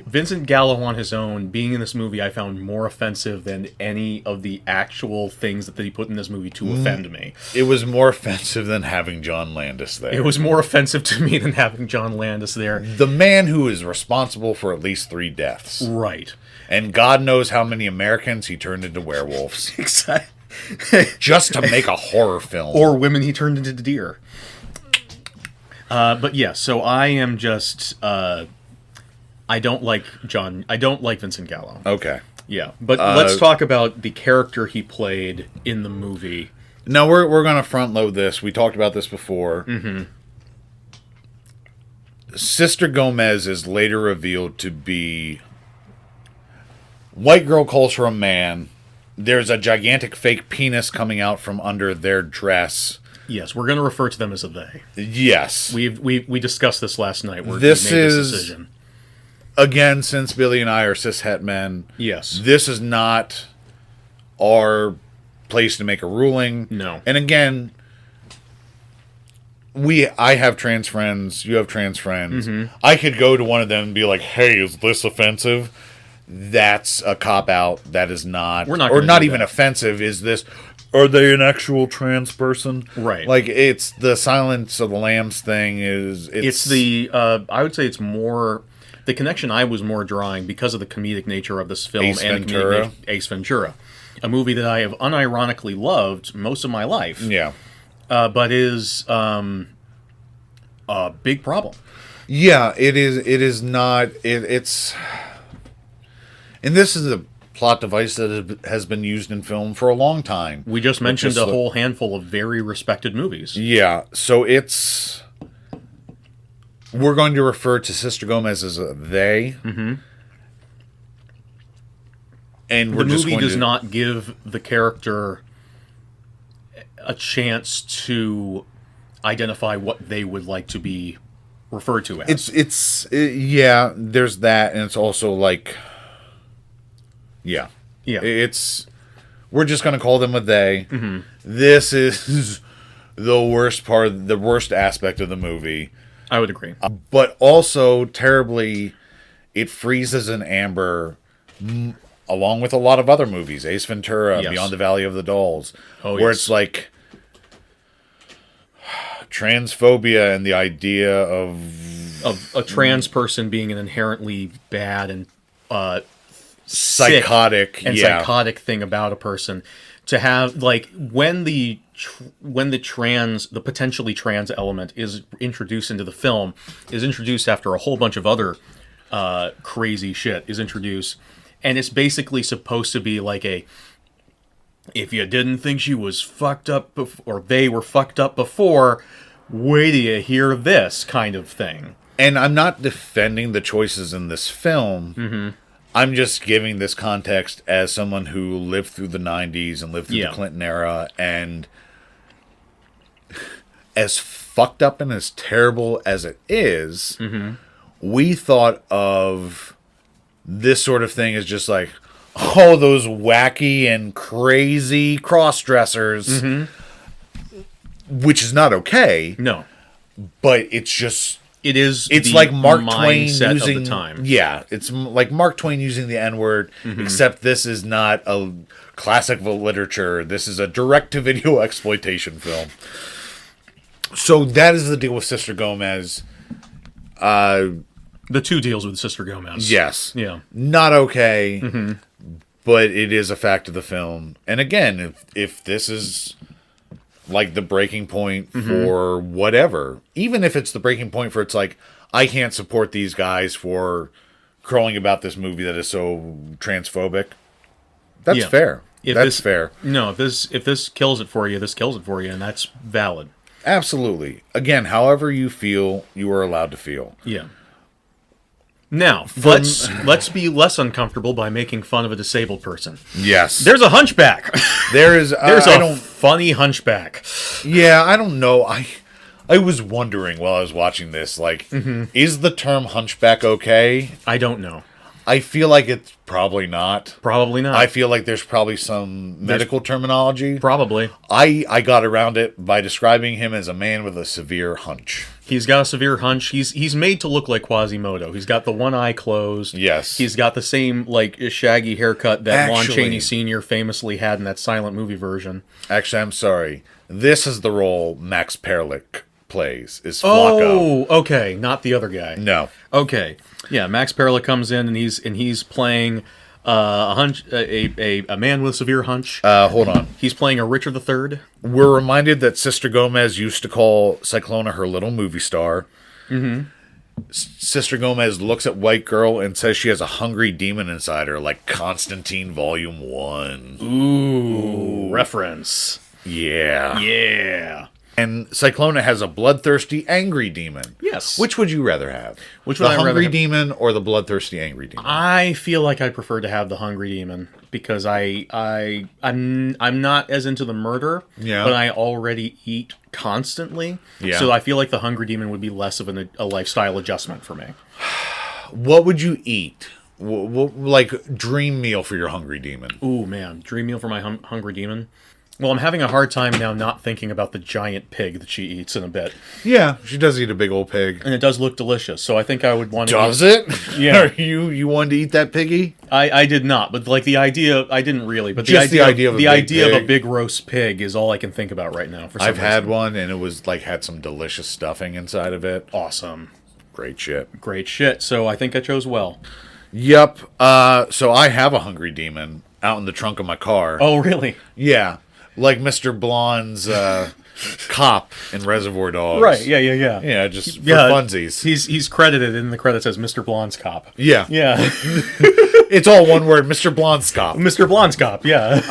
Vincent Gallo on his own, being in this movie, I found more offensive than any of the actual things that he put in this movie to offend me. It was more offensive than having John Landis there. It was more offensive to me than having John Landis there. The man who is responsible for at least 3 deaths. Right. And God knows how many Americans he turned into werewolves. Exactly. Just to make a horror film. Or women he turned into deer. But yeah, so I am just... I don't like Vincent Gallo. Okay. Yeah, but let's talk about the character he played in the movie. No, we're going to front load this. We talked about this before. Sister Gomez is later revealed to be... White girl calls her a man. There's a gigantic fake penis coming out from under their dress. Yes, we're going to refer to them as a they. Yes. We discussed this last night. Where This we made is... this decision. Again, since Billy and I are cishet men, Yes. this is not our place to make a ruling. No. And again, I have trans friends, you have trans friends. I could go to one of them and be like, hey, is this offensive? That's a cop-out. That is not... We're not or gonna not do even that. offensive. Is this... Are they an actual trans person? Right. Like, it's the Silence of the Lambs thing is... It's the... I would say it's more... The connection I was more drawing because of the comedic nature of this film Ace and Ventura. Ace Ventura. A movie that I have unironically loved most of my life. Yeah. But is a big problem. Yeah, it is. It is not. It's, and this is a plot device that has been used in film for a long time. We just mentioned Just a whole handful of very respected movies. Yeah, so it's. We're going to refer to Sister Gomez as a they. Mm-hmm. And The movie does not give the character a chance to identify what they would like to be referred to as. Yeah, there's that, and it's also like, yeah. We're just going to call them a they. Mm-hmm. This is the worst aspect of the movie. I would agree. But also, terribly, it freezes an Amber along with a lot of other movies, Ace Ventura, Yes. Beyond the Valley of the Dolls, Oh, where yes. it's like transphobia and the idea of A trans person being an inherently bad and psychotic, sick and psychotic thing about a person, to have like when the potentially trans element is introduced into the film, is introduced after a whole bunch of other crazy shit is introduced, and it's basically supposed to be like if you didn't think she was fucked up or they were fucked up before, wait till you hear this kind of thing. And I'm not defending the choices in this film. Mm-hmm. I'm just giving this context as someone who lived through the 90s and lived through the Clinton era, and as fucked up and as terrible as it is, we thought of this sort of thing as just like, oh, those wacky and crazy cross-dressers, which is not okay. No, but it's just... it's the like Mark Twain mindset using of the time. Yeah, it's like Mark Twain using the N-word, except this is not a classic of literature. This is a direct-to-video exploitation film. So that is the deal with Sister Gomez. The two deals with Sister Gomez. Yes. Yeah. Not okay, but it is a fact of the film. And again, if this is like the breaking point for whatever, even if it's the breaking point for it's like, I can't support these guys for crowing about this movie that is so transphobic, that's fair. That's fair. No, if this kills it for you, this kills it for you, and that's valid. Absolutely. Again, however you feel, you are allowed to feel. Yeah. Now, let's be less uncomfortable by making fun of a disabled person. Yes. There's a hunchback. There's a funny hunchback. Yeah, I don't know. I was wondering while I was watching this, like, is the term hunchback okay? I don't know. I feel like it's probably not. Probably not. I feel like there's probably some medical terminology. Probably. I got around it by describing him as a man with a severe hunch. He's got a severe hunch. He's made to look like Quasimodo. He's got the one eye closed. Yes. He's got the same like shaggy haircut that Lon Actually- Chaney Sr. famously had in that silent movie version. Actually, I'm sorry. This is the role Max Perlich plays, is Flacco. Oh, okay. Not the other guy. No. Okay. Yeah, Max Perlich comes in and he's playing a man with severe hunch. Hold on. He's playing a Richard III. We're reminded that Sister Gomez used to call Cyclona her little movie star. Sister Gomez looks at White Girl and says she has a hungry demon inside her, like Constantine Volume 1. Ooh, reference. Yeah. Yeah. And Cyclona has a bloodthirsty, angry demon. Yes. Which would you rather have? Which the would I rather hungry have? demon or the bloodthirsty, angry demon? I feel like I prefer to have the hungry demon because I'm not as into the murder, but I already eat constantly. Yeah. So I feel like the hungry demon would be less of a lifestyle adjustment for me. What would you eat? Like, dream meal for your hungry demon. Ooh, man. Dream meal for my hungry demon? Well, I'm having a hard time now not thinking about the giant pig that she eats in a bit. Yeah, she does eat a big old pig. And it does look delicious, so I think I would want to Does it? Yeah. Are you wanted to eat that piggy? I did not, but like the idea, I didn't really. But Just the idea of a big roast pig is all I can think about right now. For some I've had reason. one, and it was like had some delicious stuffing inside of it. Awesome. Great shit. Great shit. So I think I chose well. Yep. So I have a hungry demon out in the trunk of my car. Oh, really? Yeah. Like Mr. Blonde's cop in Reservoir Dogs. Right. Yeah. Yeah, just for funsies. He's credited in the credits as Mr. Blonde's cop. Yeah. Yeah. It's all one word, Mr. Blonde's cop. Mr. Blonde's cop, yeah.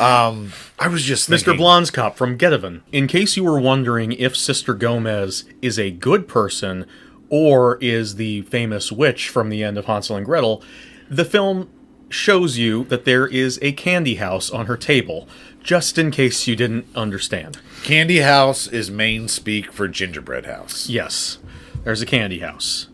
I was just thinking... Mr. Blonde's cop from Getaven. In case you were wondering if Sister Gomez is a good person or is the famous witch from the end of Hansel and Gretel, the film shows you that there is a candy house on her table, just in case you didn't understand. Candy house is Maine speak for gingerbread house. Yes, there's a candy house.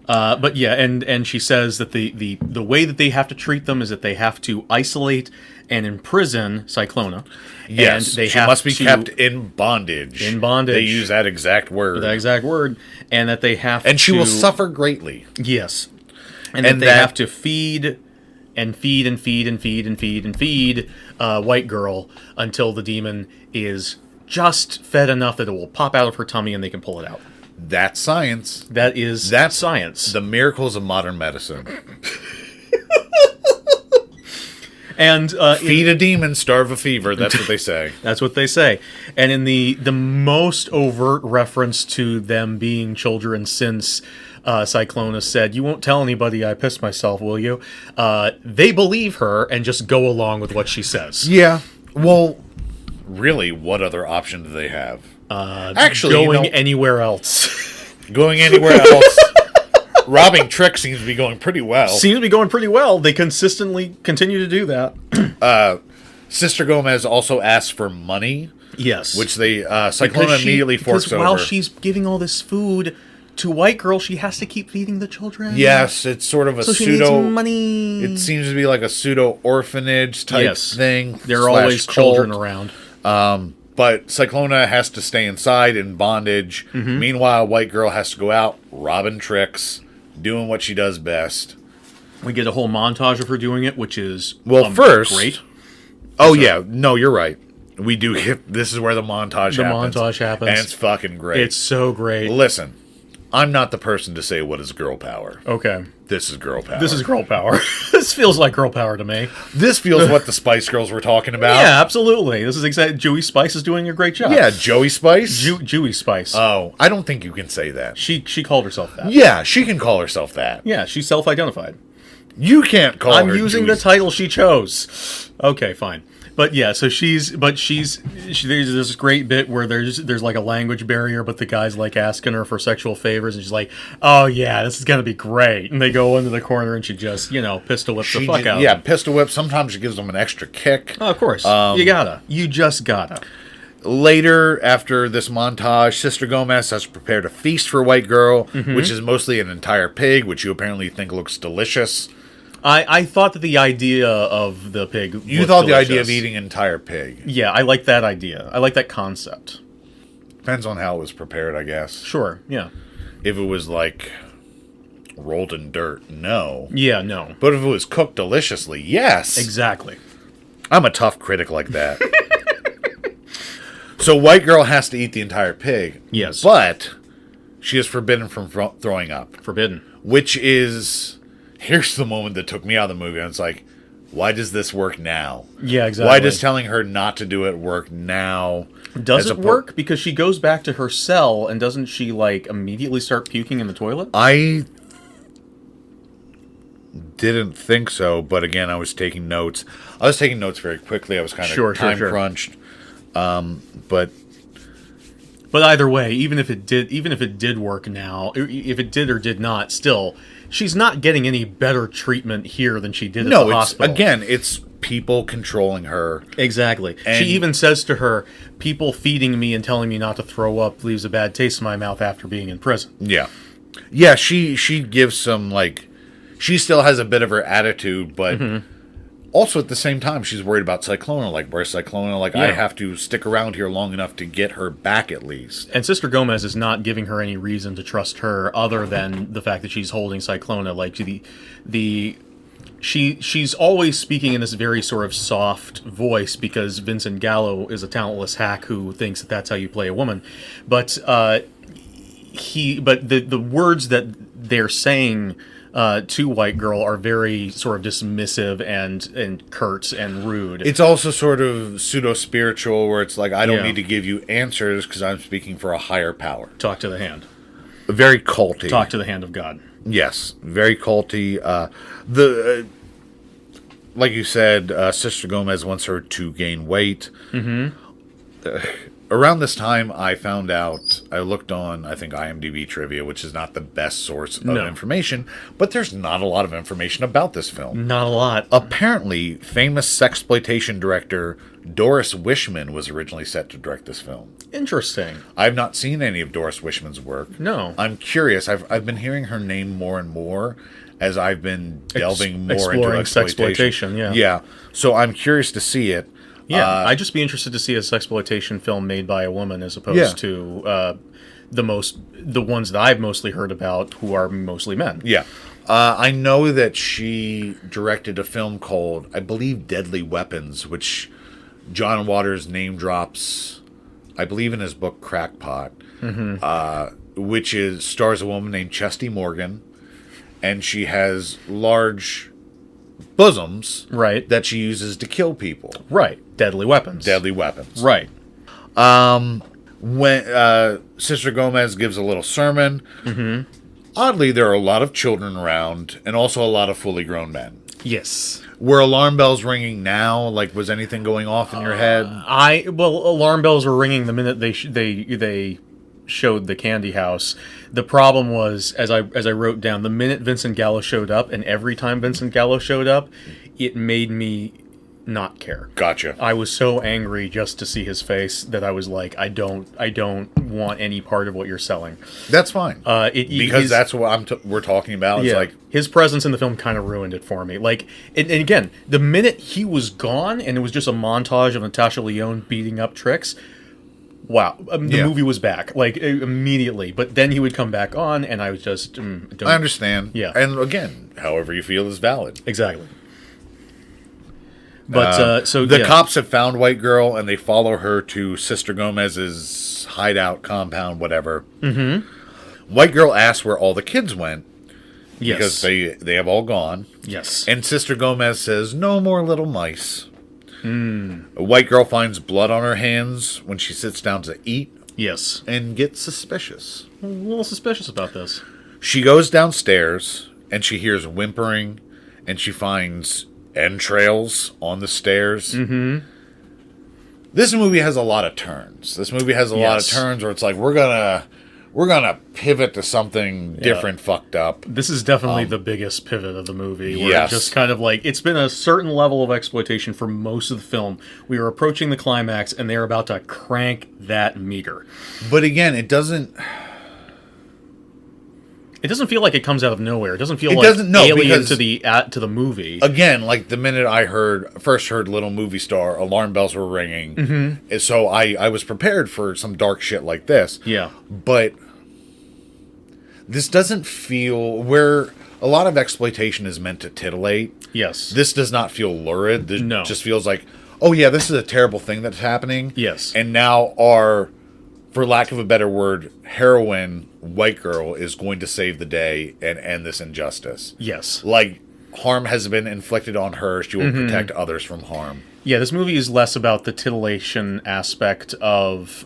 But yeah, and she says that the way that they have to treat them is that they have to isolate and imprison Cyclona. Yes, and they she must be kept in bondage. In bondage. They use that exact word. That exact word. And that they have and she will suffer greatly. Yes. And that they have to feed and feed and feed and feed and feed and feed White Girl until the demon is just fed enough that it will pop out of her tummy and they can pull it out. That's science. That's science. The miracles of modern medicine. And feed a demon, starve a fever. That's what they say. That's what they say. And in the most overt reference to them being children since Cyclona said, "You won't tell anybody I pissed myself, will you?" They believe her and just go along with what she says. Yeah. Well, really, what other option do they have? Actually, going anywhere else. Going anywhere else. Robbing Trick seems to be going pretty well. Seems to be going pretty well. They consistently continue to do that. Sister Gomez also asks for money. Yes. Which they Cyclona immediately forks over. Because while she's giving all this food to White Girl, she has to keep feeding the children. Yes, it's sort of a so pseudo... she needs money. It seems to be like a pseudo-orphanage type thing. There are always children around. But Cyclona has to stay inside in bondage. Mm-hmm. Meanwhile, White Girl has to go out robbing tricks, doing what she does best. We get a whole montage of her doing it, which is first great. Oh yeah, no, you're right. We do get this is where the montage happens. The montage happens, and it's fucking great. It's so great. Listen, I'm not the person to say what is girl power. Okay, this is girl power. This is girl power. This feels like girl power to me. This feels what the Spice Girls were talking about. Yeah, absolutely. This is exactly. Joey Spice is doing a great job. Yeah, Joey Spice. Joey Spice. Oh, I don't think you can say that. She called herself that. Yeah, she can call herself that. Yeah, she's self-identified. You can't call her. I'm using the title she chose. Okay, fine. But yeah, so there's this great bit where there's like a language barrier, but the guy's like asking her for sexual favors, and she's like, "Oh yeah, this is gonna be great." And they go into the corner, and she just pistol whips the fuck out. Yeah, pistol whip. Sometimes she gives them an extra kick. Oh, of course, you just gotta. Later, after this montage, Sister Gomez has prepared a feast for White Girl, which is mostly an entire pig, which you apparently think looks delicious. I thought that the idea of the pig. You thought the idea of eating an entire pig. Yeah, I like that idea. I like that concept. Depends on how it was prepared, I guess. Sure, yeah. If it was like rolled in dirt, no. Yeah, no. But if it was cooked deliciously, yes. Exactly. I'm a tough critic like that. So White Girl has to eat the entire pig. Yes. But she is forbidden from throwing up. Forbidden. Which is... Here's the moment that took me out of the movie. And it's like, why does this work now? Yeah, exactly. Why does telling her not to do it work now? Does it work? Because she goes back to her cell, and doesn't she, like, immediately start puking in the toilet? I didn't think so, but again, I was taking notes. I was taking notes very quickly. I was kind of time crunched. But either way, even if it did work now, if it did or did not, still, she's not getting any better treatment here than she did at the hospital. Again, it's people controlling her. Exactly. And she even says to her, "People feeding me and telling me not to throw up leaves a bad taste in my mouth after being in prison." Yeah. Yeah, she gives some, like... She still has a bit of her attitude, but... Also, at the same time, she's worried about Cyclona. Like, where's Cyclona? Like, I have to stick around here long enough to get her back, at least. And Sister Gomez is not giving her any reason to trust her, other than the fact that she's holding Cyclona. Like, she's always speaking in this very sort of soft voice, because Vincent Gallo is a talentless hack who thinks that that's how you play a woman. But the words that they're saying to White Girl are very sort of dismissive and curt and rude. It's also sort of pseudo-spiritual, where it's like, I don't need to give you answers because I'm speaking for a higher power. Talk to the hand. Very culty. Talk to the hand of God. Yes, very culty. Like you said, Sister Gomez wants her to gain weight. Around this time, I found out, I looked on, I think, IMDb Trivia, which is not the best source of information, but there's not a lot of information about this film. Not a lot. Apparently, famous sexploitation director Doris Wishman was originally set to direct this film. Interesting. I've not seen any of Doris Wishman's work. No. I'm curious. I've been hearing her name more and more as I've been delving more into exploitation. Yeah. So I'm curious to see it. Yeah, I'd just be interested to see a sexploitation film made by a woman as opposed to the ones that I've mostly heard about, who are mostly men. Yeah. I know that she directed a film called, I believe, Deadly Weapons, which John Waters name drops, I believe, in his book Crackpot, which stars a woman named Chesty Morgan, and she has large bosoms that she uses to kill people. Right. Deadly weapons. Deadly weapons. Right. When Sister Gomez gives a little sermon, oddly, there are a lot of children around, and also a lot of fully grown men. Yes. Were alarm bells ringing now? Like, was anything going off in your head? Alarm bells were ringing the minute they showed the candy house. The problem was, as I wrote down, the minute Vincent Gallo showed up, and every time Vincent Gallo showed up, it made me not care. Gotcha. I was so angry just to see his face that I was like, I don't want any part of what you're selling. That's fine. Because that's what we're talking about. It's like, his presence in the film kind of ruined it for me. Like, and again, the minute he was gone and it was just a montage of Natasha Lyonne beating up Tricks, wow, the movie was back, like, immediately. But then he would come back on, and I was just, I understand. Yeah. And again, however you feel is valid. Exactly. But so the cops have found White Girl, and they follow her to Sister Gomez's hideout, compound, whatever. White Girl asks where all the kids went. Yes. Because they have all gone. Yes. And Sister Gomez says, "No more little mice." White Girl finds blood on her hands when she sits down to eat. Yes. And gets suspicious. A little suspicious about this. She goes downstairs, and she hears whimpering, and she finds entrails on the stairs. This movie has a lot of turns. This movie has a lot of turns where it's like, we're gonna pivot to something different, fucked up. This is definitely the biggest pivot of the movie. Where it just kind of like, it's been a certain level of exploitation for most of the film. We are approaching the climax, and they're about to crank that meter. But again, it doesn't feel like it comes out of nowhere. It doesn't feel alien to the movie. Again, like the minute I first heard Little Movie Star, alarm bells were ringing. So I was prepared for some dark shit like this. Yeah. But this doesn't feel, where a lot of exploitation is meant to titillate. Yes. This does not feel lurid. This No. just feels like, oh yeah, this is a terrible thing that's happening. Yes. And now our, for lack of a better word, heroine, White Girl, is going to save the day and end this injustice. Yes. Like, harm has been inflicted on her. She will protect others from harm. Yeah, this movie is less about the titillation aspect of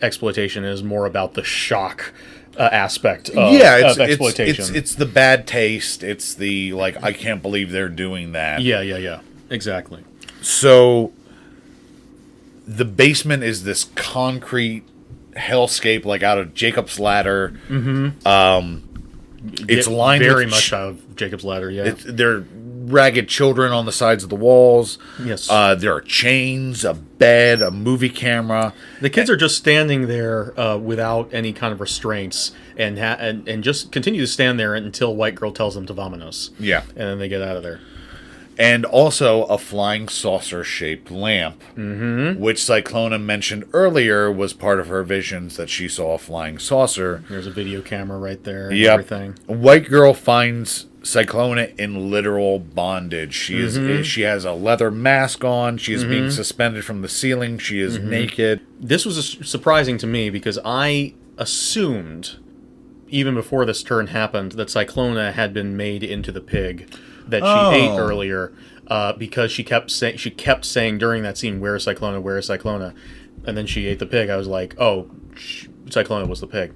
exploitation. It is more about the shock aspect of, of exploitation. It's the bad taste. It's the, like, I can't believe they're doing that. Yeah. Exactly. So the basement is this concrete hellscape, like out of Jacob's Ladder. It's lined very with much out of Jacob's Ladder. Yeah, there are ragged children on the sides of the walls. Yes, there are chains, a bed, a movie camera. The kids are just standing there without any kind of restraints, and just continue to stand there until White Girl tells them to vamonos. Yeah, and then they get out of there. And also a flying saucer-shaped lamp, which Cyclona mentioned earlier was part of her visions, that she saw a flying saucer. There's a video camera right there and everything. White Girl finds Cyclona in literal bondage. She has a leather mask on. She is being suspended from the ceiling. She is naked. This was surprising to me because I assumed, even before this turn happened, that Cyclona had been made into the pig that she ate earlier, because she kept saying during that scene, "Where is Cyclona? Where is Cyclona?" And then she ate the pig. I was like, "Oh, Cyclona was the pig."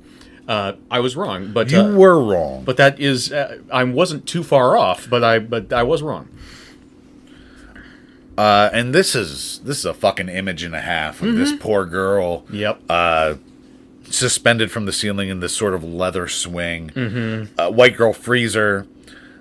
I was wrong, but you were wrong. But that is, I wasn't too far off, but I was wrong. And this is a fucking image and a half of this poor girl. Yep. Suspended from the ceiling in this sort of leather swing. White Girl frees her.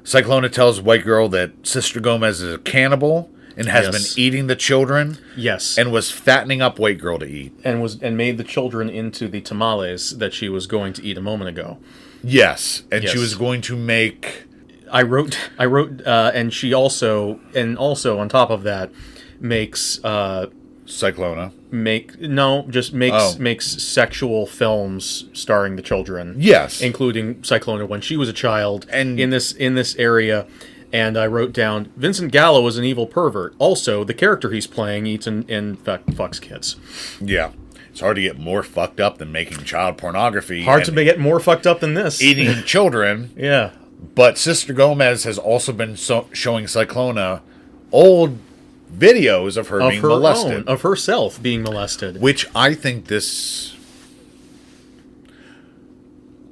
Cyclona tells White Girl that Sister Gomez is a cannibal and has been eating the children. Yes. And was fattening up White Girl to eat. And made the children into the tamales that she was going to eat a moment ago. Yes. And she was going to make... I wrote, and she also on top of that, makes Cyclona. Makes sexual films starring the children. Yes. Including Cyclona when she was a child And in this area. And I wrote down, Vincent Gallo is an evil pervert. Also, the character he's playing eats and in fact, fucks kids. Yeah. It's hard to get more fucked up than making child pornography. Hard to get more fucked up than this. Eating children. Yeah. But Sister Gomez has also been showing Cyclona old videos of her being molested. Of herself being molested. Which I think this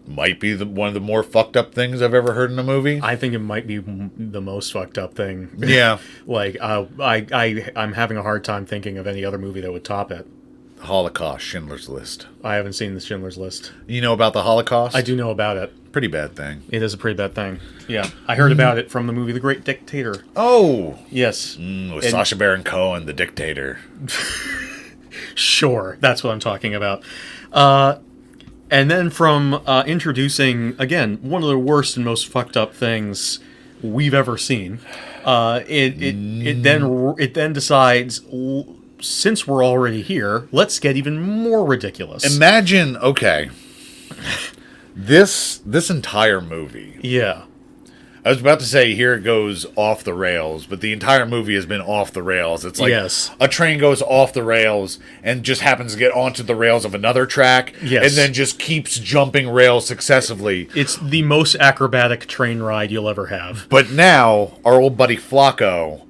might be one of the more fucked up things I've ever heard in a movie. I think it might be the most fucked up thing. Yeah. Like, I'm having a hard time thinking of any other movie that would top it. Holocaust, Schindler's List. I haven't seen the Schindler's List. You know about the Holocaust? I do know about it. Pretty bad thing. It is a pretty bad thing. Yeah. I heard about it from the movie The Great Dictator. Oh! Yes. With Sacha Baron Cohen, the dictator. Sure. That's what I'm talking about. And then from introducing, again, one of the worst and most fucked up things we've ever seen, it then decides, since we're already here, let's get even more ridiculous. Imagine, okay, this entire movie. Yeah. I was about to say, here it goes off the rails, but the entire movie has been off the rails. It's like a train goes off the rails and just happens to get onto the rails of another track, and then just keeps jumping rails successively. It's the most acrobatic train ride you'll ever have. But now, our old buddy Flacco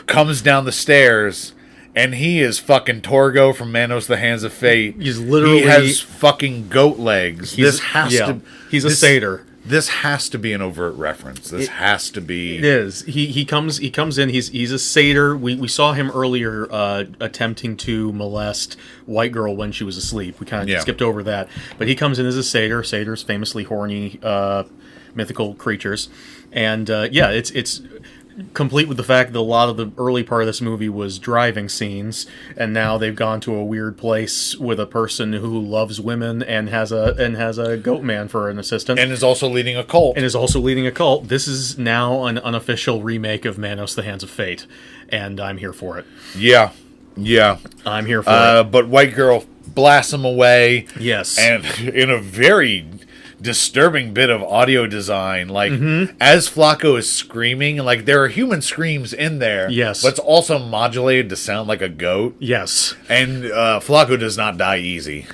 comes down the stairs, and he is fucking Torgo from Manos the Hands of Fate. He's literally... He has fucking goat legs. He's a satyr. This has to be an overt reference. This has to be. It is. He comes in. He's a satyr. We saw him earlier attempting to molest White Girl when she was asleep. We kind of skipped over that, but he comes in as a satyr. Satyrs, famously horny, mythical creatures, and it's complete with the fact that a lot of the early part of this movie was driving scenes, and now they've gone to a weird place with a person who loves women and has a goat man for an assistant, and is also leading a cult. This is now an unofficial remake of Manos: The Hands of Fate, and I'm here for it. Yeah, I'm here for it. But White Girl blasts him away. Yes, and in a very disturbing bit of audio design, like as Flacco is screaming, like there are human screams in there, but it's also modulated to sound like a goat. Yes, and Flacco does not die easy.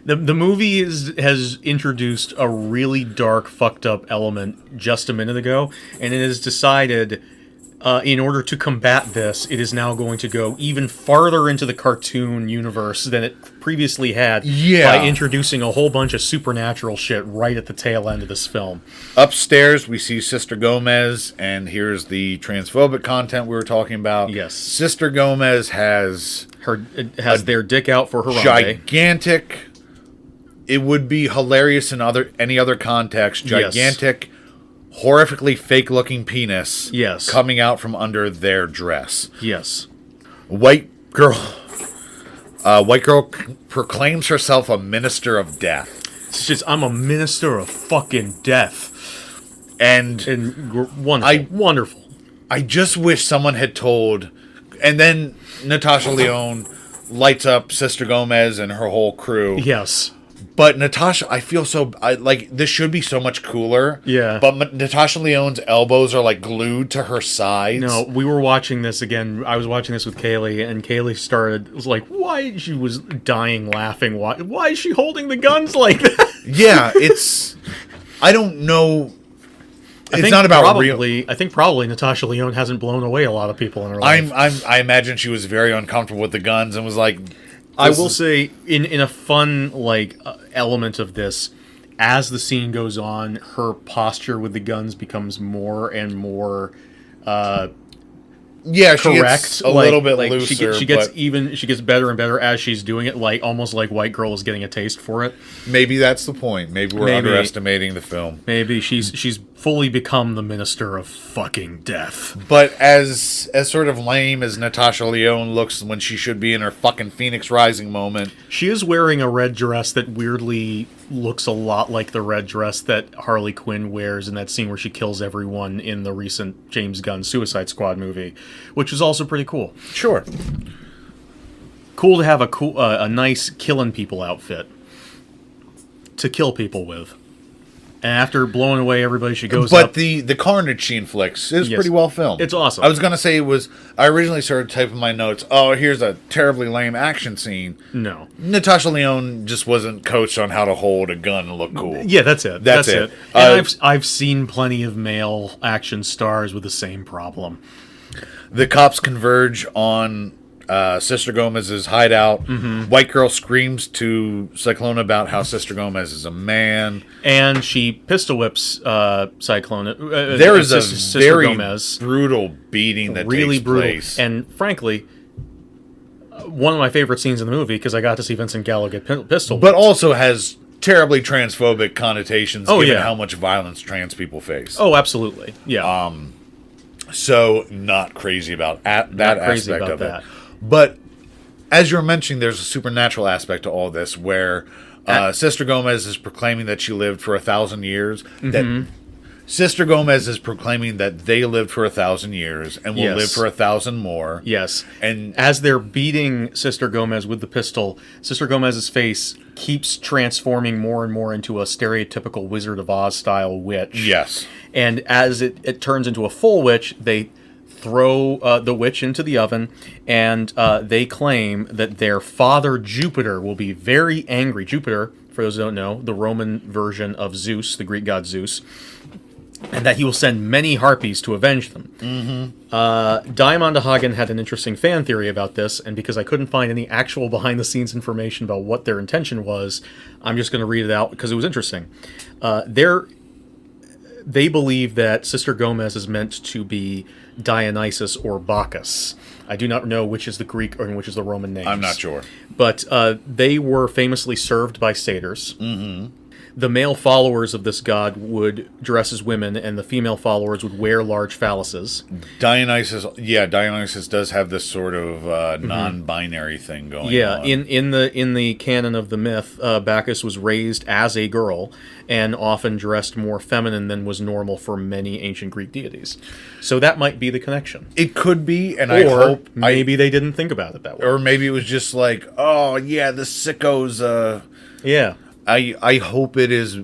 The movie has introduced a really dark, fucked up element just a minute ago, and it has decided, in order to combat this, it is now going to go even farther into the cartoon universe than it previously had by introducing a whole bunch of supernatural shit right at the tail end of this film. Upstairs, we see Sister Gomez, and here's the transphobic content we were talking about. Yes. Sister Gomez has their dick out for Harambe. Gigantic. It would be hilarious in any other context. Gigantic, horrifically fake-looking penis coming out from under their dress. Yes. White girl proclaims herself a minister of death. It's just, I'm a minister of fucking death. And wonderful. I just wish someone had told... And then Natasha Lyonne lights up Sister Gomez and her whole crew. Yes. But Natasha, I feel this should be so much cooler. Yeah. But Natasha Lyonne's elbows are like glued to her sides. No, we were watching this again. I was watching this with Kaylee, and Kaylee was like, why? She was dying laughing. Why is she holding the guns like that? Yeah, I don't know. It's not about real. I think probably Natasha Lyonne hasn't blown away a lot of people in her life. I imagine she was very uncomfortable with the guns and was like... I will say, in a fun element of this, as the scene goes on, her posture with the guns becomes more and more correct. She gets a little bit looser. She gets better and better as she's doing it, almost like White Girl is getting a taste for it. Maybe that's the point. Maybe we're underestimating the film. Maybe she's fully become the minister of fucking death. But as sort of lame as Natasha Lyonne looks when she should be in her fucking Phoenix Rising moment, she is wearing a red dress that weirdly looks a lot like the red dress that Harley Quinn wears in that scene where she kills everyone in the recent James Gunn Suicide Squad movie, which is also pretty cool. Sure. Cool to have a nice killing people outfit to kill people with. And after blowing away everybody, she goes up. But the carnage she inflicts is pretty well filmed. It's awesome. I was going to say I originally started typing my notes, here's a terribly lame action scene. No. Natasha Lyonne just wasn't coached on how to hold a gun and look cool. Yeah, that's it. That's it. And I've seen plenty of male action stars with the same problem. The cops converge on Sister Gomez's hideout. Mm-hmm. White girl screams to Cyclona about how Sister Gomez is a man. And she pistol whips Cyclona. There is a Sister very Gomez. brutal beating that Really takes brutal. place. And frankly, one of my favorite scenes in the movie, because I got to see Vincent Gallo get pistol whipped. But also has terribly transphobic connotations given yeah. how much violence trans people face. Oh, absolutely. Yeah. So not crazy about that crazy aspect about of that. it. But as you're mentioning, there's a supernatural aspect to all this where Sister Gomez is proclaiming that she lived for 1,000 years. Mm-hmm. That Sister Gomez is proclaiming that they lived for 1,000 years and will live for 1,000 more. Yes. And as they're beating Sister Gomez with the pistol, Sister Gomez's face keeps transforming more and more into a stereotypical Wizard of Oz style witch. yes. And as it turns into a full witch, they throw the witch into the oven, and they claim that their father Jupiter will be very angry. Jupiter, for those who don't know, the Roman version of Zeus, the Greek god Zeus, and that he will send many harpies to avenge them. Mm-hmm. Diamond Hagen had an interesting fan theory about this, and because I couldn't find any actual behind-the-scenes information about what their intention was, I'm just going to read it out because it was interesting. They believe that Sister Gomez is meant to be Dionysus or Bacchus. I do not know which is the Greek or which is the Roman name. I'm not sure. But they were famously served by satyrs. Mm-hmm. The male followers of this god would dress as women, and the female followers would wear large phalluses. Dionysus does have this sort of non-binary thing going on. Yeah, in the canon of the myth, Bacchus was raised as a girl and often dressed more feminine than was normal for many ancient Greek deities. So that might be the connection. It could be, and Or I hope maybe they didn't think about it that way. or maybe it was just like, oh yeah, the sickos. Yeah. I hope it is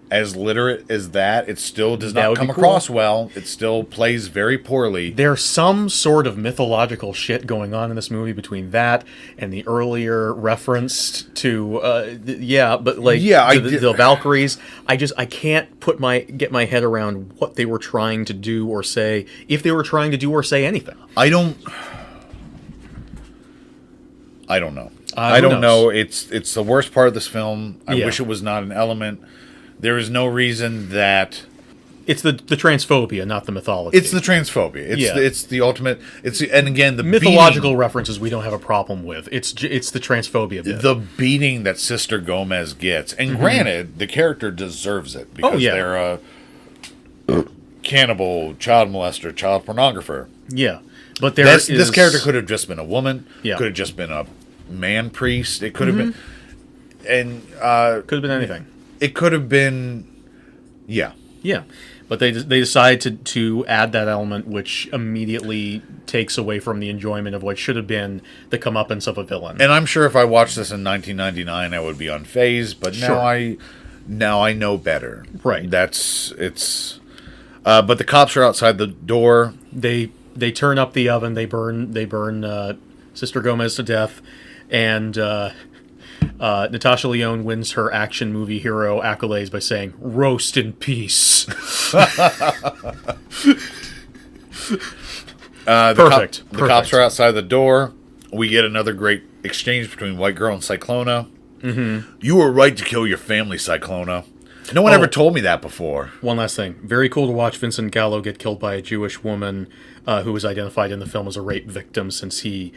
as literate as that. It still does That not would come be cool. across well. It still plays very poorly. There's some sort of mythological shit going on in this movie between that and the earlier reference to the Valkyries. I can't get my head around what they were trying to do or say, if they were trying to do or say anything. I don't know. I don't know. It's the worst part of this film. I wish it was not an element. There is no reason that it's the transphobia, not the mythology. it's the transphobia. It's the ultimate. And again, the mythological references we don't have a problem with. It's the transphobia bit. The beating that Sister Gomez gets, and granted, the character deserves it because they're a cannibal, child molester, child pornographer. Yeah, but this character could have just been a woman. Yeah. Could have just been a man priest. It could have been, and could have been anything. It could have been, yeah. But they decide to add that element, which immediately takes away from the enjoyment of what should have been the comeuppance of a villain. And I'm sure if I watched this in 1999, I would be unfazed. But now I know better. Right. But the cops are outside the door. They turn up the oven. They burn Sister Gomez to death, and Natasha Lyonne wins her action movie hero accolades by saying, "Roast in peace." Perfect. The cops are outside the door. We get another great exchange between White Girl and Cyclona. Mm-hmm. You were right to kill your family, Cyclona. No one ever told me that before. One last thing. Very cool to watch Vincent Gallo get killed by a Jewish woman who was identified in the film as a rape victim, since he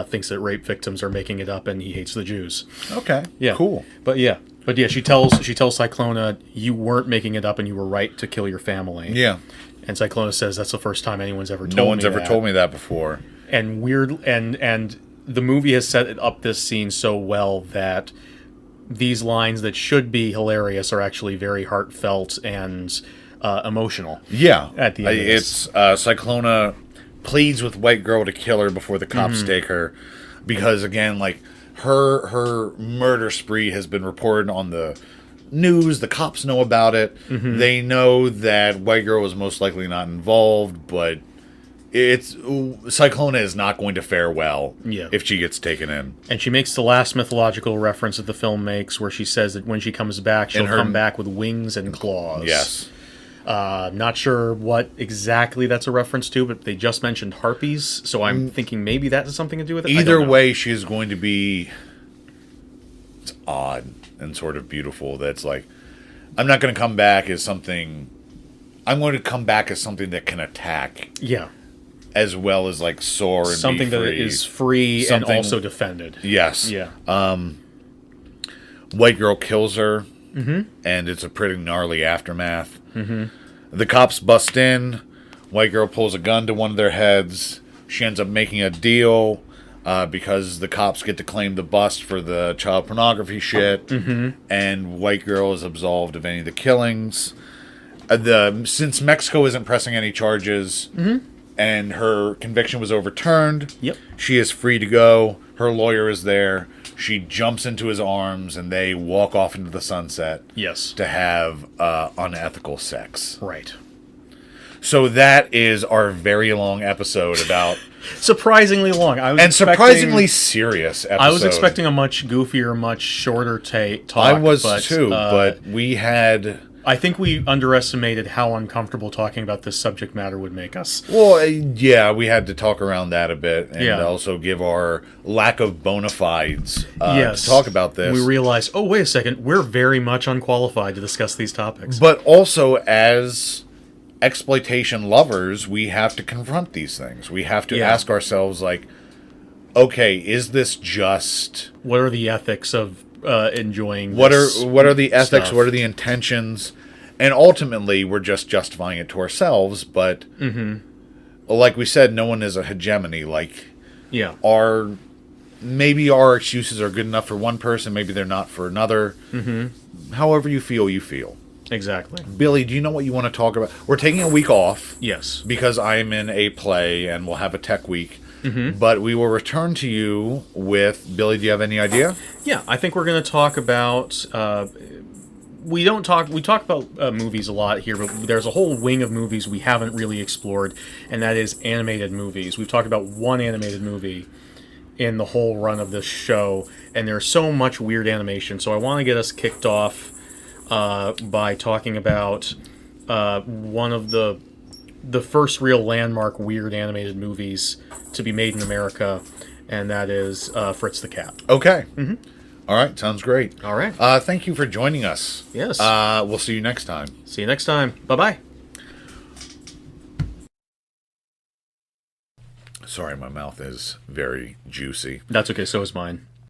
thinks that rape victims are making it up and he hates the Jews. Okay. Yeah. Cool. But she tells Cyclona, you weren't making it up and you were right to kill your family. Yeah. And Cyclona says that's the first time anyone's ever told me that. No one's ever told me that before. And and the movie has set up this scene so well that these lines that should be hilarious are actually very heartfelt and emotional. Yeah. At the end of this. Cyclona pleads with White Girl to kill her before the cops take her. because again, like her murder spree has been reported on the news. The cops know about it. They know that White Girl was most likely not involved, but Cyclona is not going to fare well if she gets taken in. And she makes the last mythological reference that the film makes, where she says that when she comes back, she'll come back with wings and claws. Yes. Not sure what exactly that's a reference to, but they just mentioned harpies, so I'm thinking maybe that has something to do with it. Either way, she's going to be... It's odd and sort of beautiful. That's like, I'm not going to come back as something... I'm going to come back as something that can attack. Yeah. As well as like soar and something be free. That is free and also defended. Yes. Yeah. White Girl kills her, and it's a pretty gnarly aftermath. The cops bust in. White Girl pulls a gun to one of their heads. She ends up making a deal because the cops get to claim the bust for the child pornography shit, and White Girl is absolved of any of the killings. Since Mexico isn't pressing any charges, and her conviction was overturned, she is free to go. Her lawyer is there. She jumps into his arms, and they walk off into the sunset. Yes. To have unethical sex. Right. So that is our very long episode about... surprisingly long. Surprisingly serious episode. I was expecting a much goofier, much shorter talk. I was too, but we had... I think we underestimated how uncomfortable talking about this subject matter would make us. Well, yeah, we had to talk around that a bit and also give our lack of bona fides to talk about this. We realized, oh, wait a second, we're very much unqualified to discuss these topics. But also, as exploitation lovers, we have to confront these things. We have to ask ourselves, like, okay, is this just... What are the ethics of enjoying what this are the ethics, stuff? what are the intentions, and ultimately we're just justifying it to ourselves, but like we said, no one is a hegemony. Like maybe our excuses are good enough for one person, maybe they're not for another. However you feel. Exactly. Billy, do you know what you want to talk about? We're taking a week off. Yes. Because I'm in a play and we'll have a tech week. But we will return to you with... Billy, do you have any idea? Yeah, I think we're going to talk about... we talk about movies a lot here, but there's a whole wing of movies we haven't really explored, and that is animated movies. We've talked about one animated movie in the whole run of this show, and there's so much weird animation, so I want to get us kicked off by talking about one of the first real landmark weird animated movies to be made in America, and that is Fritz the Cat. Okay. All right, sounds great. All right. Thank you for joining us. Yes. We'll see you next time. See you next time. Bye-bye. Sorry, my mouth is very juicy. That's okay, so is mine.